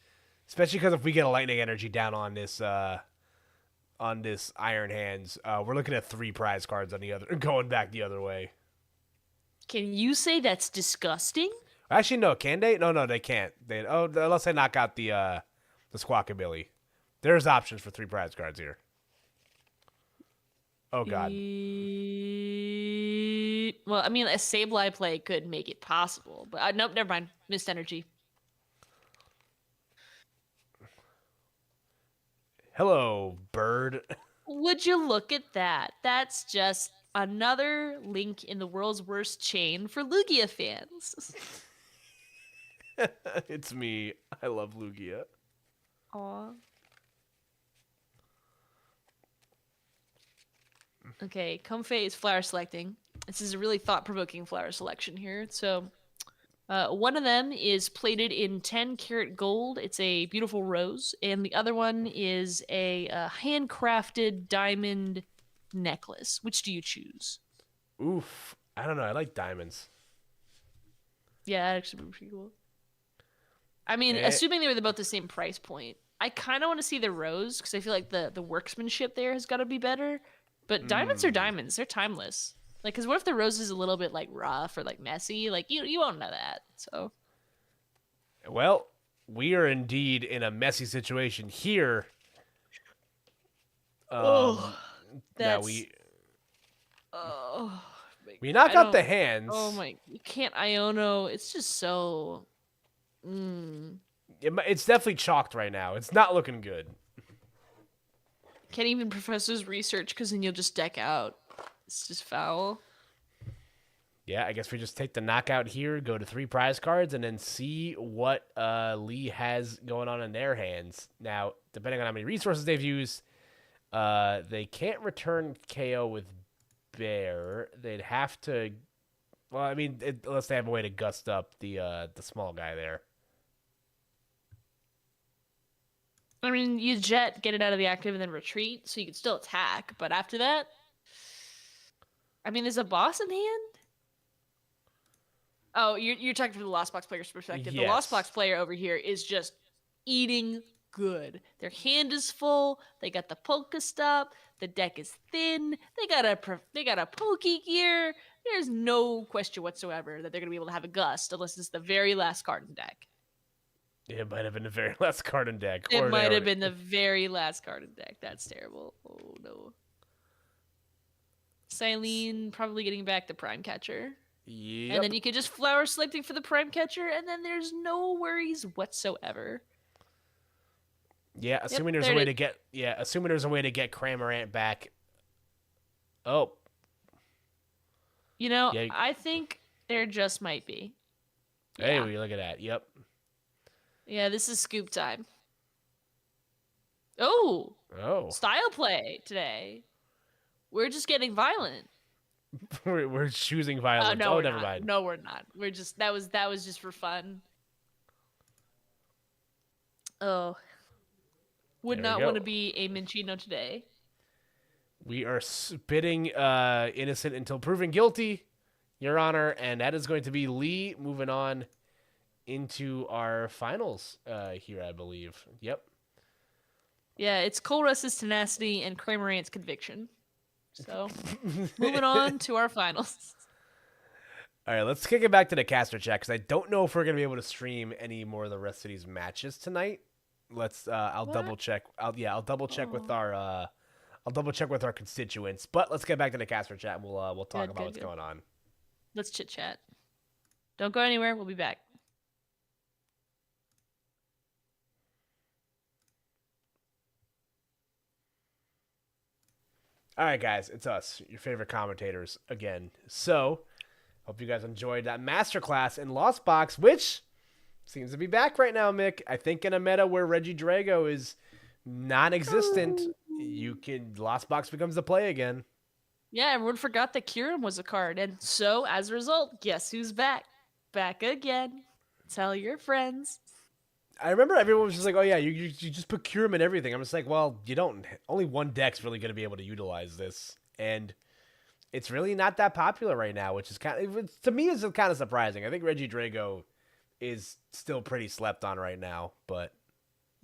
especially because if we get a Lightning Energy down on this Iron Hands, we're looking at 3 prize cards on the other, going back the other way. Can you say that's disgusting? Actually, no. Can they? No, they can't. Unless they knock out the Squawkabilly. There's options for 3 prize cards here. Oh God. Well, I mean, a Sableye play could make it possible, but nope, never mind. Missed energy. Hello, bird. Would you look at that? That's just another link in the world's worst chain for Lugia fans. It's me. I love Lugia. Aw. Okay, Comfey is flower selecting. This is a really thought-provoking flower selection here. So, one of them is plated in 10 karat gold. It's a beautiful rose. And the other one is a handcrafted diamond necklace. Which do you choose? Oof. I don't know. I like diamonds. Yeah, that actually would be pretty cool. I mean, assuming they were both the same price point, I kind of want to see the rose because I feel like the workmanship there has got to be better. But diamonds are diamonds; they're timeless. Like, because what if the rose is a little bit like rough or like messy? Like, you won't know that. So, well, we are indeed in a messy situation here. that's we knock out the hands. Oh my! You can't Iono. It's just so. It's definitely chalked right now. It's not looking good. Can't even Professor's research because then you'll just deck out. It's just foul. Yeah, I guess we just take the knockout here, go to 3 prize cards, and then see what Lee has going on in their hands. Now, depending on how many resources they've used, they can't return KO with Bear. They'd have to... Well, I mean, unless they have a way to gust up the small guy there. I mean, you jet, get it out of the active, and then retreat, so you can still attack. But after that, I mean, there's a boss in hand. Oh, you're talking from the Lost Box player's perspective. Yes. The Lost Box player over here is just eating good. Their hand is full. They got the polka stop. The deck is thin. They got a pokey gear. There's no question whatsoever that they're gonna be able to have a gust unless it's the very last card in deck. It might have been the very last card in deck. It might have been the very last card in deck. That's terrible. Oh, no. Silene probably getting back the Prime Catcher. Yep. And then you could just flower selecting for the Prime Catcher, and then there's no worries whatsoever. Yeah, assuming there's a way to get... Yeah, assuming there's a way to get Cramorant back. Oh. You know, yeah. I think there just might be. Hey, yeah. Look at that. Yep. Yeah, this is scoop time. Oh. Style play today. We're just getting violent. We're choosing Oh violence. no, Oh, we're never not. mind. No, we're not. We're just that was just for fun. Oh, would There we not want to go. be a Minchino today. We are spitting innocent until proven guilty, Your Honor, and that is going to be Lee moving on into our finals here, I believe. Yep. Yeah, it's Colress's tenacity and Cramorant's conviction. So, moving on to our finals. All right, let's kick it back to the caster chat because I don't know if we're gonna be able to stream any more of the rest of these matches tonight. Let's. I'll What? double check. I'll double check with Oh, our. I'll double check with our constituents. But let's get back to the caster chat. And we'll talk good, about good, what's good. going on. Let's chit chat. Don't go anywhere. We'll be back. All right, guys, it's us, your favorite commentators again. So, hope you guys enjoyed that masterclass in Lost Box, which seems to be back right now, Mick. I think in a meta where Reggie Drago is non-existent, you can Lost Box becomes the play again. Yeah, everyone forgot that Kieran was a card, and so as a result, guess who's back? Back again. Tell your friends. I remember everyone was just like, "Oh yeah, you just put Curum and everything." I'm just like, "Well, you don't. Only one deck's really going to be able to utilize this, and it's really not that popular right now, which is to me is kind of surprising. I think Reggie Drago is still pretty slept on right now, but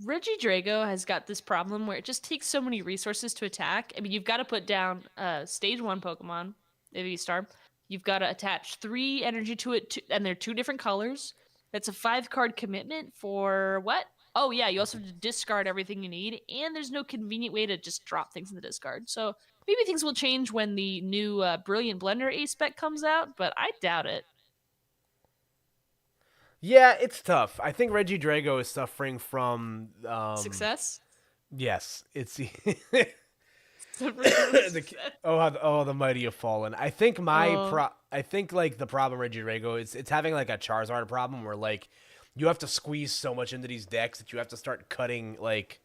Reggie Drago has got this problem where it just takes so many resources to attack. I mean, you've got to put down stage 1 Pokemon, AV Star. You've got to attach 3 energy to it, and they're 2 different colors. That's a 5-card commitment for what? Oh, yeah, you also have to discard everything you need, and there's no convenient way to just drop things in the discard. So maybe things will change when the new Brilliant Blender Ace spec comes out, but I doubt it. yeah, it's tough. I think Reggie Drago is suffering from Success? yes, it's Suffering from the, success. the mighty have fallen. I think Oh. I think like the problem Reggie Rago is it's having like a Charizard problem where like you have to squeeze so much into these decks that you have to start cutting like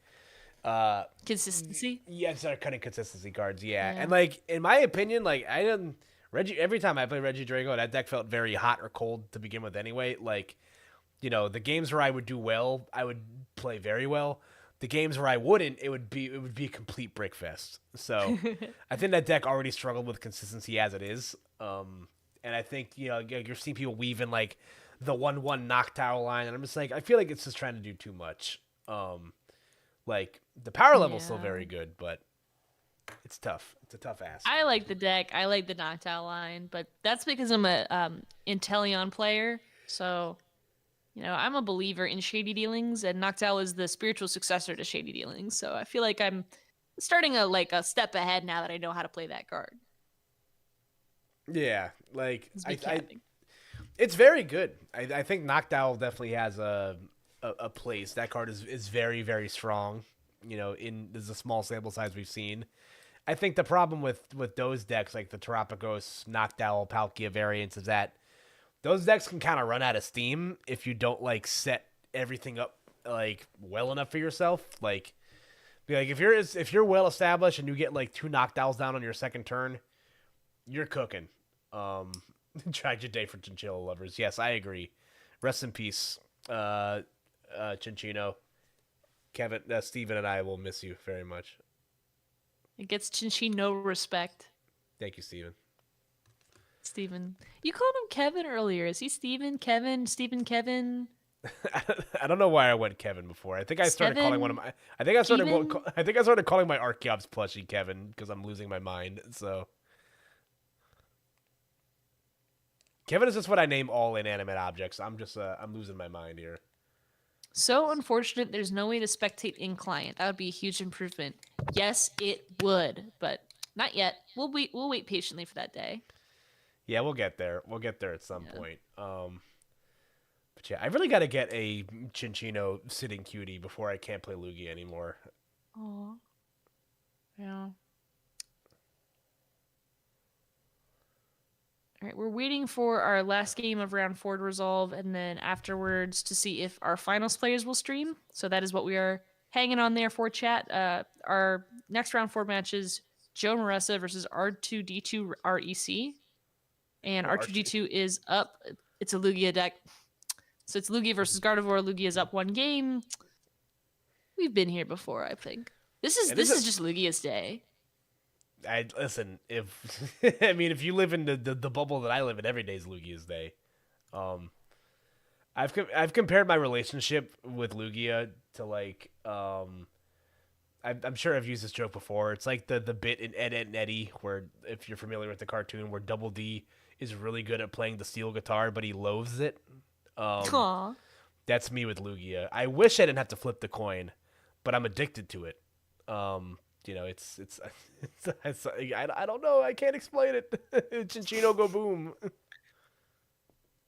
Consistency? yeah, start cutting consistency cards, yeah. Yeah. And like in my opinion, like I didn't Reggie every time I play Reggie Drago, that deck felt very hot or cold to begin with anyway. Like, the games where I would do well, I would play very well. The games where I wouldn't, it would be a complete brick fest. So I think that deck already struggled with consistency as it is. And I think you're seeing people weaving like the 1/1 Noctowl line, and I'm just like I feel like it's just trying to do too much. Like the power level's still Yeah. very good, but it's tough. It's a tough ask. I like the deck. I like the Noctowl line, but that's because I'm a Inteleon player. So, I'm a believer in Shady Dealings, and Noctowl is the spiritual successor to Shady Dealings. So I feel like I'm starting a step ahead now that I know how to play that card. Yeah, like It's me capping. it's very good. I think Noctowl definitely has a place. That card is very very strong. In there's a small sample size we've seen. I think the problem with those decks like the Terapagos, Noctowl, Palkia variants is that those decks can kind of run out of steam if you don't like set everything up like well enough for yourself. Like, if you're well established and you get like 2 Noctowls down on your second turn, you're cooking. Um, Tragic day for chinchilla lovers. Yes, I agree. Rest in peace, Chinchino. Kevin, Steven, and I will miss you very much. It gets Chinchi no respect. Thank you, Steven. Steven. You called him Kevin earlier. Is he Steven? Kevin? Steven Kevin? I don't know why I went Kevin before. I think I started calling one of Steven? my. I think I started. Kevin? I think I started calling my Archeops plushie Kevin because I'm losing my mind. So Kevin is just what I name all inanimate objects. I'm losing my mind here. So unfortunate there's no way to spectate in client. That would be a huge improvement. Yes, it would, but not yet. We'll wait patiently for that day. Yeah, we'll get there. We'll get there at some Yeah. point. But yeah, I really got to get a Chinchino sitting cutie before I can't play Lugia anymore. Oh. Yeah. All right, we're waiting for our last game of round 4 to resolve, and then afterwards to see if our finals players will stream. So that is what we are hanging on there for, chat. Our next round 4 matches Joe Maressa versus R2D2 REC. And Oh, Archie. R2D2 is up. It's a Lugia deck. So it's Lugia versus Gardevoir. Lugia's up 1 game. We've been here before, I think. This is And this is just Lugia's day. I listen. If I mean, if you live in the bubble that I live in, every day's Lugia's day. Um, I've compared my relationship with Lugia to like I'm sure I've used this joke before. It's like the bit in Ed, Ed and Eddie, where if you're familiar with the cartoon, where Double D is really good at playing the steel guitar, but he loathes it. Aww. That's me with Lugia. I wish I didn't have to flip the coin, but I'm addicted to it. I don't know. I can't explain it. Chinchino go boom.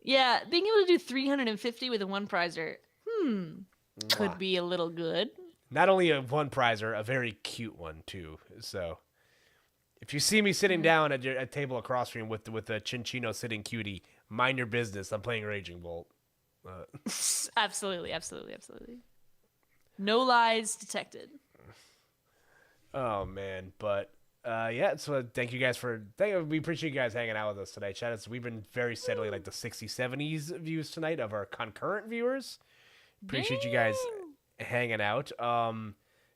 Yeah, being able to do 350 with a one prizer, could be a little good. Not only a one prizer, a very cute one too. So, if you see me sitting down at a table across from you with a Chinchino sitting cutie, mind your business. I'm playing Raging Bolt. Absolutely. No lies detected. Oh man, but yeah. So thank you guys we appreciate you guys hanging out with us today, chat. We've been very steadily like the 60s, 70s views tonight of our concurrent viewers. Appreciate you guys hanging out.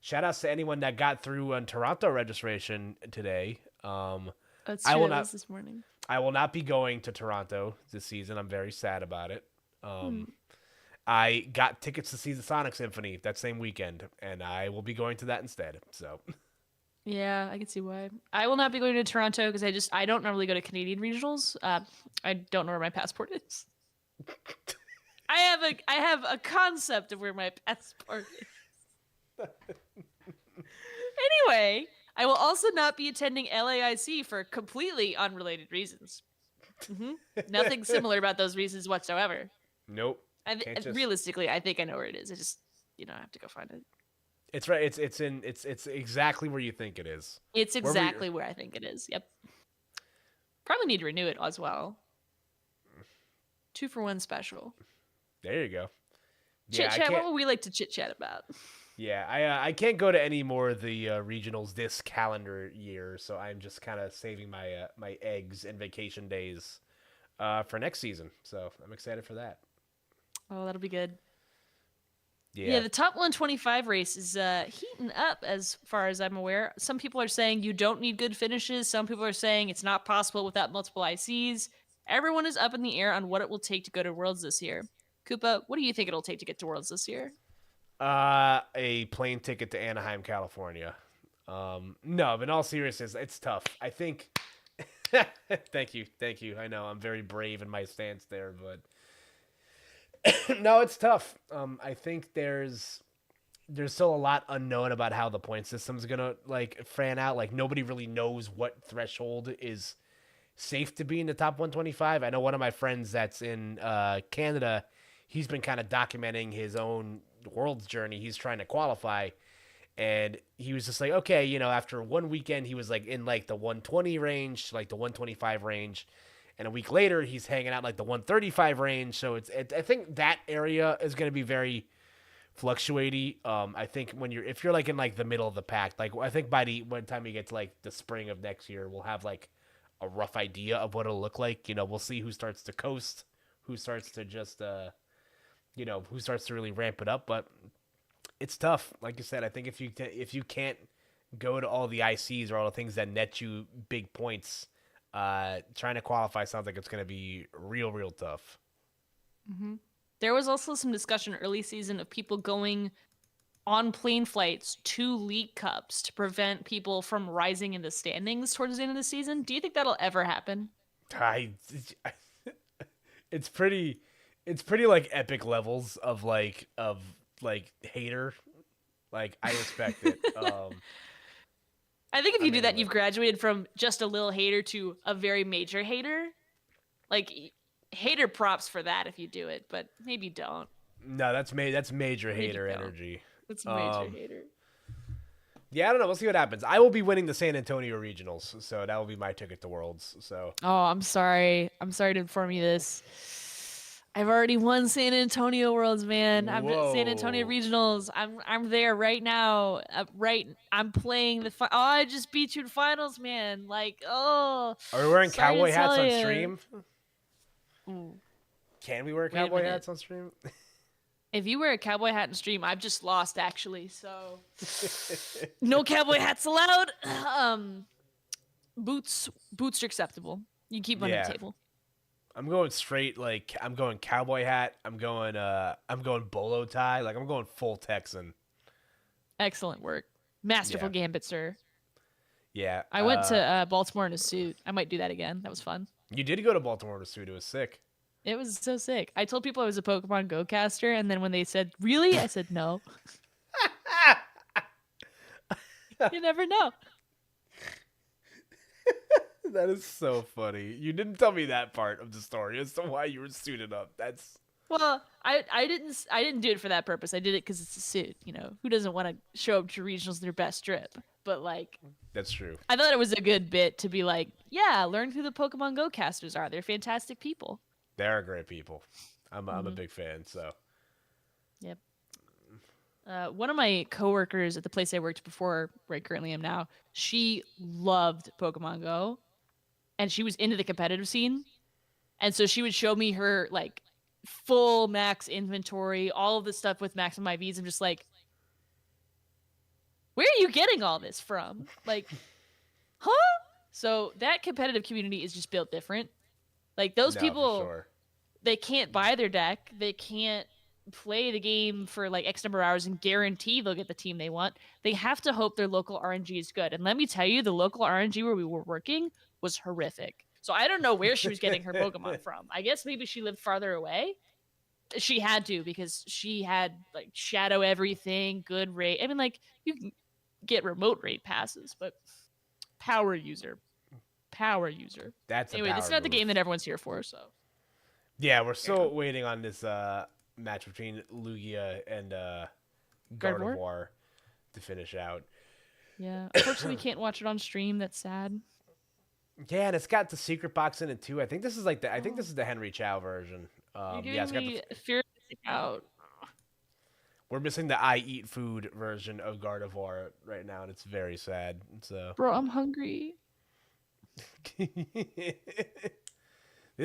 Shout outs to anyone that got through on Toronto registration today. That's true. That was this morning. I will not be going to Toronto this season. I'm very sad about it. I got tickets to see the Sonic Symphony that same weekend, and I will be going to that instead. So, yeah, I can see why. I will not be going to Toronto because I don't normally go to Canadian regionals. I don't know where my passport is. I have a concept of where my passport is. Anyway, I will also not be attending LAIC for completely unrelated reasons. Nothing similar about those reasons whatsoever. Nope. Realistically, I think I know where it is. I just, I have to go find it. It's right. It's exactly where you think it is. It's exactly where I think it is. Yep. Probably need to renew it as well. 2-for-1 special. There you go. Chit chat. What would we like to chit chat about? Yeah, I can't go to any more of the regionals this calendar year, so I'm just kind of saving my my eggs and vacation days for next season. So I'm excited for that. Oh, that'll be good. Yeah, the top 125 race is heating up as far as I'm aware. Some people are saying you don't need good finishes. Some people are saying it's not possible without multiple ICs. Everyone is up in the air on what it will take to go to Worlds this year. Koopa, what do you think it'll take to get to Worlds this year? A plane ticket to Anaheim, California. No, but in all seriousness, it's tough. I think. Thank you. I know I'm very brave in my stance there, but. No, it's tough. I think there's still a lot unknown about how the point system's gonna like fan out. Like nobody really knows what threshold is safe to be in the top 125. I know one of my friends that's in Canada. He's been kind of documenting his own world's journey. He's trying to qualify, and he was just like, okay, after one weekend, he was like in like the 120 range, like the 125 range. And a week later, he's hanging out like the 135 range. So I think that area is going to be very fluctuating. I think if you're like in like the middle of the pack, like I think by the time we get to like the spring of next year, we'll have like a rough idea of what it'll look like. We'll see who starts to coast, who starts to just, who starts to really ramp it up. But it's tough. Like you said, I think if you can't go to all the ICs or all the things that net you big points, trying to qualify sounds like it's going to be real tough. There was also some discussion early season of people going on plane flights to League Cups to prevent people from rising in the standings towards the end of the season. Do you think that'll ever happen? It's pretty like epic levels of hater. Like I respect it. I think if you do that, you've graduated from just a little hater to a very major hater. Like, hater props for that if you do it, but maybe don't. No, that's major hater energy. That's major hater. Yeah, I don't know. We'll see what happens. I will be winning the San Antonio Regionals, so that will be my ticket to Worlds. So. Oh, I'm sorry. I'm sorry to inform you this. I've already won San Antonio Worlds, man. I'm San Antonio Whoa. Regionals. I'm there right now. I'm playing oh, I just beat you in finals, man. Like, oh, Are we wearing sorry to cowboy hats tell on you. stream? Ooh, Can we wear wait a cowboy minute. hats on stream? If you wear a cowboy hat in stream, I've just lost actually. So no cowboy hats allowed. Um, boots are acceptable. You can keep them under the Yeah. table. I'm going straight like I'm going cowboy hat. I'm going bolo tie. Like I'm going full Texan. Excellent work. Masterful Yeah. gambit, sir. Yeah. I went to Baltimore in a suit. I might do that again. That was fun. You did go to Baltimore to suit. It was sick. It was so sick. I told people I was a Pokemon Go caster, and then when they said, "Really?" I said, "No." You never know. That is so funny. You didn't tell me that part of the story as to why you were suited up. That's Well, I didn't do it for that purpose. I did it because it's a suit. You know, who doesn't want to show up to regionals their best drip? But like, that's true. I thought it was a good bit to be like, yeah, learn who the Pokemon Go casters are. They're fantastic people. They're great people. I'm a Hmm. big fan. So Yep. One of my coworkers at the place I worked before, where I currently am now, she loved Pokemon Go, and she was into the competitive scene. And so she would show me her like full max inventory, all of the stuff with maximum IVs. I'm just like, where are you getting all this from? Like, huh? So that competitive community is just built different. Like those no, for people, sure. they can't buy their deck. They can't play the game for like X number of hours and guarantee they'll get the team they want. They have to hope their local RNG is good. And let me tell you, the local RNG where we were working was horrific. So I don't know where she was getting her Pokemon from. I guess maybe she lived farther away. She had to because she had like shadow everything, good rate. I mean, like you can get remote rate passes, but power user, power user. That's a Anyway, this is power not the move. game that everyone's here for. So Yeah, we're yeah, still waiting on this match between Lugia and Gardevoir. Gardevoir to finish out. Yeah, unfortunately, we can't watch it on stream. That's sad. Yeah, and it's got the secret box in it too. I think this is like the I think Oh, this is the Henry Chow version. you're Yeah, giving it's got the me fear out. we're missing the I eat food version of Gardevoir right now, and it's very sad. So Bro, I'm hungry. this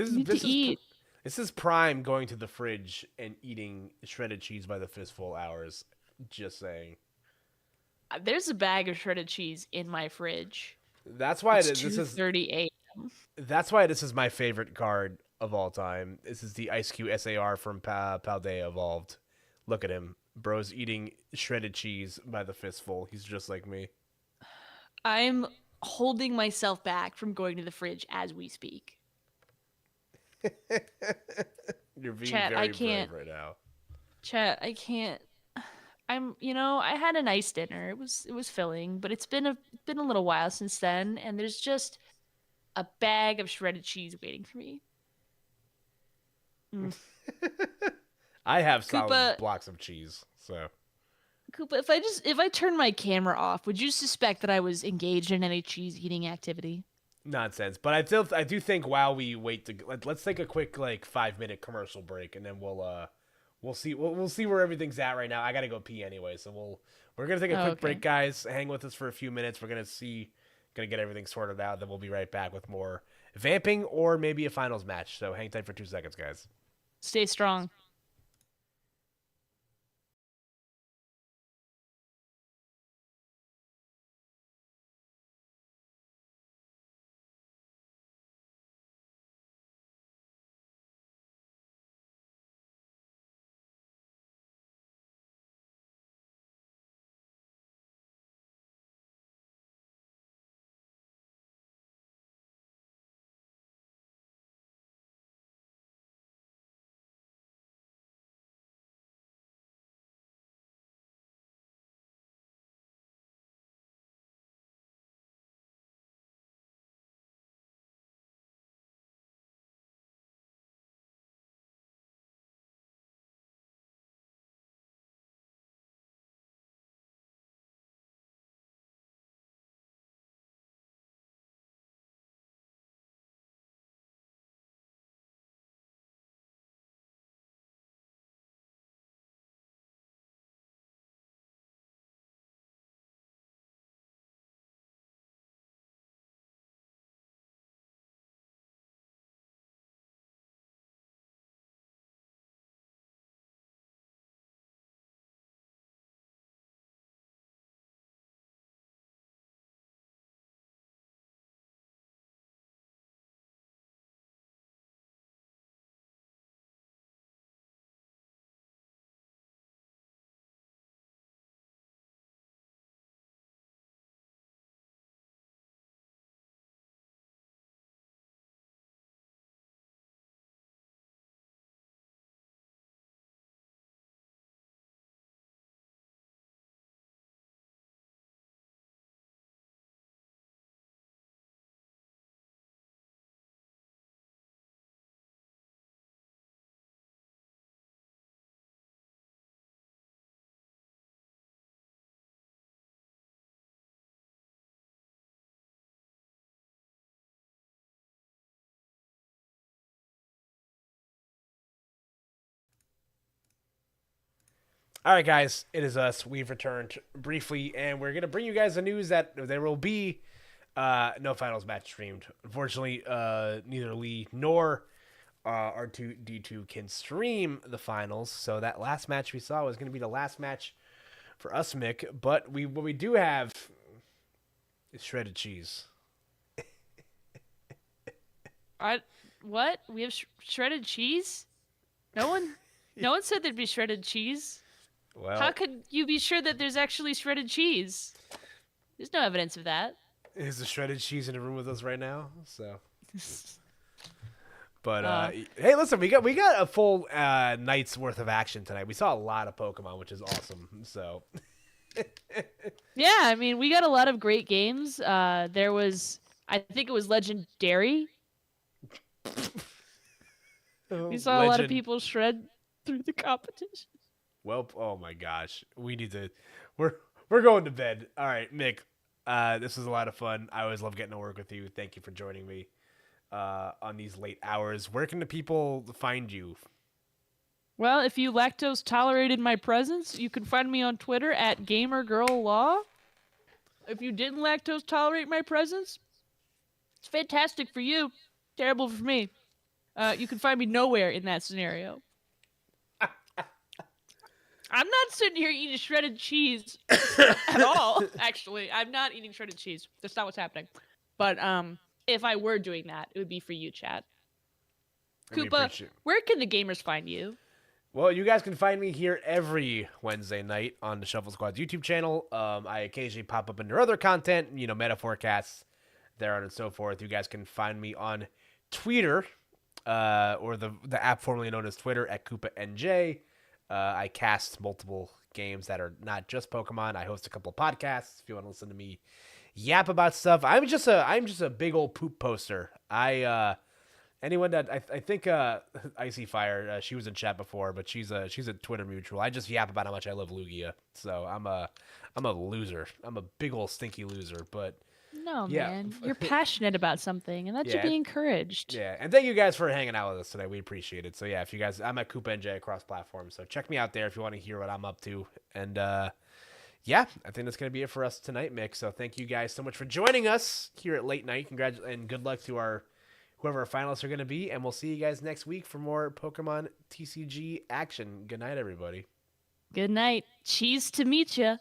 I is need to this is eat. this is prime going to the fridge and eating shredded cheese by the fistful hours. Just saying. There's a bag of shredded cheese in my fridge. That's why It's this is 2:38. that's why this is my favorite card of all time. This is the Ice Cube SAR from Paldea Evolved. Look at him. Bro's eating shredded cheese by the fistful. He's just like me. I'm holding myself back from going to the fridge as we speak. You're being Chat, I very can't. brave right now. Chat, I can't. I had a nice dinner. It was filling, but it's been a little while since then, and there's just a bag of shredded cheese waiting for me. Mm. I have solid Koopa, blocks of cheese, so Koopa, if I turn my camera off, would you suspect that I was engaged in any cheese eating activity? nonsense. But I do think while we wait to let's take a quick like 5 minute commercial break, and then we'll see where everything's at right now. I gotta go pee anyway, so we're gonna take a Oh, quick okay. break, guys. Hang with us for a few minutes. We're gonna get everything sorted out. Then we'll be right back with more vamping or maybe a finals match. So hang tight for 2 seconds, guys. Stay strong. All right, guys, it is us. We've returned briefly, and we're gonna bring you guys the news that there will be no finals match streamed. Unfortunately, neither Lee nor R2D2 can stream the finals, so that last match we saw was gonna be the last match for us, Mick. But what we do have is shredded cheese. What? We have shredded cheese? No one said there'd be shredded cheese. Well, How could you be sure that there's actually shredded cheese? There's no evidence of that. is the shredded cheese in the room with us right now? So, but hey, listen, we got a full night's worth of action tonight. We saw a lot of Pokemon, which is awesome. So, Yeah, I mean, we got a lot of great games. There was, I think it was Legendary. We saw a lot of people shred through the competition. Well, oh my gosh, we need to. We're going to bed. All right, Mick. This was a lot of fun. I always love getting to work with you. Thank you for joining me on these late hours. Where can the people find you? Well, if you lactose tolerated my presence, you can find me on Twitter at GamerGirlLaw. If you didn't lactose tolerate my presence, it's fantastic for you, terrible for me. You can find me nowhere in that scenario. I'm not sitting here eating shredded cheese at all. Actually, I'm not eating shredded cheese. That's not what's happening. But if I were doing that, it would be for you, chat. Koopa, where can the gamers find you? Well, you guys can find me here every Wednesday night on the Shuffle Squad's YouTube channel. I occasionally pop up under other content, meta forecasts, there on and so forth. You guys can find me on Twitter, or the app formerly known as Twitter, at KoopaNJ. I cast multiple games that are not just Pokemon. I host a couple of podcasts if you want to listen to me yap about stuff. I'm just a big old poop poster. Anyone that I think Icy Fire, she was in chat before, but she's a Twitter mutual. I just yap about how much I love Lugia. So I'm a loser. I'm a big old stinky loser, but no, yeah. Man, you're passionate about something, and that should be encouraged. Yeah, and thank you guys for hanging out with us today. We appreciate it. So yeah, if you guys, I'm at KoopaNJ across platforms, so check me out there if you want to hear what I'm up to. And yeah, I think that's gonna be it for us tonight, Mick. So thank you guys so much for joining us here at Late Night. And good luck to whoever our finalists are gonna be, and we'll see you guys next week for more Pokemon TCG action. Good night, everybody. Good night. Cheese to meet ya.